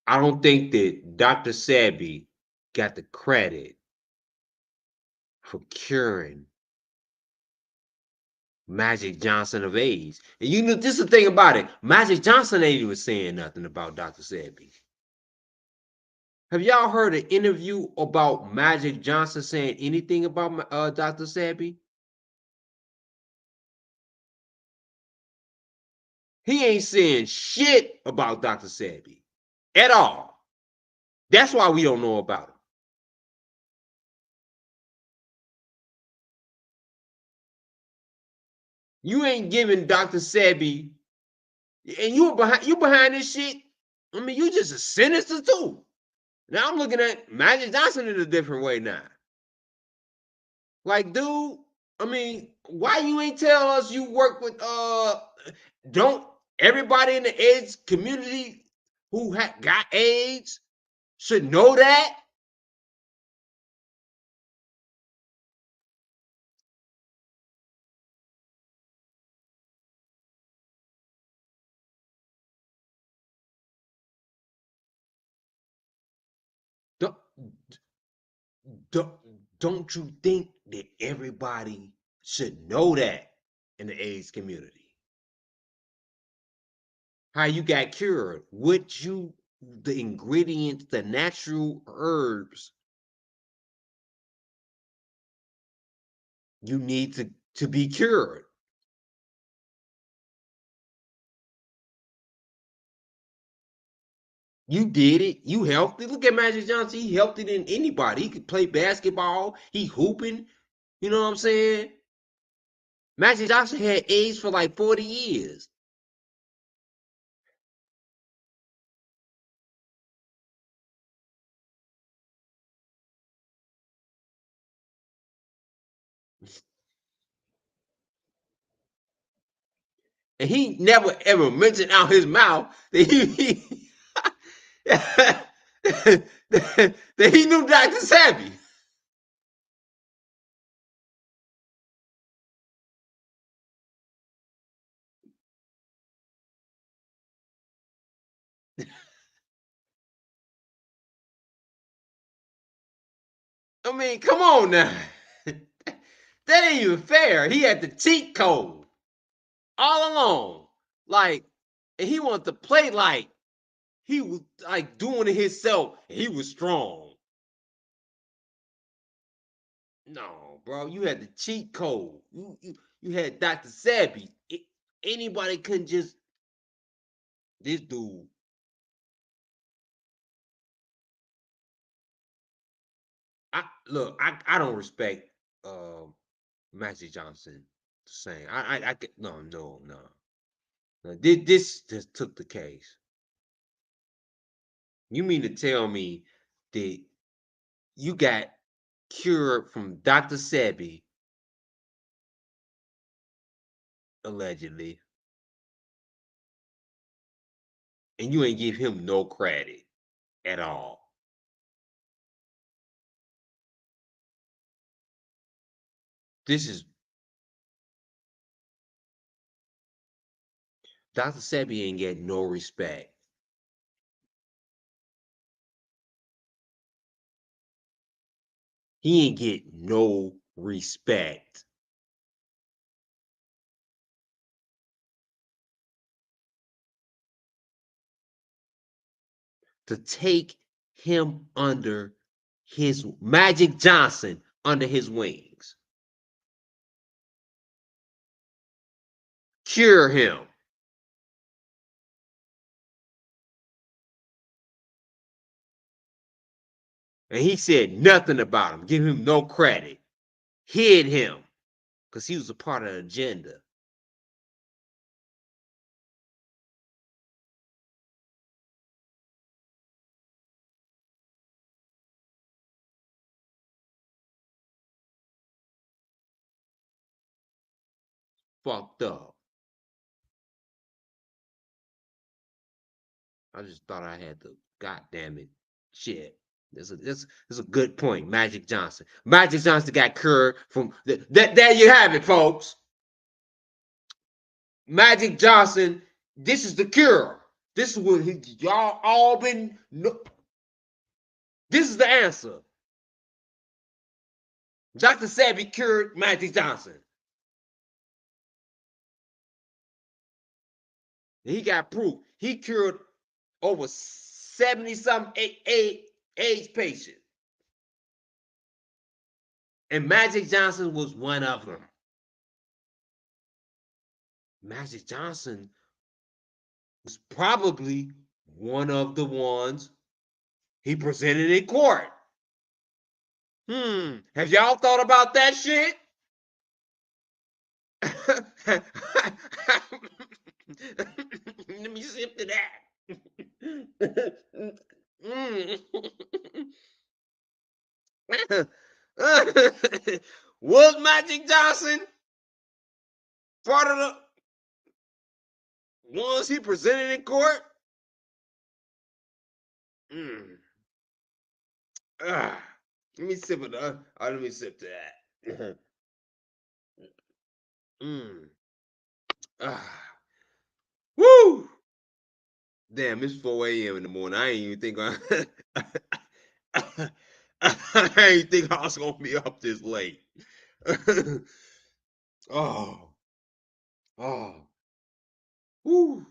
I don't think that Dr. Sebi got the credit for curing Magic Johnson of AIDS. And you know, this is the thing about it. Magic Johnson ain't even saying nothing about Dr. Sebi. Have y'all heard an interview about Magic Johnson saying anything about Dr. Sebi? He ain't saying shit about Dr. Sebi at all. That's why we don't know about him. You ain't giving Dr. Sebi, and you behind this shit. I mean, you just a sinister too. Now I'm looking at Magic Johnson in a different way now. Like, dude, I mean, Why you ain't tell us you work with don't everybody in the AIDS community who got AIDS should know that? Don't you think that everybody should know that in the AIDS community? How you got cured? What you the ingredients, the natural herbs you need to be cured. You did it. You healthy. Look at Magic Johnson. He healthier than anybody. He could play basketball. He hooping. You know what I'm saying? Magic Johnson had AIDS for like 40 years. And he never ever mentioned out his mouth that that he knew Dr. Sebi. I mean, come on now. That ain't even fair. He had the cheat code all along. Like, and he wanted to play like he was like doing it himself. He was strong. No, bro, you had the cheat code. You had Dr. Sebi. Anybody couldn't just this dude. I don't respect Magic Johnson the same. I no. This just took the case. You mean to tell me that you got cured from Dr. Sebi, allegedly, and you ain't give him no credit at all? This is Dr. Sebi ain't get no respect. He ain't get no respect. To take him under his Magic Johnson under his wings. Cure him. And he said nothing about him, give him no credit, hid him because he was a part of the agenda. Fucked up. I just thought I had to, goddamn it, shit. This is a good point. Magic Johnson. Magic Johnson got cured from there you have it, folks. Magic Johnson, this is the cure. This is what y'all all been. This is the answer. Dr. Sebi cured Magic Johnson. He got proof. He cured over 70-something AIDS patients. And Magic Johnson was one of them. Magic Johnson was probably one of the ones he presented in court. Have y'all thought about that shit? Let me sip to that. Was Magic Johnson part of the ones he presented in court? Let me sip it. Let me sip that. Woo! Damn, it's 4 a.m. in the morning. I ain't even think I ain't think I was gonna be up this late. Oh. Woo.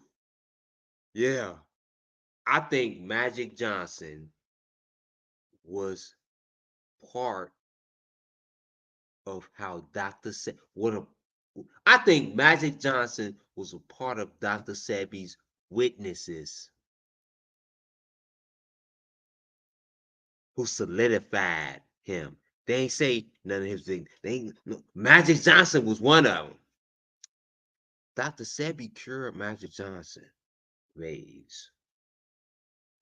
Yeah. I think Magic Johnson was part of how Dr. I think Magic Johnson was a part of Dr. Sebi's witnesses who solidified him. They ain't say none of his things. Magic Johnson was one of them. Dr. Sebi cured Magic Johnson AIDS.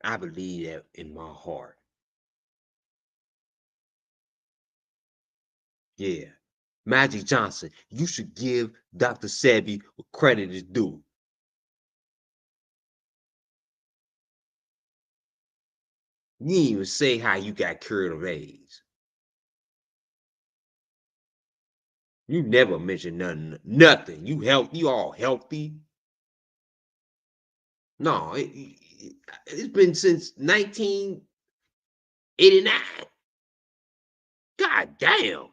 I believe that in my heart. Yeah. Magic Johnson, you should give Dr. Sebi what credit is due. You didn't even say how you got cured of AIDS. You never mentioned nothing. You all healthy. No, it's been since 1989. God damn.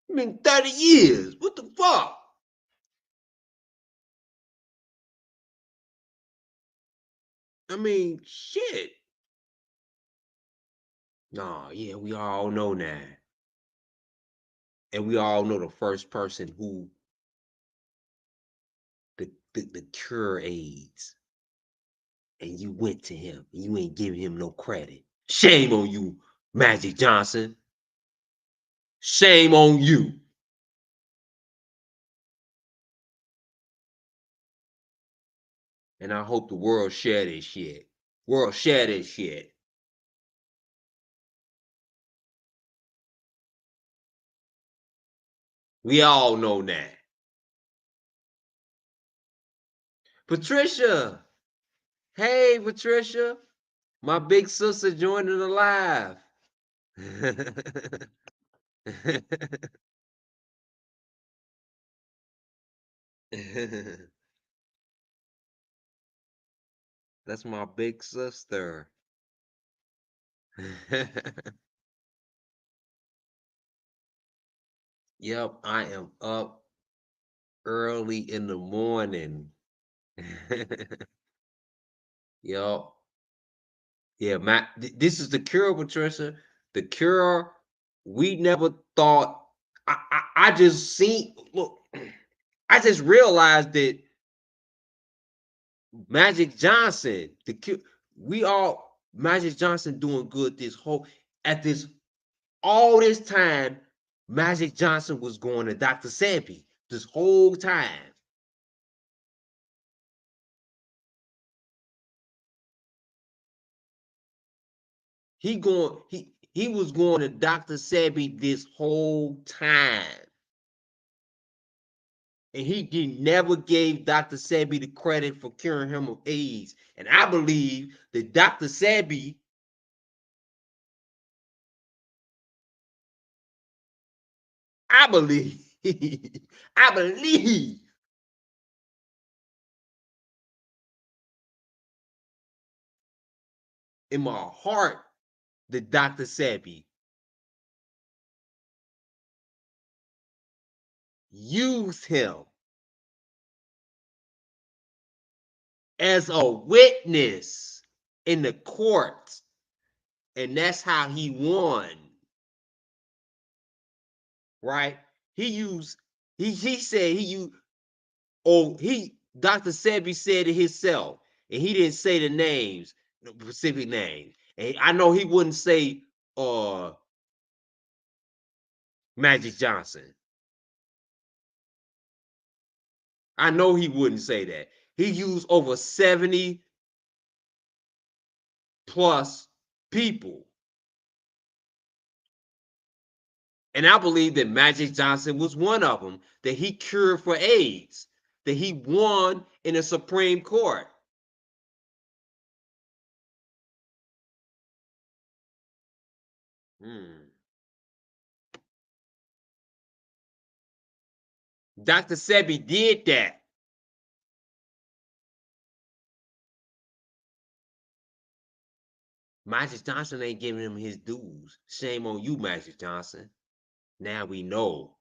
It's been 30 years. What the fuck? I mean, shit. No, yeah, we all know now. And we all know the first person who the cure AIDS. And you went to him and you ain't giving him no credit. Shame on you, Magic Johnson. Shame on you. And I hope the world share this shit. World share this shit. We all know that. Patricia. Hey, Patricia. My big sister joining the live. That's my big sister. Yep, I am up early in the morning. Yep. Yeah, Matt, this is the cure, Patricia. The cure, we never thought. I just seen, look, I just realized that Magic Johnson, the cure, Magic Johnson doing good all this time, Magic Johnson was going to Dr. Sebi this whole time. He was going to Dr. Sebi this whole time. And he never gave Dr. Sebi the credit for curing him of AIDS. And I believe that Dr. Sebi I believe in my heart that Dr. Sebi used him as a witness in the court. And that's how he won. Right? He said Dr. Sebi said it himself, and he didn't say the names, the specific names. And I know he wouldn't say Magic Johnson. I know he wouldn't say that. He used over 70 plus people. And I believe that Magic Johnson was one of them, that he cured for AIDS, that he won in the Supreme Court. Dr. Sebi did that. Magic Johnson ain't giving him his dues. Shame on you, Magic Johnson. Now we know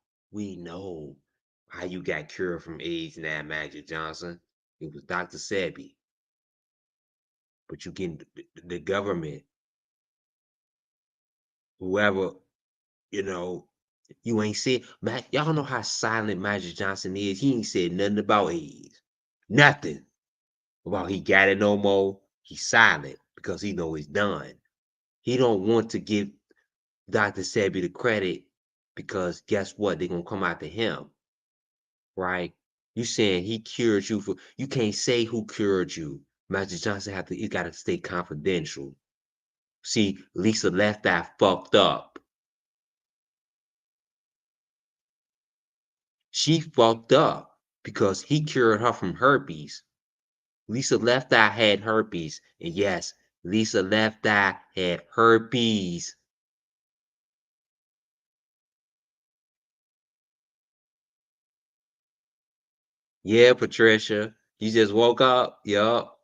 how you got cured from AIDS now, Magic Johnson. It was Dr. Sebi. But you getting the government, whoever, you ain't said, y'all know how silent Magic Johnson is. He ain't said nothing about AIDS. Nothing about he got it no more. He's silent because he know it's done. He don't want to give Dr. Sebi the credit because guess what? They're going to come after him, right? You saying he cured you you can't say who cured you. Magic Johnson he got to stay confidential. See, Lisa Left Eye fucked up. She fucked up because he cured her from herpes. Lisa Left Eye had herpes. And yes, Lisa Left Eye had herpes. Yeah, Patricia. You just woke up? Yup.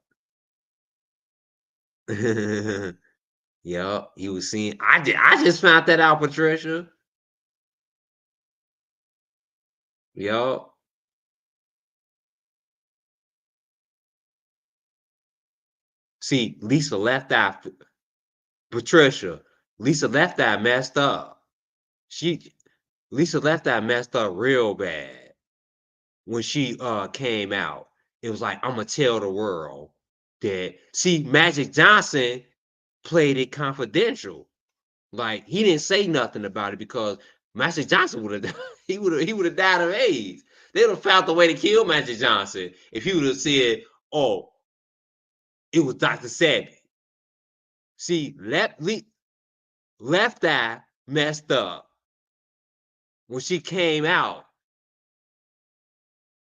Yup. You was seeing. I just found that out, Patricia. Yup. See, Lisa Left Eye, Patricia. Lisa Left Eye messed up. Lisa Left Eye messed up real bad when she came out. It was like, I'm gonna tell the world that. See, Magic Johnson played it confidential. Like he didn't say nothing about it because Magic Johnson would have he would have died of AIDS. They would have found a way to kill Magic Johnson if he would have said, "Oh, it was Dr. Sebi." See, Left Eye messed up when she came out,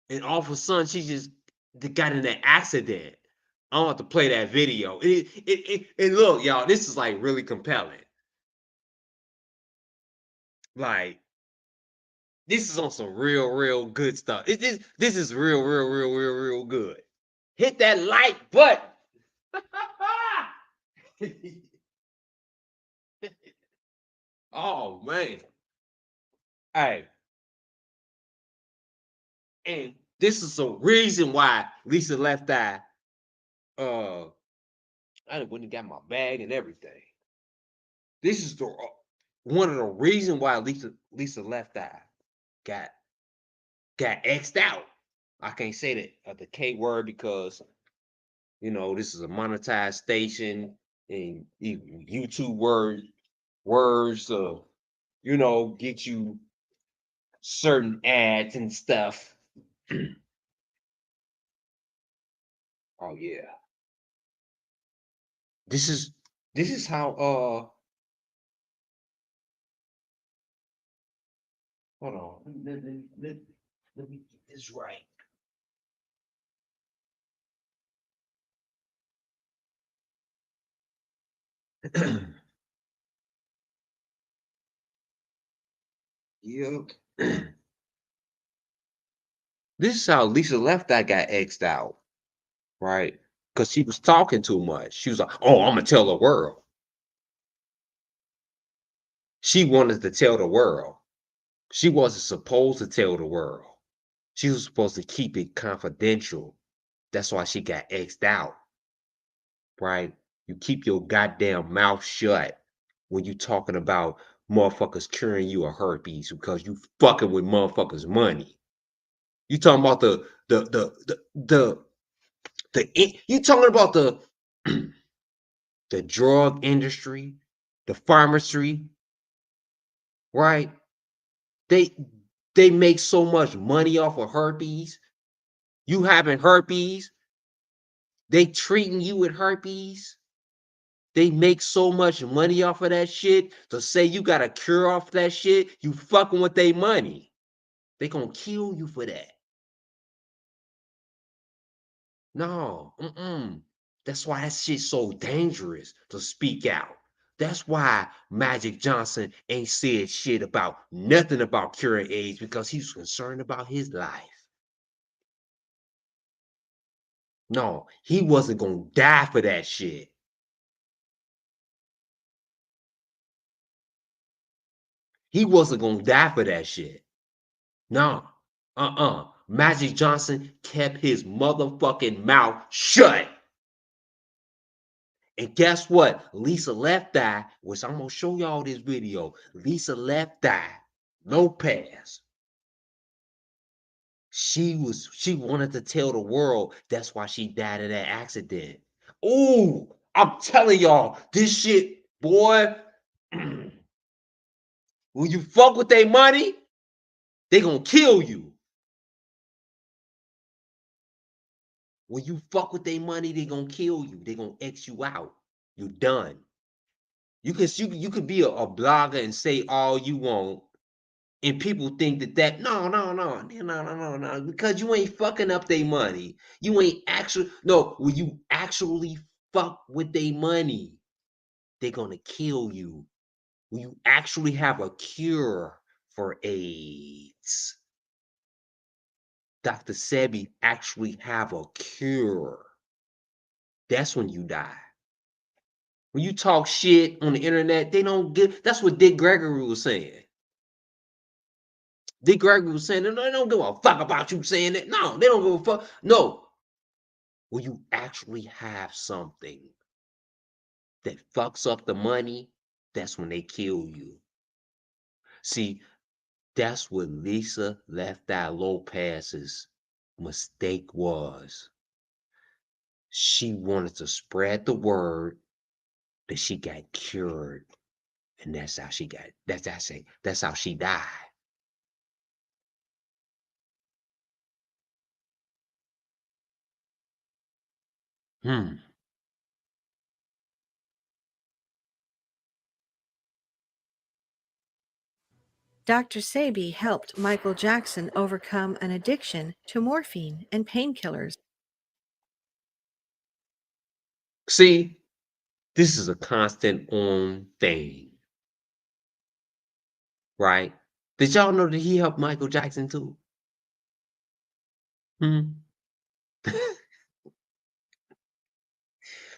and all of a sudden she just got in that accident. I don't have to play that video. And look, y'all, this is like really compelling. Like, this is on some real good stuff. This is real good. Hit that like button. Oh man. Hey. And this is a reason why Lisa Left Eye, I went and got my bag and everything. This is one of the reasons why Lisa Left Eye got X'd out. I can't say the K word because this is a monetized station and YouTube words get you certain ads and stuff. Oh yeah. This is how hold on. Let me get this right. Yep. This is how Lisa Left Eye got X'd out, right? Because she was talking too much. She was like, "Oh, I'm gonna tell the world." She wanted to tell the world. She wasn't supposed to tell the world. She was supposed to keep it confidential. That's why she got X'd out, right? You keep your goddamn mouth shut when you talking about motherfuckers curing you of herpes because you fucking with motherfuckers' money. You talking about you talking about the drug industry, the pharmacy, right? They make so much money off of herpes. You having herpes, they treating you with herpes. They make so much money off of that shit. To say you got a cure off that shit, you fucking with their money. They gonna kill you for that. No, That's why that shit's so dangerous to speak out. That's why Magic Johnson ain't said shit about nothing about curing AIDS, because he's concerned about his life. No, he wasn't gonna die for that shit. He wasn't gonna die for that shit. No, Magic Johnson kept his motherfucking mouth shut. And guess what? Lisa Left Eye, which I'm gonna show y'all this video. Lisa Left Eye Lopez. She wanted to tell the world that's why she died in that accident. Ooh, I'm telling y'all, this shit, boy. When you fuck with their money, they gonna kill you. When you fuck with their money, they gonna kill you. They gonna X you out. You're done. You could be a blogger and say all you want, and people think that no, because you ain't fucking up their money. You ain't actually when you actually fuck with their money, they're gonna kill you. When you actually have a cure for AIDS, Dr. Sebi actually have a cure. That's when you die. When you talk shit on the internet, they don't give. That's what Dick Gregory was saying. Dick Gregory was saying, no, they don't give a fuck about you saying that. No, they don't give a fuck. No. When you actually have something that fucks up the money, that's when they kill you. See, that's what Lisa Left Eye Lopez's mistake was. She wanted to spread the word that she got cured. And that's how she got, that's how she died. Dr. Sebi helped Michael Jackson overcome an addiction to morphine and painkillers. See, this is a constant on thing. Right? Did y'all know that he helped Michael Jackson too?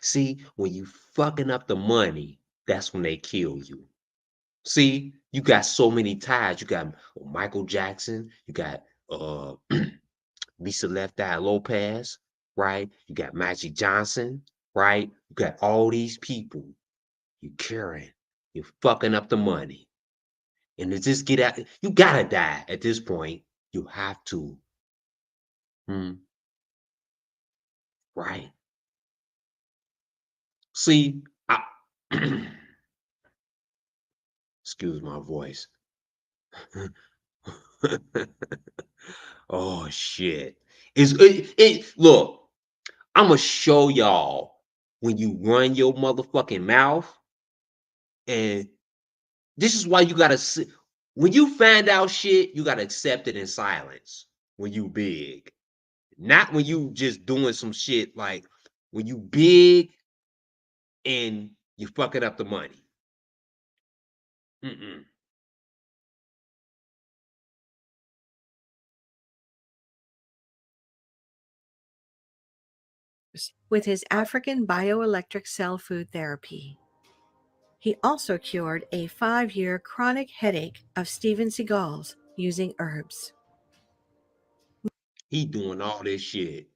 See, when you fucking up the money, that's when they kill you. See, you got so many ties. You got Michael Jackson, you got Lisa Left Eye Lopez, right? You got Magic Johnson, right? You got all these people. You curing, you're fucking up the money. And to just get out, you gotta die at this point. You have to. Right. See, excuse my voice. Oh shit. Look, I'm gonna show y'all when you run your motherfucking mouth, and this is why you gotta sit. When you find out shit, you gotta accept it in silence. When you big, not when you just doing some shit like when you big and you fucking up the money. With his African bioelectric cell food therapy. He also cured a 5-year chronic headache of Steven Seagal's using herbs. He doing all this shit.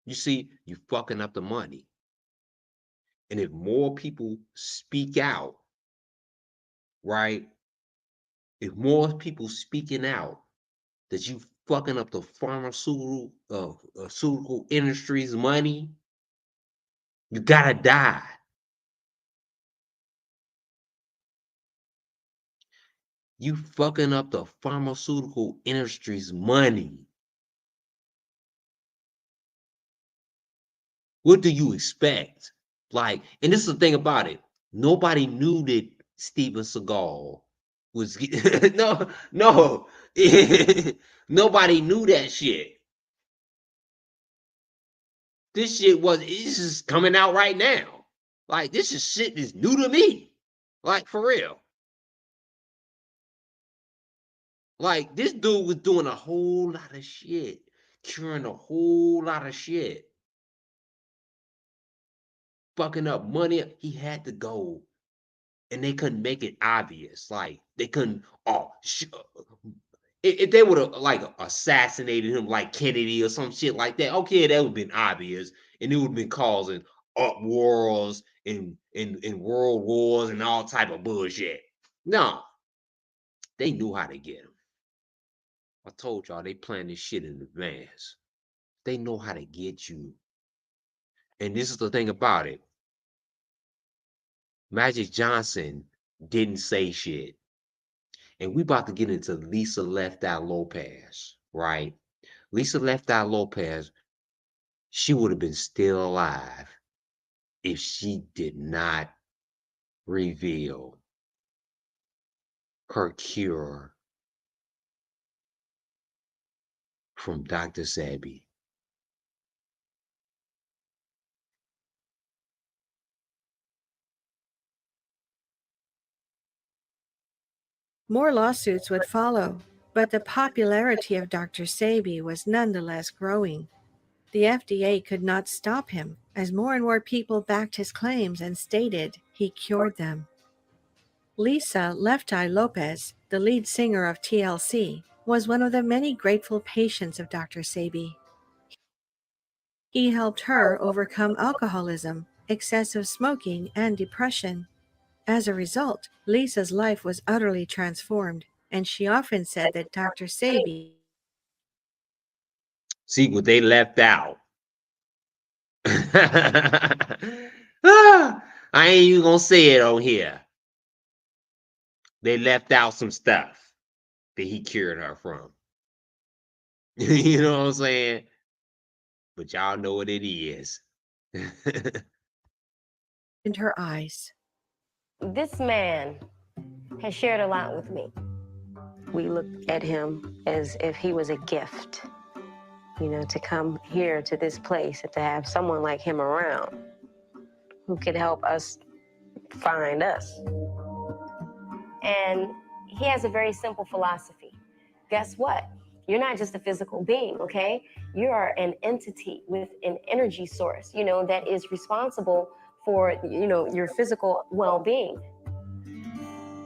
You see, you fucking up the money. And if more people speak out, right? If more people speaking out that you fucking up the pharmaceutical industry's money, you gotta die. You fucking up the pharmaceutical industry's money. What do you expect? Like, and this is the thing about it. Nobody knew that Steven Seagal was no. Nobody knew that shit. This shit it's just coming out right now. Like, this is shit that's new to me. Like, for real. Like, this dude was doing a whole lot of shit, curing a whole lot of shit, fucking up money. He had to go, and they couldn't make it obvious. Like, they couldn't. If they would have like assassinated him like Kennedy or some shit like that, okay, that would have been obvious, and it would have been causing uproars and world wars and all type of bullshit. No, they knew how to get him. I told y'all they planned this shit in advance. They know how to get you. And this is the thing about it. Magic Johnson didn't say shit. And we about to get into Lisa Left Eye Lopez, right? Lisa Left Eye Lopez, she would have been still alive if she did not reveal her cure from Dr. Sebi. More lawsuits would follow, but the popularity of Dr. Sebi was nonetheless growing. The FDA could not stop him, as more and more people backed his claims and stated he cured them. Lisa Left Eye Lopez, the lead singer of TLC, was one of the many grateful patients of Dr. Sebi. He helped her overcome alcoholism, excessive smoking, and depression. As a result, Lisa's life was utterly transformed, and she often said that Dr. Sebi... See what they left out. I ain't even gonna say it on here. They left out some stuff that he cured her from. You know what I'm saying? But y'all know what it is. in her eyes. This man has shared a lot with me. We look at him as if he was a gift, you know, to come here to this place and to have someone like him around who could help us find us. And he has a very simple philosophy. Guess what? You're not just a physical being, okay? You are an entity with an energy source, you know, that is responsible for, you know, your physical well-being.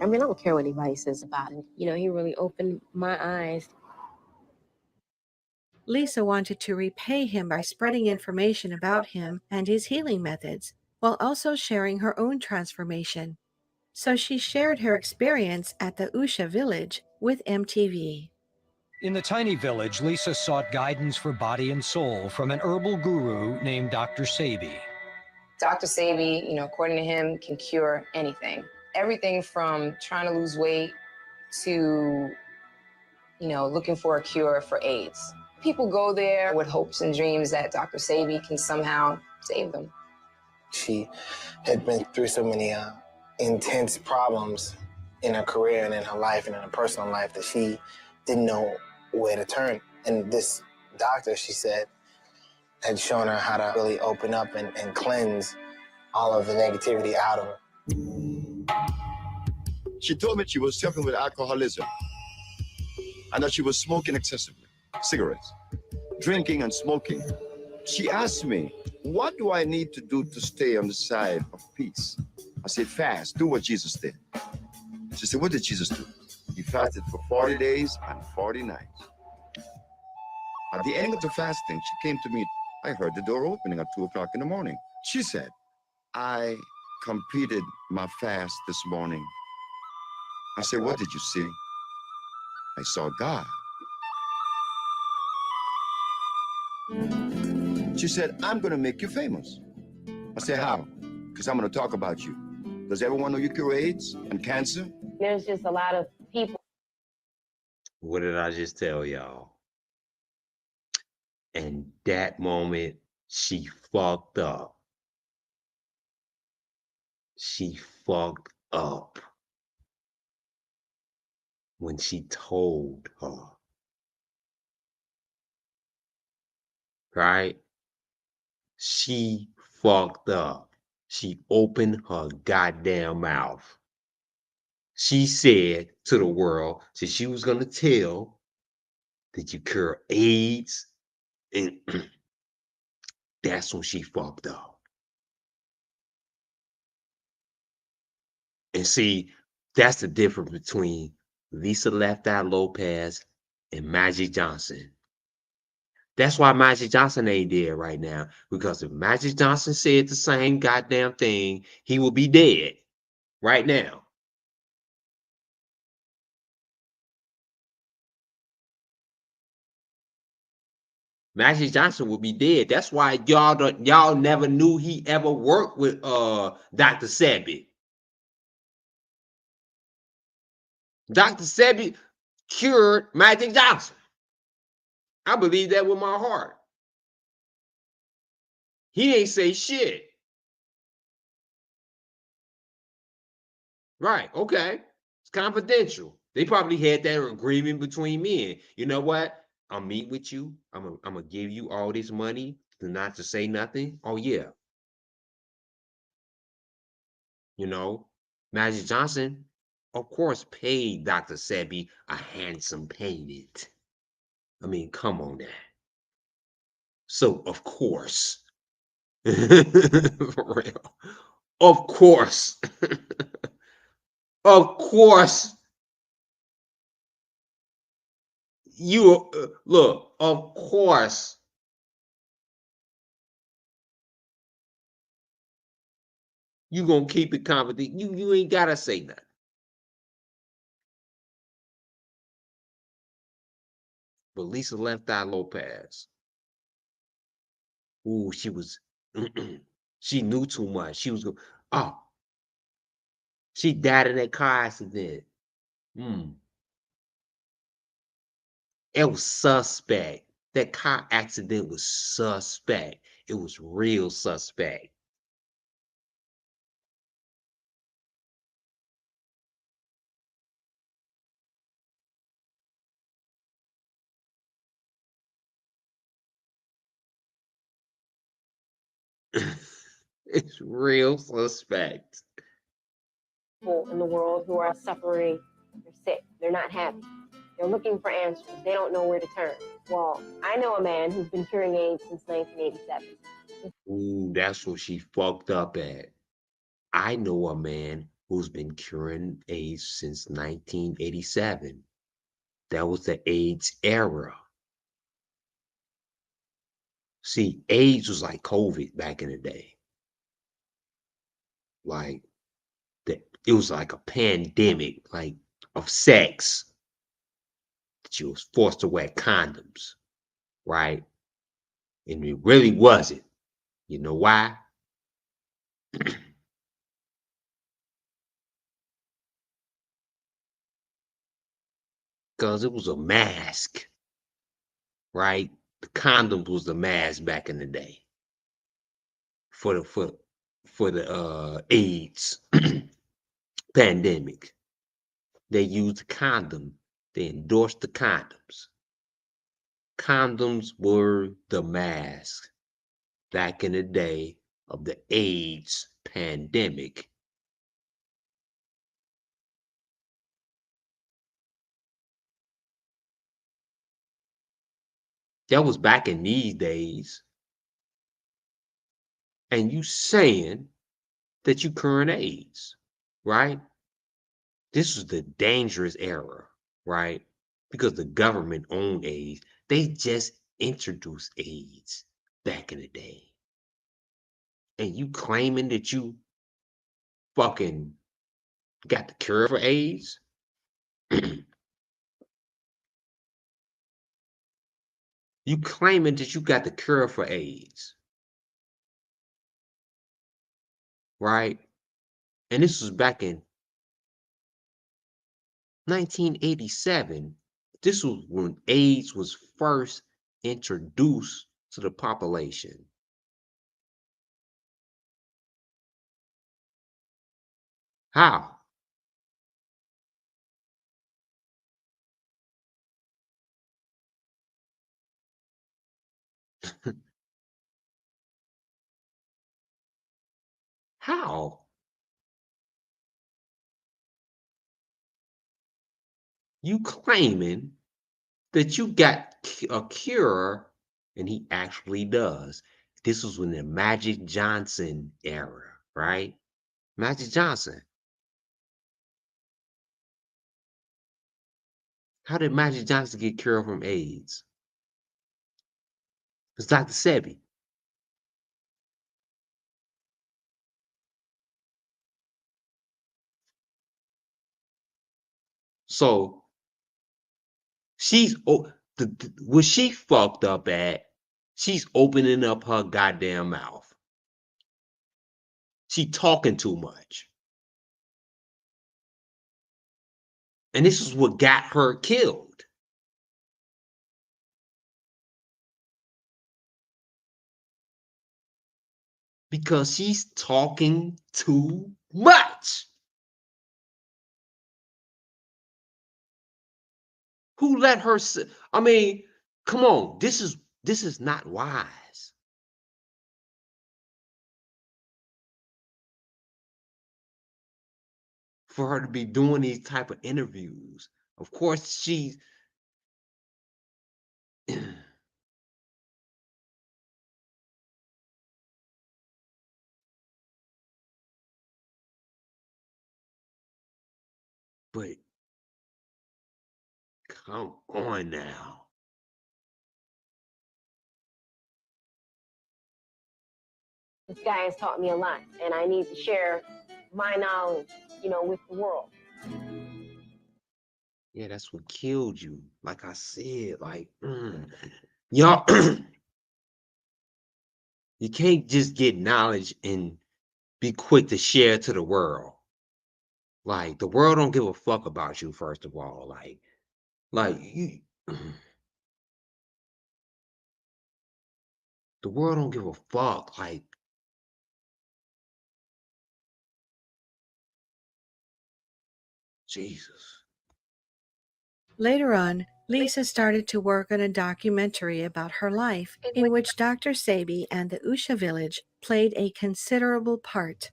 I mean, I don't care what anybody says about it. You know, he really opened my eyes. Lisa wanted to repay him by spreading information about him and his healing methods, while also sharing her own transformation. So she shared her experience at the Usha village with MTV. In the tiny village, Lisa sought guidance for body and soul from an herbal guru named Dr. Sebi. Dr. Sebi, you know, according to him, can cure anything. Everything from trying to lose weight to, you know, looking for a cure for AIDS. People go there with hopes and dreams that Dr. Sebi can somehow save them. She had been through so many intense problems in her career and in her life and in her personal life that she didn't know where to turn. And this doctor, she said, had shown her how to really open up and cleanse all of the negativity out of her. She told me she was suffering with alcoholism and that she was smoking excessively, cigarettes, drinking and smoking. She asked me, what do I need to do to stay on the side of peace? I said, fast, do what Jesus did. She said, what did Jesus do? He fasted for 40 days and 40 nights. At the end of the fasting, she came to me. I heard the door opening at 2 o'clock in the morning. She said, I completed my fast this morning. I said, what did you see? I saw God. She said, I'm going to make you famous. I said, how? Because I'm going to talk about you. Does everyone know you cure AIDS and cancer? There's just a lot of people. What did I just tell y'all? And that moment, she fucked up. she fucked up when she told her. Right? She fucked up. She opened her goddamn mouth. She said to the world that she was going to tell that you cure AIDS, and that's when she fucked up. And see, that's the difference between Lisa Left Eye Lopez and Magic Johnson. That's why Magic Johnson ain't dead right now. Because if Magic Johnson said the same goddamn thing, he would be dead right now. Magic Johnson would be dead. That's why y'all never knew he ever worked with Dr. Sebi. Dr. Sebi cured Magic Johnson. I believe that with my heart. He ain't say shit. Right, okay. It's confidential. They probably had that agreement between men. You know what? I'll meet with you. I'm gonna give you all this money not to say nothing. Oh yeah. You know, Magic Johnson, of course, paid Dr. Sebi a handsome payment. I mean, come on now. So, of course, for real, of course, of course, you look, of course, you gonna keep it confident. You ain't gotta say nothing. But Lisa Left Eye Lopez, ooh, she was, she knew too much. She was, oh, she died in that car accident. It was suspect. That car accident was suspect. It was real suspect. It's real suspect. People in the world who are suffering, they're sick, they're not happy. They're looking for answers. They don't know where to turn. Well, I know a man who's been curing AIDS since 1987. Ooh, that's what she fucked up at. I know a man who's been curing AIDS since 1987. That was the AIDS era. See, AIDS was like COVID back in the day. Like, it was like a pandemic, like of sex. That you was forced to wear condoms, right? And it really wasn't. You know why? Because it was a mask, right? The condom was the mask back in the day for the AIDS pandemic. They used the condom. They endorsed the condoms. Condoms were the mask back in the day of the AIDS pandemic. That was back in these days. And you saying that you current AIDS, right? This was the dangerous era, right? Because the government owned AIDS. They just introduced AIDS back in the day. And you claiming that you fucking got the cure for AIDS? You claiming that you got the cure for AIDS, right? And this was back in 1987. This was when AIDS was first introduced to the population. How? How? You claiming that you got a cure, and he actually does. This was when the Magic Johnson era, right? Magic Johnson. How did Magic Johnson get cured from AIDS? It's Dr. Sebi. So she's what she fucked up at, she's opening up her goddamn mouth. She talking too much. And this is what got her killed. Because she's talking too much. Who let her I mean, come on, this is not wise. For her to be doing these type of interviews. Of course, she's but come on now. This guy has taught me a lot, and I need to share my knowledge, with the world. Yeah, that's what killed you. Like I said, like, y'all, you can't just get knowledge and be quick to share it to the world. Like, the world don't give a fuck about you, first of all. Like you, the world don't give a fuck. Like, Jesus. Later on, Lisa started to work on a documentary about her life in which Dr. Sebi and the Usha village played a considerable part.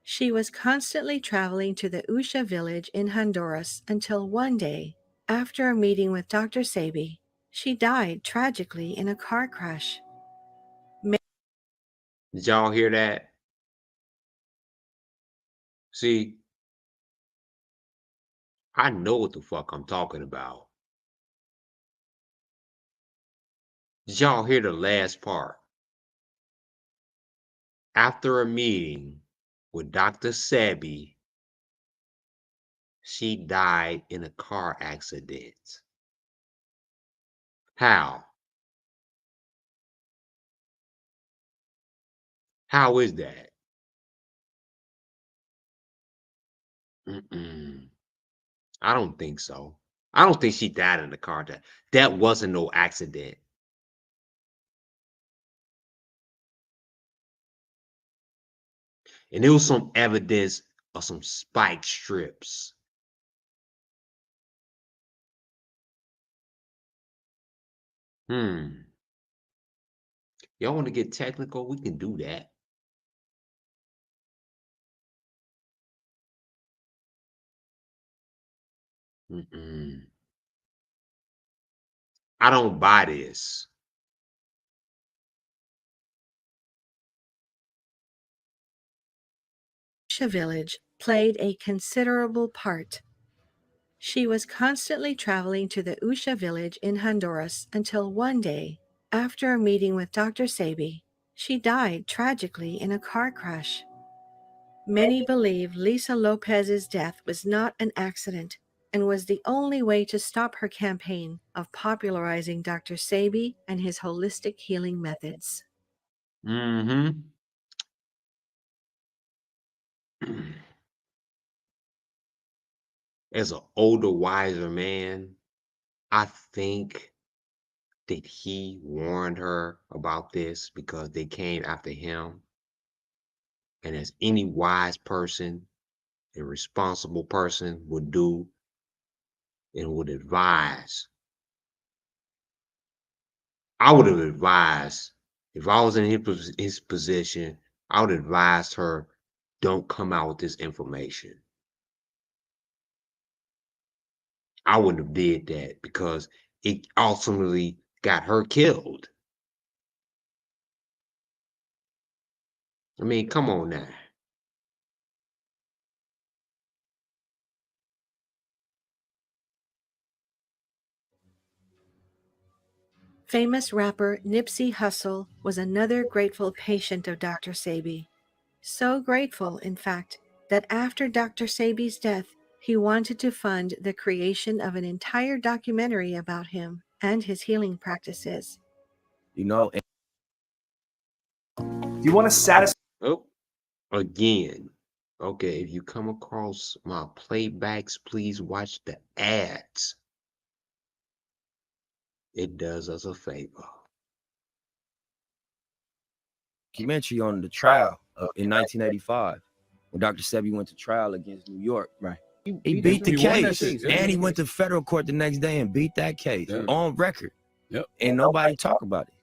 She was constantly traveling to the Usha village in Honduras until one day, after a meeting with Dr. Sebi, she died tragically in a car crash. Did y'all hear that? See, I know what the fuck I'm talking about. Did y'all hear the last part? After a meeting with Dr. Sebi, she died in a car accident. How? How is that? I don't think so. I don't think she died in the car. That wasn't no accident. And there was some evidence of some spike strips. Y'all want to get technical? We can do that. I don't buy this. Usha village played a considerable part. She was constantly traveling to the Usha village in Honduras until one day, after a meeting with Dr. Sebi, she died tragically in a car crash. Many believe Lisa Lopez's death was not an accident and was the only way to stop her campaign of popularizing Dr. Sebi and his holistic healing methods. As an older, wiser man, I think that he warned her about this because they came after him. And as any wise person a responsible person would do and would advise. I would have advised, if I was in his position, I would advise her, don't come out with this information. I wouldn't have did that because it ultimately got her killed. I mean, come on now. Famous rapper Nipsey Hussle was another grateful patient of Dr. Sebi. So grateful, in fact, that after Dr. Sebi's death, he wanted to fund the creation of an entire documentary about him and his healing practices. You know, do you want to satisfy? Oh, again. Okay, if you come across my playbacks, please watch the ads. It does us a favor. Documentary on the trial in 1985 when Dr. Sebi went to trial against New York. Right. He beat the case, and he went to federal court the next day and beat that case on record. Yep. And nobody talk about it.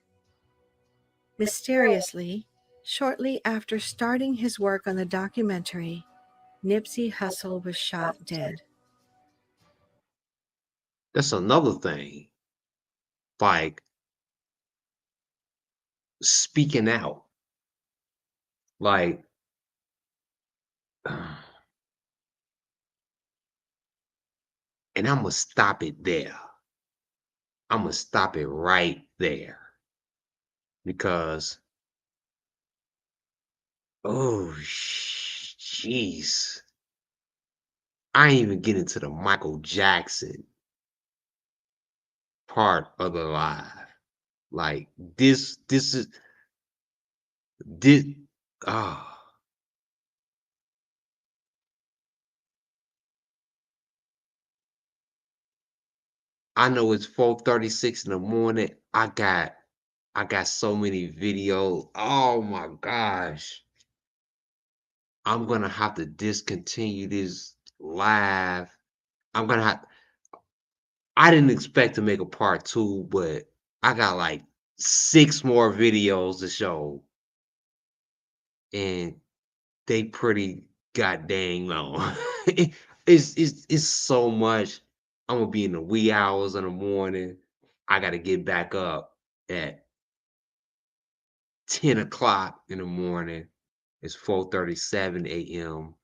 Mysteriously, shortly after starting his work on the documentary, Nipsey Hussle was shot dead. That's another thing. Like speaking out. Like and I'm gonna stop it there. I'm gonna stop it right there. Because oh jeez. I ain't even get into the Michael Jackson part of the live. Like this is this I know it's 4:36 in the morning. I got so many videos. Oh my gosh. I'm gonna have to discontinue this live. I'm gonna have I didn't expect to make a part 2, but I got like 6 more videos to show. And they pretty goddamn long. It's so much. I'm gonna be in the wee hours in the morning. I gotta get back up at 10 o'clock in the morning. It's 4:37 a.m.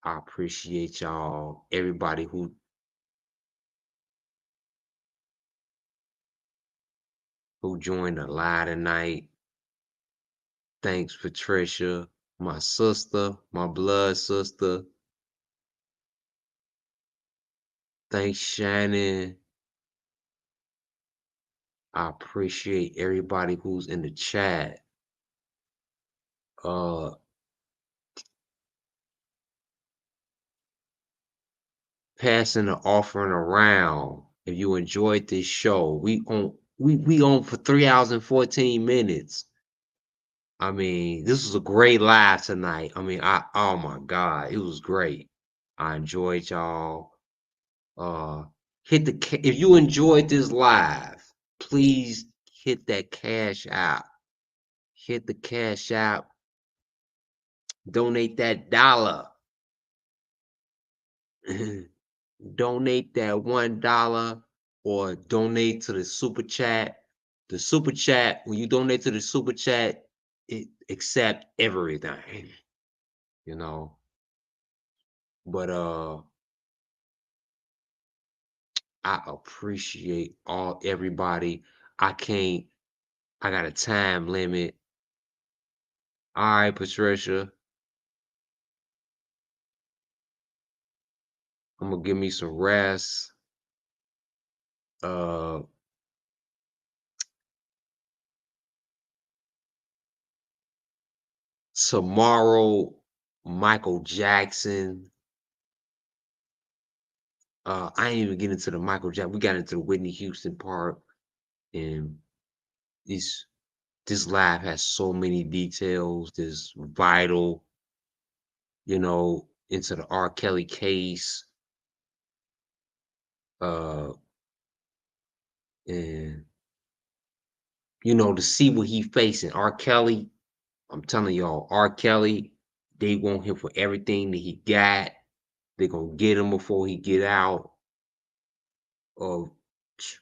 I appreciate y'all, everybody who joined the live tonight. Thanks, Patricia, my sister, my blood sister. Thanks, Shannon. I appreciate everybody who's in the chat. Passing the offering around. If you enjoyed this show, we on for 3 hours and 14 minutes. I mean, this was a great live tonight. I mean, oh my God, it was great. I enjoyed y'all. If you enjoyed this live, please hit that cash out. Hit the cash out. Donate that $1. Donate that $1 or donate to the super chat. The super chat, when you donate to the super chat, it accept everything, you know. But I appreciate everybody. I got a time limit. All right, Patricia. I'm gonna give me some rest. Tomorrow, Michael Jackson. I ain't even get into the Michael Jackson. We got into the Whitney Houston part, and this live has so many details. This vital, you know, into the R. Kelly case. And you know, to see what he facing. R. Kelly, I'm telling y'all, R. Kelly, they want him for everything that he got. They're gonna get him before he get out of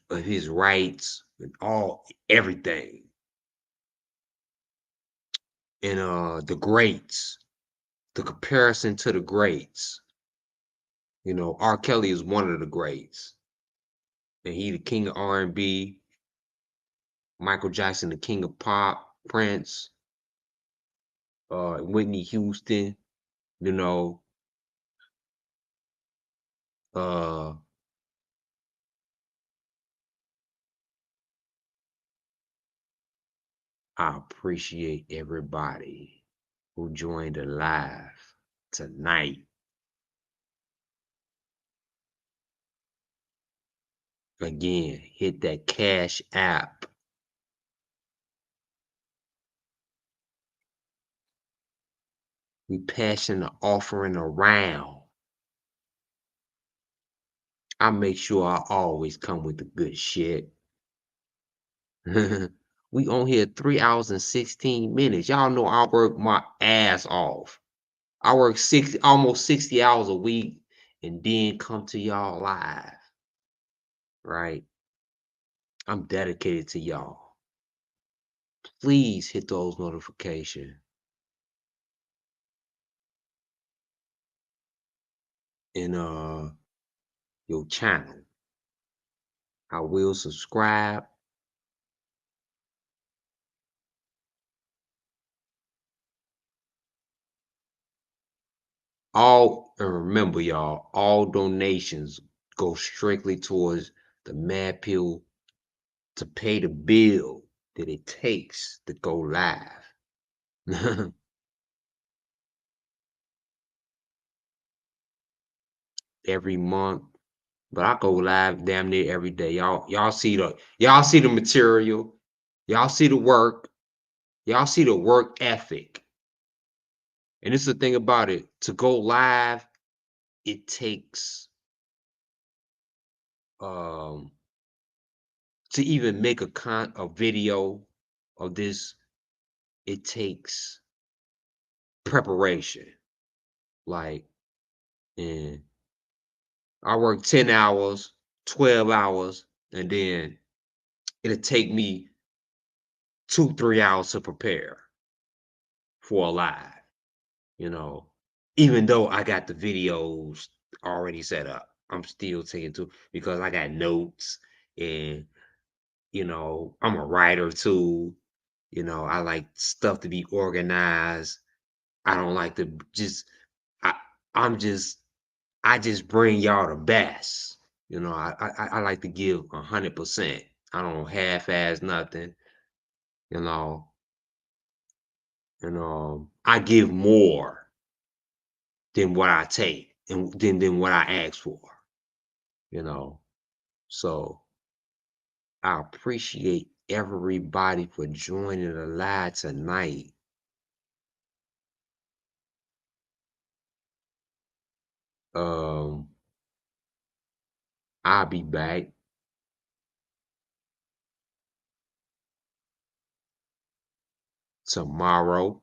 his rights and everything. And the greats, the comparison to the greats. You know, R. Kelly is one of the greats. And he the king of R&B. Michael Jackson, the king of pop. Prince, Whitney Houston, you know, I appreciate everybody who joined the live tonight. Again, hit that Cash App. We passing the offering around. I make sure I always come with the good shit. We on here 3 hours and 16 minutes. Y'all know I work my ass off. I work almost 60 hours a week and then come to y'all live. Right? I'm dedicated to y'all. Please hit those notifications. In your channel. I will subscribe. And remember y'all, all donations go strictly towards the Mad Pill to pay the bill that it takes to go live. Every month. But I go live damn near every day. Y'all see the material. Y'all see the work. Y'all see the work ethic. And this is the thing about it. To go live, it takes to even make a video of this, it takes preparation. Like, and I work 10 hours, 12 hours, and then it'll take me 2-3 hours to prepare for a live, you know. Even though I got the videos already set up, I'm still taking two because I got notes and, you know, I'm a writer too. You know, I like stuff to be organized. I don't like to just, I just bring y'all the best. You know, I like to give 100%. I don't half-ass nothing, you know. And I give more than what I take and than what I ask for, you know. So I appreciate everybody for joining the live tonight. I'll be back. Tomorrow.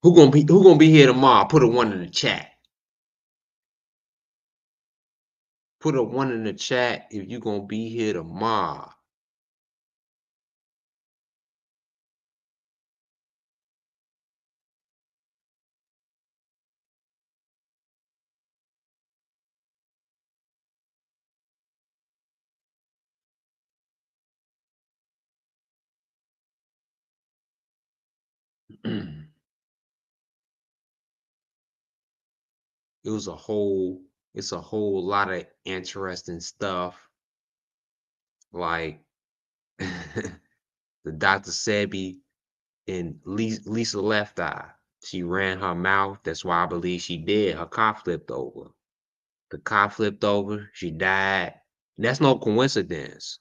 Who gonna be here tomorrow? Put a 1 in the chat. Put a 1 in the chat if you gonna be here tomorrow. It's a whole lot of interesting stuff. Like the Dr. Sebi and Lisa Left Eye. She ran her mouth. That's why I believe she did. Her car flipped over. The car flipped over. She died. And that's no coincidence.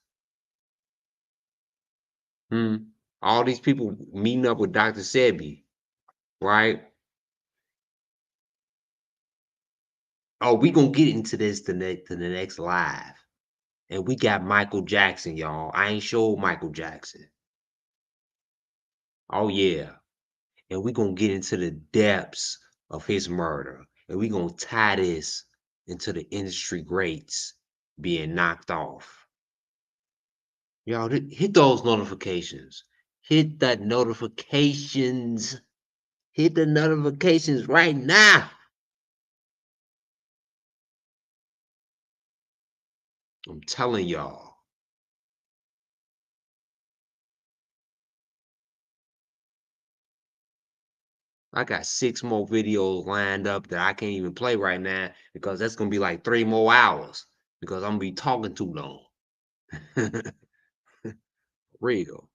All these people meeting up with Dr. Sebi, right? Oh, we gonna get into this to the next live. And we got Michael Jackson, y'all. I ain't showed Michael Jackson. Oh, yeah. And we gonna get into the depths of his murder. And we gonna tie this into the industry greats being knocked off. Y'all, hit those notifications. Hit the notifications. Hit the notifications right now. I'm telling y'all. I got 6 more videos lined up that I can't even play right now because that's gonna be like 3 more hours because I'm gonna be talking too long. Real.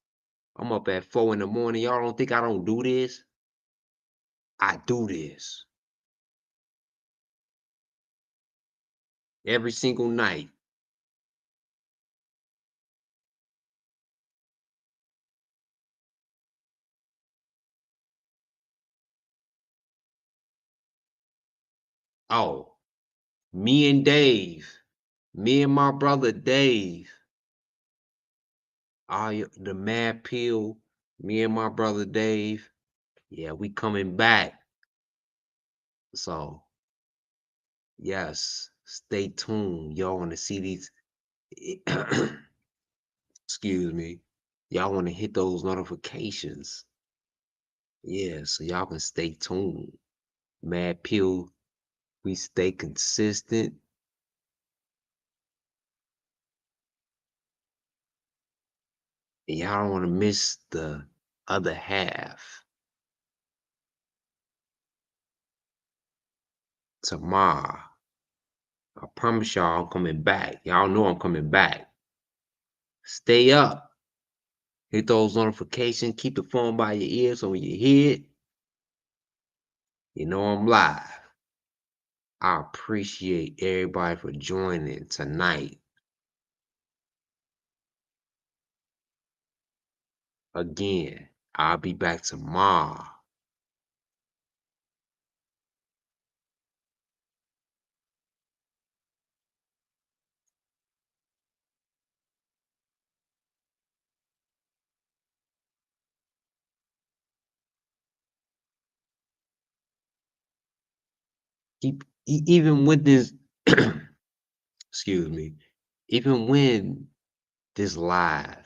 I'm up at 4 in the morning. Y'all don't think I don't do this? I do this. Every single night. Oh, me and Dave. Me and my brother Dave. The Mad Pill. Me and my brother Dave. Yeah, we coming back. So, yes, stay tuned. Y'all want to see these. Excuse me. Y'all want to hit those notifications. Yeah, so y'all can stay tuned. Mad Pill, we stay consistent. And y'all don't want to miss the other half. Tomorrow. I promise y'all I'm coming back. Y'all know I'm coming back. Stay up. Hit those notifications. Keep the phone by your ear so when you hear it, you know I'm live. I appreciate everybody for joining tonight. Again, I'll be back tomorrow. Even with this, excuse me, even when this live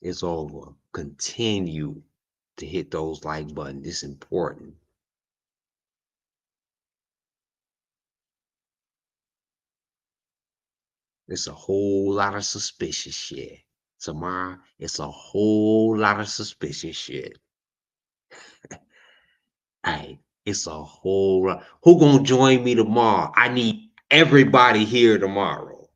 is over, continue to hit those like buttons. It's important. It's a whole lot of suspicious shit. Tomorrow, it's a whole lot of suspicious shit. Hey, it's a whole lot. Who gonna join me tomorrow? I need everybody here tomorrow.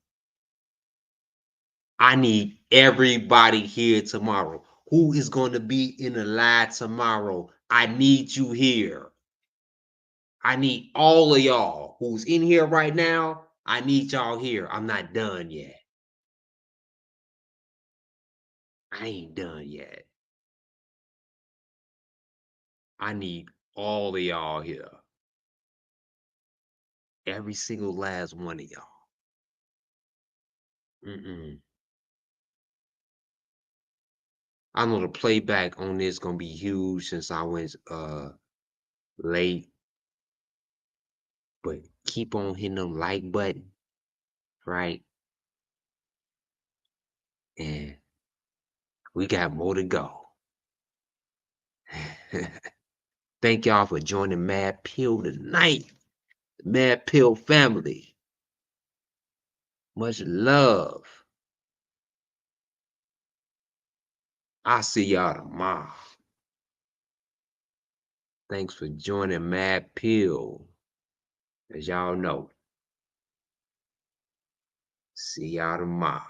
I need everybody here tomorrow. Who is going to be in the live tomorrow? I need you here. I need all of y'all who's in here right now. I need y'all here. I'm not done yet. I ain't done yet. I need all of y'all here. Every single last one of y'all. I know the playback on this gonna be huge since I went late. But keep on hitting the like button, right? And we got more to go. Thank y'all for joining Mad Pill tonight. The Mad Pill family. Much love. I'll see y'all tomorrow. Thanks for joining Mad Pill. As y'all know. See y'all tomorrow.